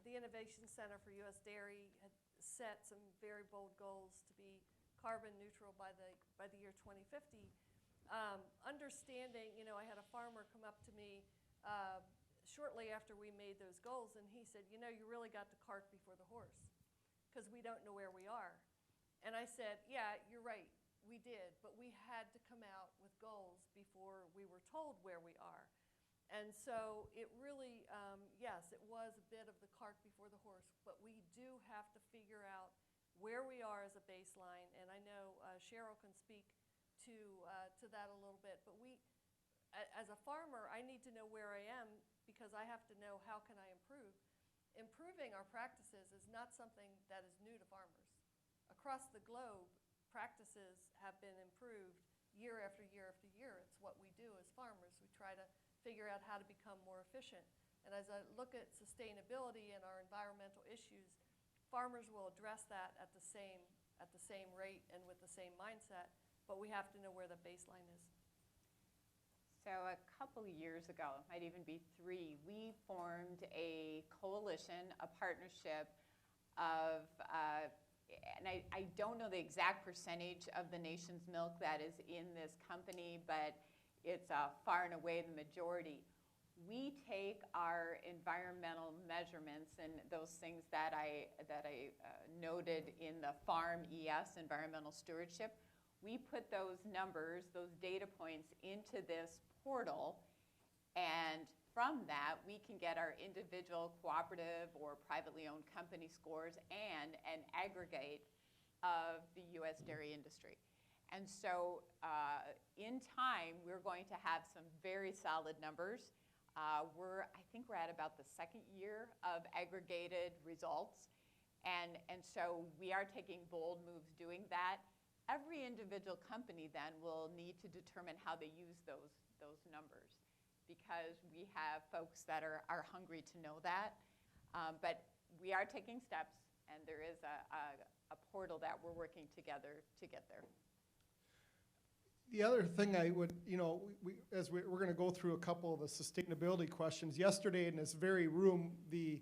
the Innovation Center for U.S. Dairy had set some very bold goals to be carbon neutral by the year 2050. Understanding, you know, I had a farmer come up to me shortly after we made those goals, and he said, you know, you really got the cart before the horse, because we don't know where we are. And I said, yeah, you're right, we did, but we had to come out with goals before we were told where we are. And so it really, yes, it was a bit of the cart before the horse, but we do have to figure out where we are as a baseline. And I know Cheryl can speak to that a little bit, but as a farmer, I need to know where I am because I have to know how can I improve. Improving our practices is not something that is new to farmers. Across the globe, practices have been improved year after year after year. It's what we do as farmers. We try to figure out how to become more efficient. And as I look at sustainability and our environmental issues, farmers will address that at the same rate and with the same mindset, but we have to know where the baseline is. So a couple years ago, might even be 3, we formed a coalition, a partnership of, and I don't know the exact percentage of the nation's milk that is in this company, but it's far and away the majority. We take our environmental measurements and those things that I noted in the Farm ES, environmental stewardship. We put those numbers, those data points into this portal, and from that we can get our individual, cooperative, or privately owned company scores and an aggregate of the U.S. dairy industry. And so in time, we're going to have some very solid numbers. I think we're at about the 2nd year of aggregated results. And so we are taking bold moves doing that. Every individual company then will need to determine how they use those numbers, because we have folks that are hungry to know that. But we are taking steps, and there is a portal that we're working together to get there. The other thing I would, you know, we're going to go through a couple of the sustainability questions. Yesterday in this very room, the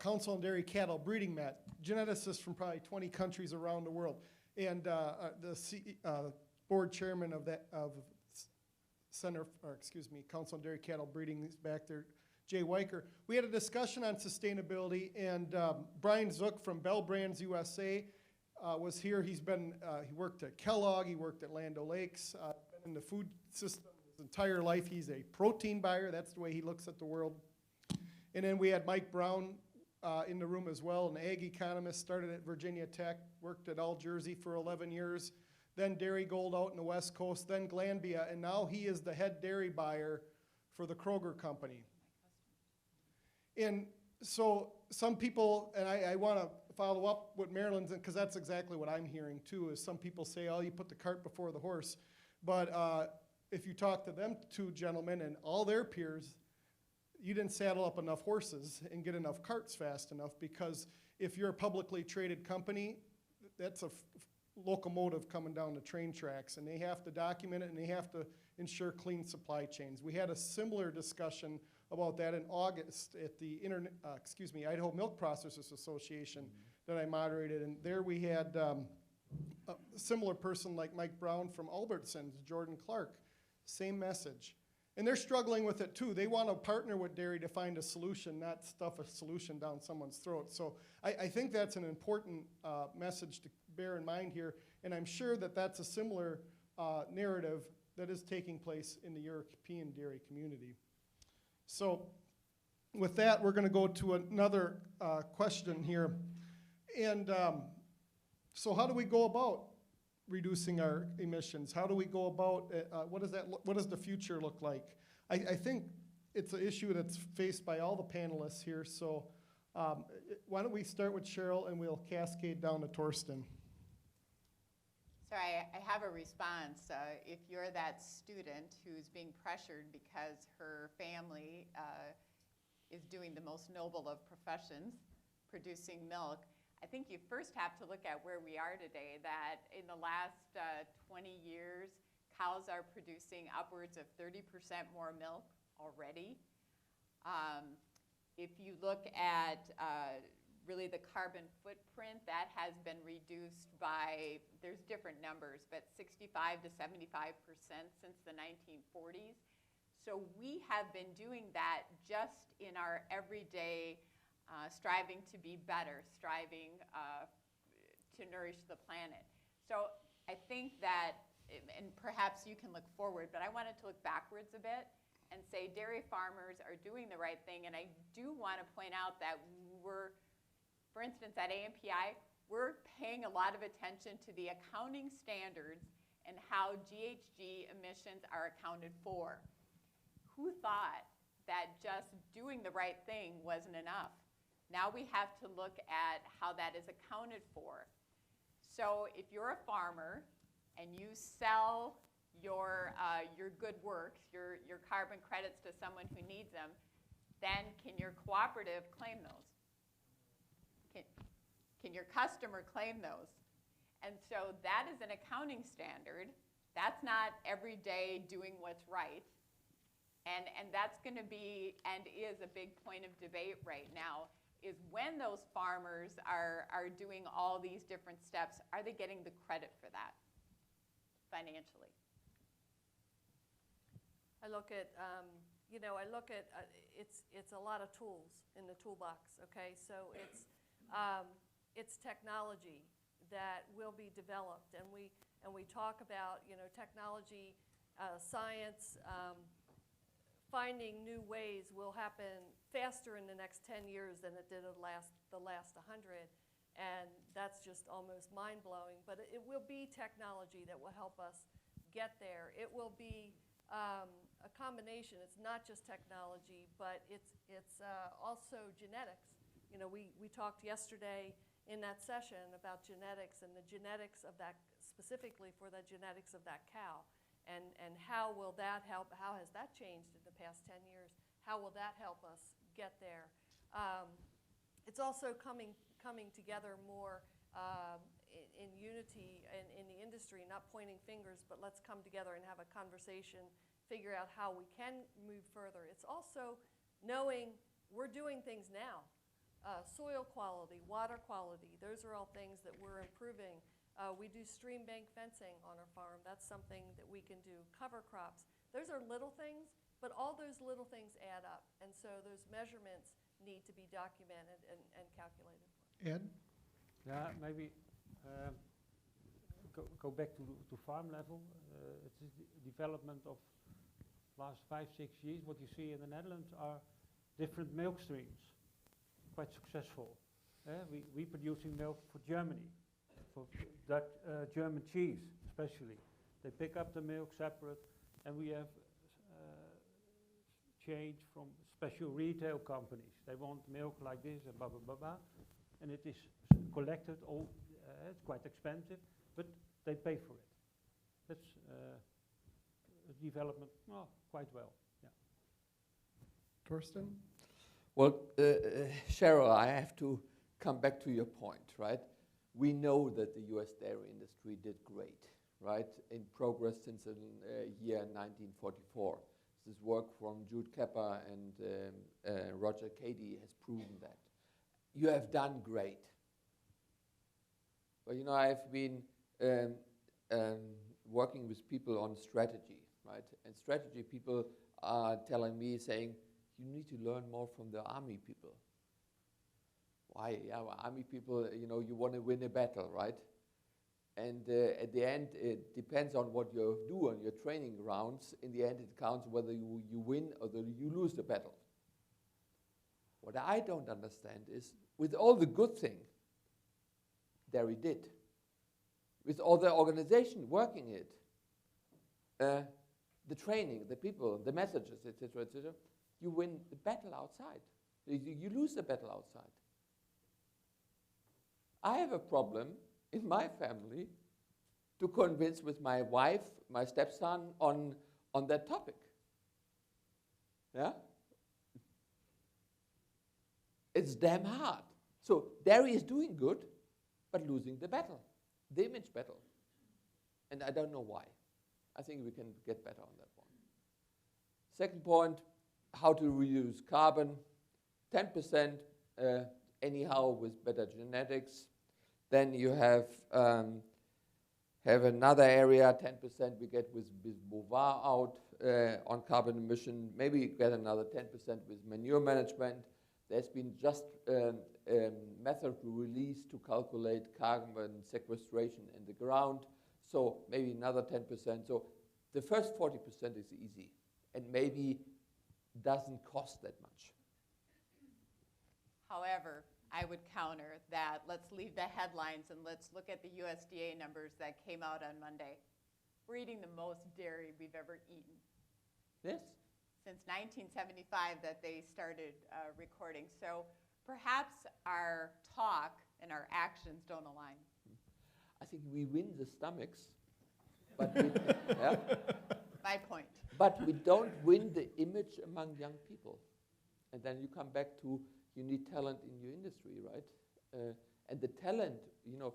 Council on Dairy Cattle Breeding met, geneticists from probably 20 countries around the world. And the board chairman of Council on Dairy Cattle Breeding is back there, Jay Weicker. We had a discussion on sustainability, and Brian Zook from Bell Brands USA was here. He worked at Kellogg, he worked at Land O'Lakes, been in the food system his entire life. He's a protein buyer. That's the way he looks at the world. And then we had Mike Brown in the room as well, an ag economist, started at Virginia Tech, worked at All Jersey for 11 years, then Dairy Gold out in the West Coast, then Glanbia, and now he is the head dairy buyer for the Kroger company. And so some people, and I want to follow up with Marilyn's, because that's exactly what I'm hearing too, is some people say, oh, you put the cart before the horse. But if you talk to them two gentlemen and all their peers, you didn't saddle up enough horses and get enough carts fast enough, because if you're a publicly traded company, that's a locomotive coming down the train tracks, and they have to document it, and they have to ensure clean supply chains. We had a similar discussion about that in August at the Idaho Milk Processors Association that I moderated, and there we had a similar person like Mike Brown from Albertsons, Jordan Clark, same message. And they're struggling with it too. They want to partner with dairy to find a solution, not stuff a solution down someone's throat. So I think that's an important message to bear in mind here, and I'm sure that that's a similar narrative that is taking place in the European dairy community. So with that, we're going to go to another question here. And so how do we go about reducing our emissions? How do we go about, what does the future look like? I think it's an issue that's faced by all the panelists here, so why don't we start with Cheryl and we'll cascade down to Torsten. So I have a response. If you're that student who's being pressured because her family is doing the most noble of professions, producing milk, I think you first have to look at where we are today, that in the last 20 years, cows are producing upwards of 30% more milk already. If you look at really the carbon footprint, that has been reduced by, there's different numbers, but 65 to 75% since the 1940s. So we have been doing that just in our everyday striving to be better, striving to nourish the planet. So I think that, and perhaps you can look forward, but I wanted to look backwards a bit and say dairy farmers are doing the right thing. And I do want to point out that we're, for instance, at AMPI, we're paying a lot of attention to the accounting standards and how GHG emissions are accounted for. Who thought that just doing the right thing wasn't enough? Now we have to look at how that is accounted for. So if you're a farmer and you sell your good works, your carbon credits to someone who needs them, then can your cooperative claim those? Can your customer claim those? And so that is an accounting standard. That's not every day doing what's right. And that's going to be and is a big point of debate right now, is when those farmers are doing all these different steps, are they getting the credit for that financially? I look at, it's a lot of tools in the toolbox, okay? So it's technology that will be developed, and we talk about, technology, science, finding new ways will happen faster in the next 10 years than it did the last 100, and that's just almost mind-blowing. But it will be technology that will help us get there. It will be a combination. It's not just technology, but it's also genetics. We talked yesterday in that session about genetics and the genetics of that, specifically for the genetics of that cow. And how will that help? How has that changed in the past 10 years? How will that help us get there? It's also coming together more in unity in the industry, not pointing fingers, but let's come together and have a conversation, figure out how we can move further. It's also knowing we're doing things now. Soil quality, water quality, those are all things that we're improving. We do stream bank fencing on our farm. That's something that we can do. Cover crops. Those are little things, but all those little things add up. And so those measurements need to be documented and calculated. Ed? Yeah, maybe go back to farm level. It's a development of last 5-6 years. What you see in the Netherlands are different milk streams, quite successful. We producing milk for Germany, for Dutch, German cheese especially. They pick up the milk separate, and we have change from special retail companies. They want milk like this and blah, blah, blah, blah. And it is collected, all, it's quite expensive, but they pay for it. That's a development, well, quite well, yeah. Torsten? Well, Cheryl, I have to come back to your point, right? We know that the US dairy industry did great, right, in progress since the year 1944. This work from Jude Kepper and Roger Cady has proven that. You have done great. But you know, I've been working with people on strategy, right? And strategy people are telling me, saying, you need to learn more from the army people. Why? Yeah, well, army people, you know, you want to win a battle, right? And at the end, it depends on what you do on your training rounds. In the end, it counts whether you win or whether you lose the battle. What I don't understand is, with all the good thing Dairy did, with all the organization working it, the training, the people, the messages, etc., you win the battle outside. You lose the battle outside. I have a problem in my family to convince with my wife, my stepson, on that topic. Yeah? It's damn hard. So dairy is doing good, but losing the battle, the image battle. And I don't know why. I think we can get better on that one. Second point, how to reduce carbon. 10% anyhow with better genetics. Then you have another area, 10% we get with bovine out on carbon emission. Maybe you get another 10% with manure management. There's been just a method released to calculate carbon sequestration in the ground. So maybe another 10%. So the first 40% is easy and maybe doesn't cost that much. However, I would counter that. Let's leave the headlines and let's look at the USDA numbers that came out on Monday. We're eating the most dairy we've ever eaten. Yes. Since 1975 that they started recording. So perhaps our talk and our actions don't align. I think we win the stomachs, but we, yeah? My point. But we don't win the image among young people. And then you come back to, you need talent in your industry, right? And the talent, you know,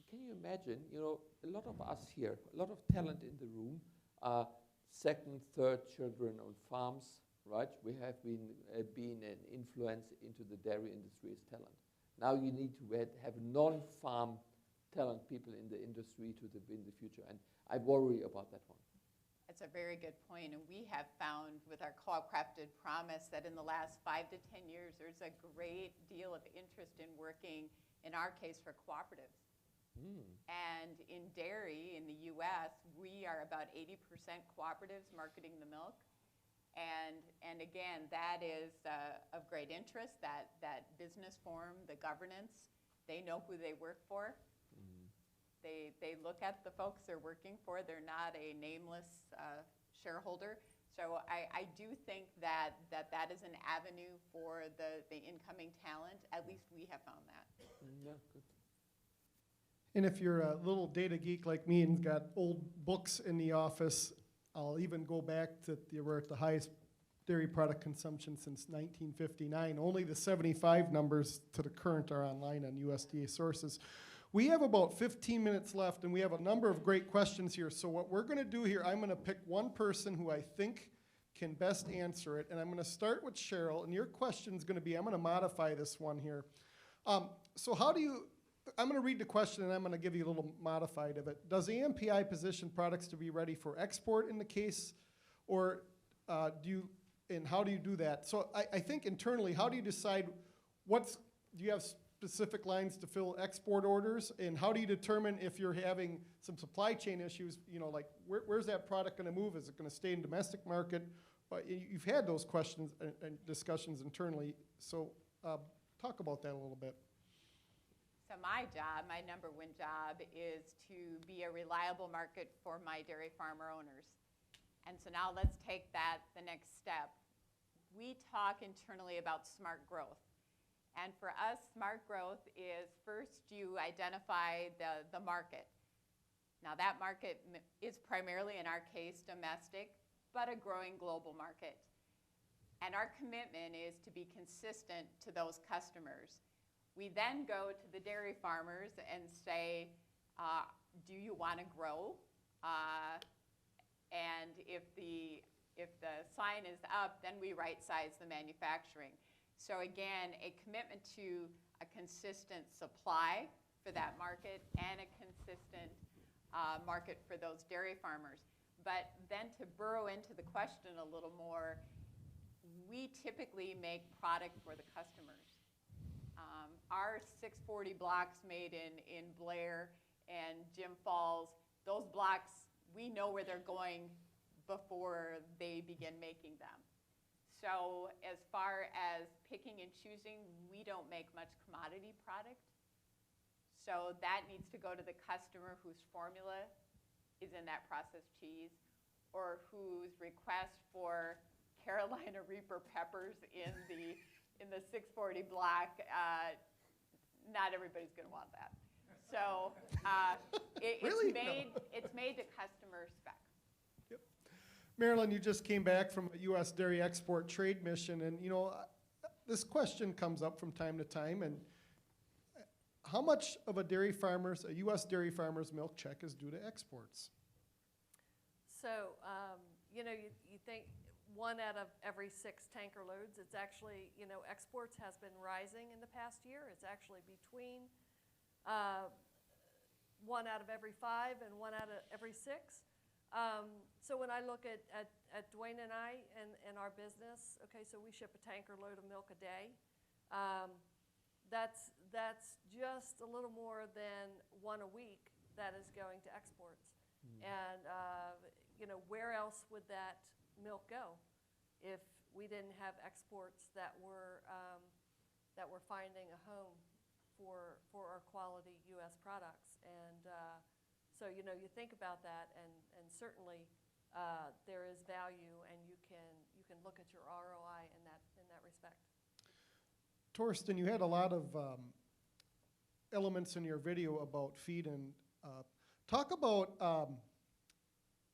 can you imagine, you know, a lot of us here, a lot of talent in the room are second, third children on farms, right? We have been an influence into the dairy industry as talent. Now you need to have non-farm talent people in the industry in the future. And I worry about that one. That's a very good point, and we have found with our co-crafted promise that in the last 5 to 10 years, there's a great deal of interest in working, in our case, for cooperatives. And in dairy in the US, we are about 80% cooperatives marketing the milk. And again, that is of great interest, that business form, the governance, they know who they work for. They look at the folks they're working for. They're not a nameless shareholder. So I do think that is an avenue for the incoming talent. At least we have found that. Yeah, good. And if you're a little data geek like me and got old books in the office, I'll even go back to we're at the highest dairy product consumption since 1959. Only the 75 numbers to the current are online on USDA sources. We have about 15 minutes left, and we have a number of great questions here. So what we're going to do here, I'm going to pick one person who I think can best answer it, and I'm going to start with Cheryl, and your question is going to be, I'm going to modify this one here. So how do you, I'm going to read the question, and I'm going to give you a little modified of it. Does AMPI position products to be ready for export in the case, or and how do you do that? So I think internally, how do you decide do you have specific lines to fill export orders, and how do you determine if you're having some supply chain issues, you know, like where's that product going to move? Is it going to stay in domestic market? You've had those questions and discussions internally, so talk about that a little bit. So my job, my number one job, is to be a reliable market for my dairy farmer owners. And so now let's take that the next step. We talk internally about smart growth. And for us, smart growth is first you identify the market. Now that market is primarily, in our case, domestic, but a growing global market. And our commitment is to be consistent to those customers. We then go to the dairy farmers and say, do you want to grow? And if the sign is up, then we right-size the manufacturing. So again, a commitment to a consistent supply for that market and a consistent market for those dairy farmers. But then to burrow into the question a little more, we typically make product for the customers. Our 640 blocks made in Blair and Jim Falls, those blocks, we know where they're going before they begin making them. So as far as picking and choosing, we don't make much commodity product. So that needs to go to the customer whose formula is in that processed cheese, or whose request for Carolina Reaper peppers in the 640 block. Not everybody's going to want that. So Really? it's made to customer spec. Yep. Marilyn, you just came back from a U.S. Dairy Export Trade Mission, and this question comes up from time to time. And how much of a U.S. dairy farmer's milk check is due to exports? So, you think 1 out of every 6 tanker loads, it's actually, exports has been rising in the past year. It's actually between 1 out of every 5 and 1 out of every 6. So when I look at Dwayne and I and our business, okay, so we ship a tanker load of milk a day. That's just a little more than 1 a week that is going to exports. And where else would that milk go if we didn't have exports that were finding a home for our quality U.S. products? And so you think about that, and certainly there is value, and you can look at your ROI in that respect. Torsten, you had a lot of elements in your video about feed, and talk about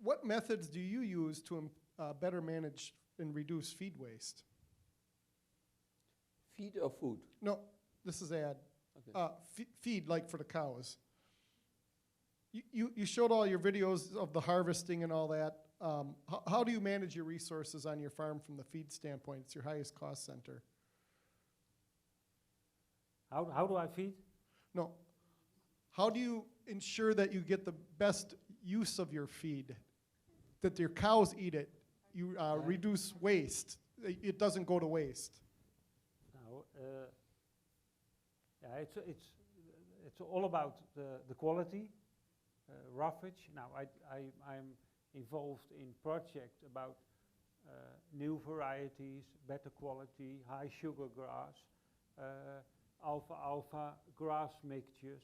what methods do you use to better manage and reduce feed waste? Feed or food? No, this is ad. Okay. Feed, like for the cows. You showed all your videos of the harvesting and all that. How do you manage your resources on your farm from the feed standpoint? It's your highest cost center. How do I feed? No. How do you ensure that you get the best use of your feed? That your cows eat it. You reduce waste. It doesn't go to waste. Now, it's all about the quality, roughage. Now, I'm involved in projects about new varieties, better quality, high sugar grass, alfalfa grass mixtures.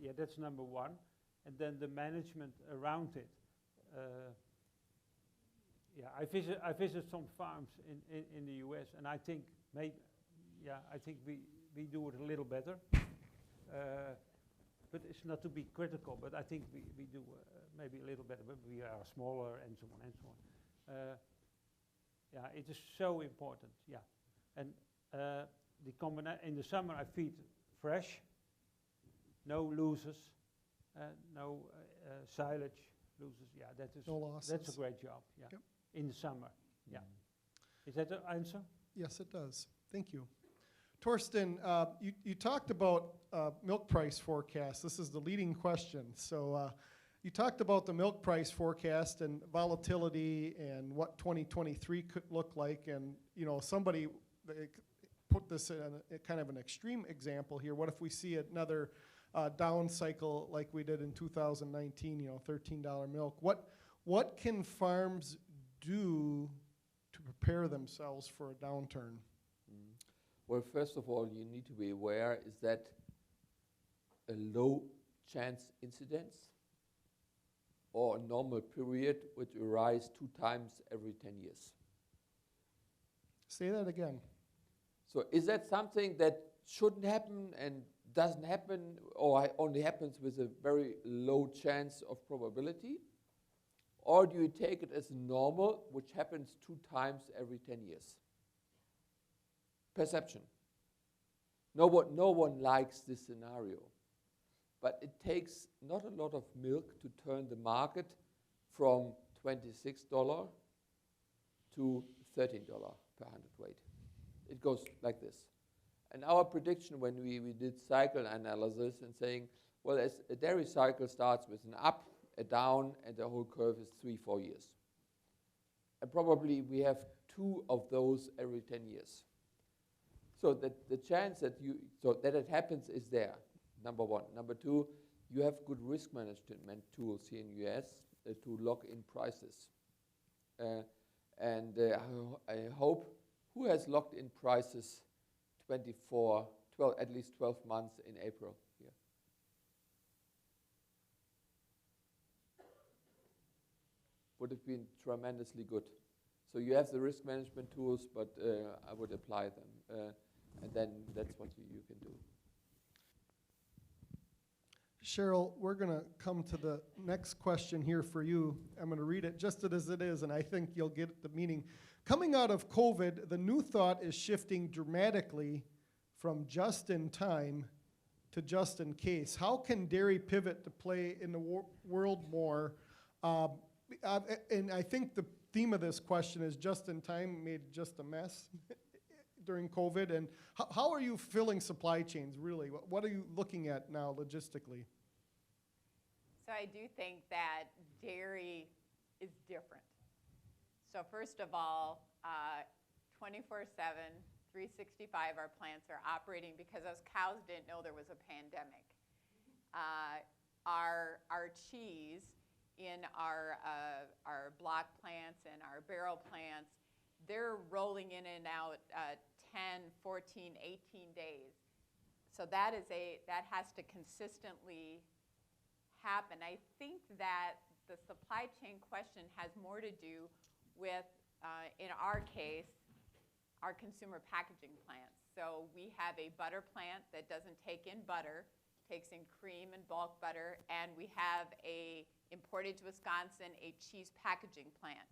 Yeah, that's number 1. And then the management around it. Yeah, I visit some farms in the U.S. and I think I think we do it a little better. But it's not to be critical, but I think we do maybe a little better, but we are smaller and so on and so on. Yeah, it is so important. Yeah, and in the summer I feed fresh, no losers, no silage losers. Yeah, no losses. That's a great job. Yeah, yep. In the summer. Yeah, is that the answer? Yes, it does. Thank you. Torsten, you talked about milk price forecast. This is the leading question. So you talked about the milk price forecast and volatility and what 2023 could look like. And somebody put this in a kind of an extreme example here. What if we see another down cycle like we did in 2019? $13 milk. What can farms do to prepare themselves for a downturn? Well, first of all, you need to be aware is that a low chance incidence or a normal period would arise 2 times every 10 years. Say that again. So is that something that shouldn't happen and doesn't happen, or only happens with a very low chance of probability? Or do you take it as normal, which happens 2 times every 10 years? Perception. No one likes this scenario. But it takes not a lot of milk to turn the market from $26 to $13 per hundredweight. It goes like this. And our prediction when we did cycle analysis and saying, well, as a dairy cycle starts with an up, a down, and the whole curve is 3-4 years. And probably we have 2 of those every 10 years. So that the chance that it happens is there, number one. Number two, you have good risk management tools here in the US to lock in prices. I hope, who has locked in prices at least 12 months in April here? Would have been tremendously good. So you have the risk management tools, but I would apply them. And then that's what you can do. Cheryl, we're going to come to the next question here for you. I'm going to read it just as it is, and I think you'll get the meaning. Coming out of COVID, the new thought is shifting dramatically from just in time to just in case. How can dairy pivot to play in the world more? And I think the theme of this question is just in time made just a mess during COVID. And how are you filling supply chains, really? What are you looking at now logistically? So I do think that dairy is different. So first of all, 24/7, 365, our plants are operating because those cows didn't know there was a pandemic. Our cheese in our block plants and our barrel plants, they're rolling in and out 10, 14, 18 days. So that has to consistently happen. I think that the supply chain question has more to do with, in our case, our consumer packaging plants. So we have a butter plant that doesn't take in butter, takes in cream and bulk butter, and we have in Portage, Wisconsin, a cheese packaging plant.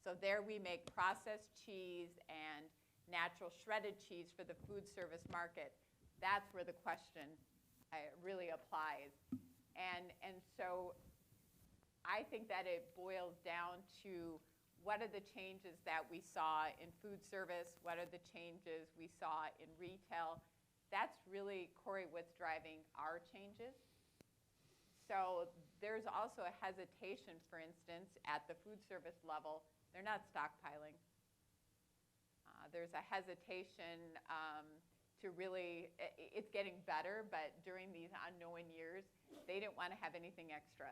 So there we make processed cheese and natural shredded cheese for the food service market. That's where the question really applies. And so I think that it boils down to what are the changes that we saw in food service, what are the changes we saw in retail. That's really, Corey, what's driving our changes. So there's also a hesitation, for instance, at the food service level. They're not stockpiling. There's a hesitation to really, it's getting better, but during these unknown years, they didn't want to have anything extra.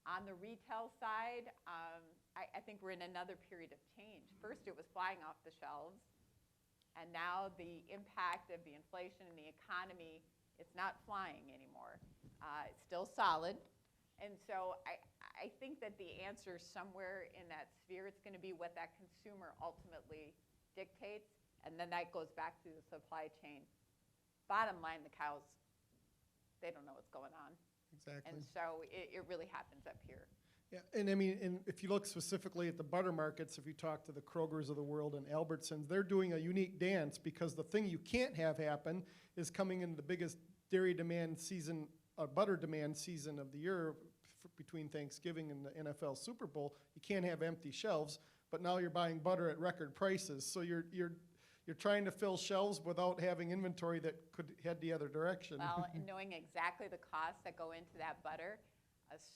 On the retail side, I think we're in another period of change. First, it was flying off the shelves, and now the impact of the inflation in the economy, it's not flying anymore. It's still solid. And so I think that the answer somewhere in that sphere, it's going to be what that consumer ultimately dictates, and then that goes back to the supply chain. Bottom line, the cows, they don't know what's going on. Exactly. And so it really happens up here. Yeah, and I mean, and if you look specifically at the butter markets, if you talk to the Krogers of the world and Albertsons, they're doing a unique dance because the thing you can't have happen is coming in the biggest dairy demand season, butter demand season of the year between Thanksgiving and the NFL Super Bowl. You can't have empty shelves, but now you're buying butter at record prices. So you're trying to fill shelves without having inventory that could head the other direction. Well, and knowing exactly the costs that go into that butter,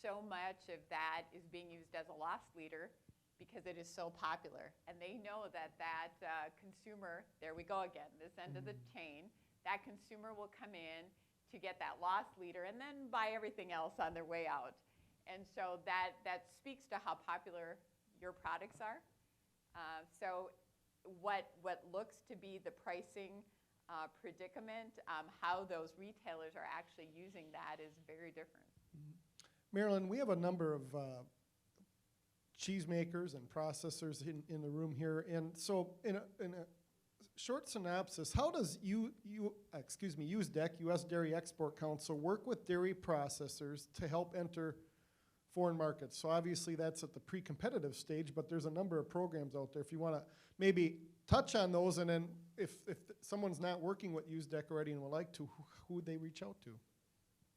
so much of that is being used as a loss leader because it is so popular. And they know that consumer, there we go again, this end of the chain, that consumer will come in to get that loss leader and then buy everything else on their way out. And so that speaks to how popular your products are. So what looks to be the pricing predicament, how those retailers are actually using that is very different. Marilyn, we have a number of cheese makers and processors in the room here, and so in a short synopsis, how does USDEC, U.S. Dairy Export Council, work with dairy processors to help enter foreign markets. So obviously that's at the pre-competitive stage, but there's a number of programs out there. If you want to maybe touch on those, and then if someone's not working with USDEC already and would like to, who would they reach out to?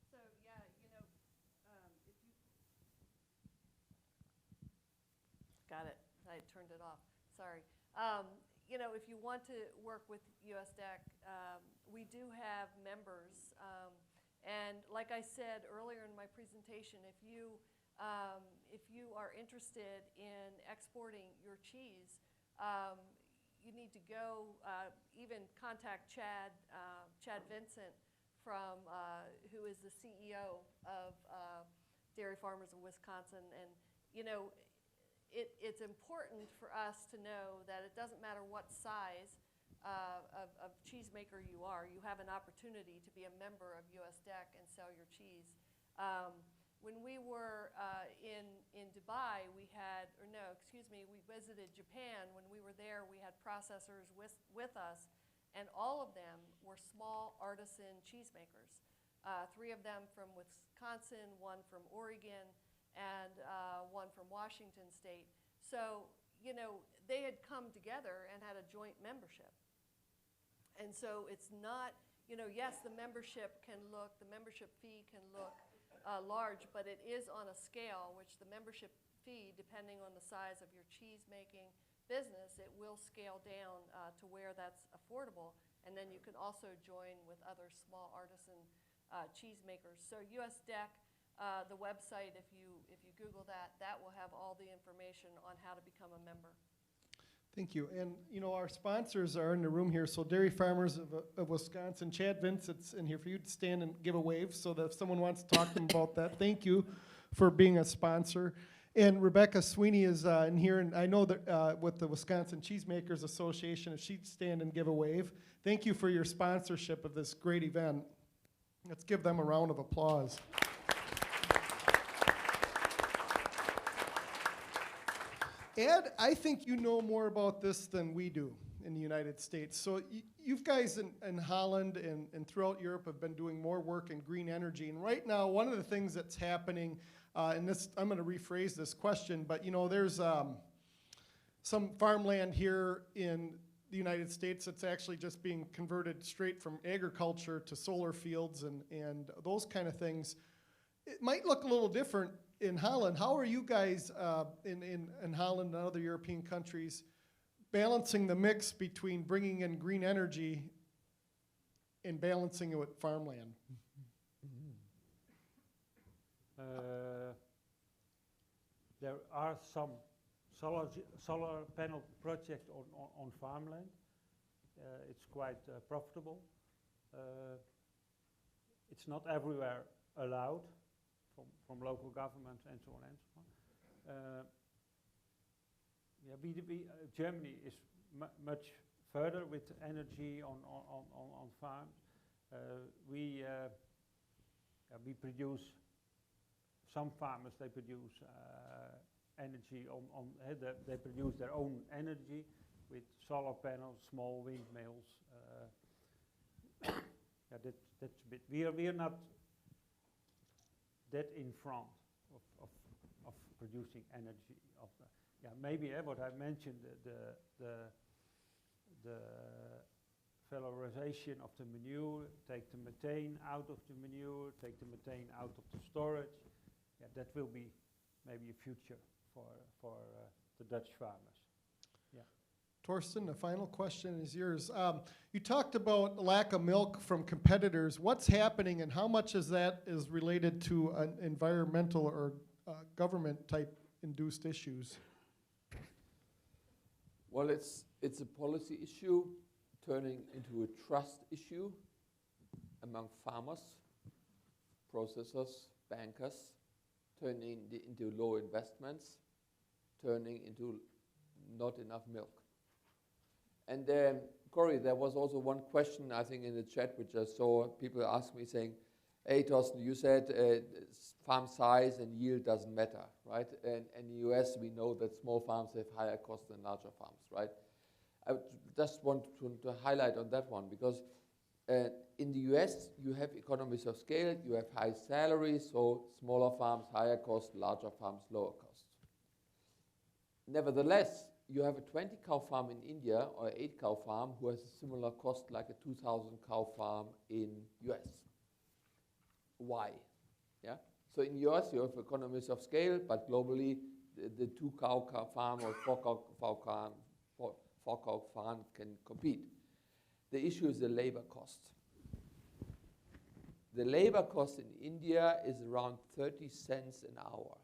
So, yeah, you know, if you, got it, I turned it off, sorry. You know, if you want to work with USDEC, we do have members, and like I said earlier in my presentation, if you are interested in exporting your cheese, you need to go, even contact Chad Vincent from, who is the CEO of Dairy Farmers of Wisconsin. And, you know, it's important for us to know that it doesn't matter what size of cheesemaker you are, you have an opportunity to be a member of USDEC and sell your cheese. When we were in Dubai, we had, or no, excuse me, we visited Japan. When we were there, we had processors with us, and all of them were small artisan cheesemakers. 3 of them from Wisconsin, 1 from Oregon, and 1 from Washington State. So, you know, they had come together and had a joint membership. And so it's not, you know, yes, the membership fee can look large, but it is on a scale which the membership fee, depending on the size of your cheese making business, it will scale down to where that's affordable. And then you can also join with other small artisan cheesemakers. So USDEC, the website, if you Google that will have all the information on how to become a member. Thank you. And, you know, our sponsors are in the room here. So Dairy Farmers of Wisconsin, Chad Vincent's in here for you to stand and give a wave so that if someone wants to talk to them about that, thank you for being a sponsor. And Rebecca Sweeney is in here, and I know that with the Wisconsin Cheesemakers Association, if she'd stand and give a wave. Thank you for your sponsorship of this great event. Let's give them a round of applause. Ed, I think you know more about this than we do in the United States. So you guys in Holland and throughout Europe have been doing more work in green energy. And right now, one of the things that's happening, and this, I'm going to rephrase this question, but you know, there's some farmland here in the United States that's actually just being converted straight from agriculture to solar fields and those kind of things. It might look a little different in Holland. How are you guys in Holland and other European countries balancing the mix between bringing in green energy and balancing it with farmland? There are some solar panel projects on farmland. It's quite profitable. It's not everywhere allowed from local governments and so on and so on. Germany is much further with energy on farms. We produce, some farmers, they produce energy they produce their own energy with solar panels, small windmills. That's a bit, we are not that in front of producing energy. Maybe what I mentioned, the valorization of the manure, take the methane out of the manure, take the methane out of the storage. Yeah, that will be maybe a future for the Dutch farmers. Yeah. Torsten, the final question is yours. You talked about lack of milk from competitors. What's happening and how much of that is related to an environmental or government type induced issues? Well, it's a policy issue turning into a trust issue among farmers, processors, bankers, turning into low investments, turning into not enough milk. And Corey, there was also one question, I think, in the chat, which I saw people ask me saying, hey, Torsten, you said farm size and yield doesn't matter, right? And in the US, we know that small farms have higher costs than larger farms, right? I just want to highlight on that one, because In the US, you have economies of scale, you have high salaries, so smaller farms, higher cost, larger farms, lower cost. Nevertheless, you have a 20-cow farm in India or an 8-cow farm who has a similar cost like a 2,000-cow farm in US. Why? Yeah. So in US, you have economies of scale, but globally, the 2-cow farm or 4-cow farm can compete. The issue is the labor cost. The labor cost in India is around 30 cents an hour.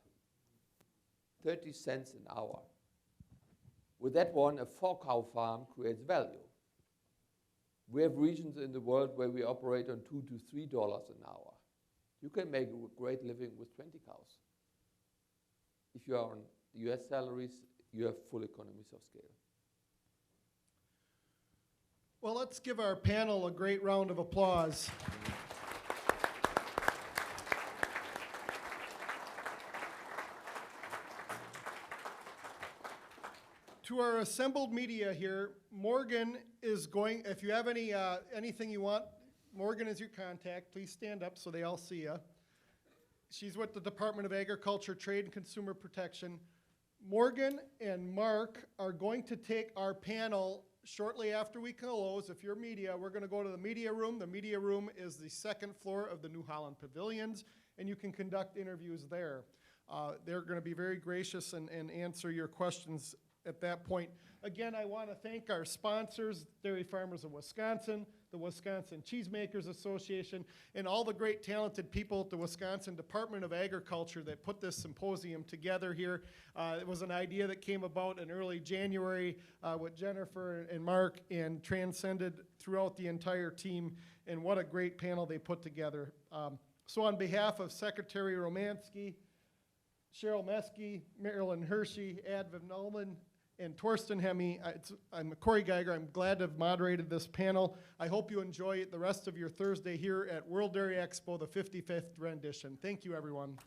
30 cents an hour. With that one, a 4-cow farm creates value. We have regions in the world where we operate on $2 to $3 an hour. You can make a great living with 20 cows. If you are on US salaries, you have full economies of scale. Well, let's give our panel a great round of applause. To our assembled media here, Morgan is going, if you have anything you want, Morgan is your contact. Please stand up so they all see you. She's with the Department of Agriculture, Trade, and Consumer Protection. Morgan and Mark are going to take our panel shortly after we close. If you're media, we're going to go to the media room. The media room is the second floor of the New Holland Pavilions, and you can conduct interviews there. They're going to be very gracious and answer your questions at that point. Again, I want to thank our sponsors, Dairy Farmers of Wisconsin, the Wisconsin Cheesemakers Association, and all the great talented people at the Wisconsin Department of Agriculture that put this symposium together here. It was an idea that came about in early January with Jennifer and Mark and transcended throughout the entire team, and what a great panel they put together. So on behalf of Secretary Romansky, Cheryl Meskey, Marilyn Hershey, Adviv Nolan, and Torsten Hemme, I'm Corey Geiger. I'm glad to have moderated this panel. I hope you enjoy the rest of your Thursday here at World Dairy Expo, the 55th rendition. Thank you, everyone.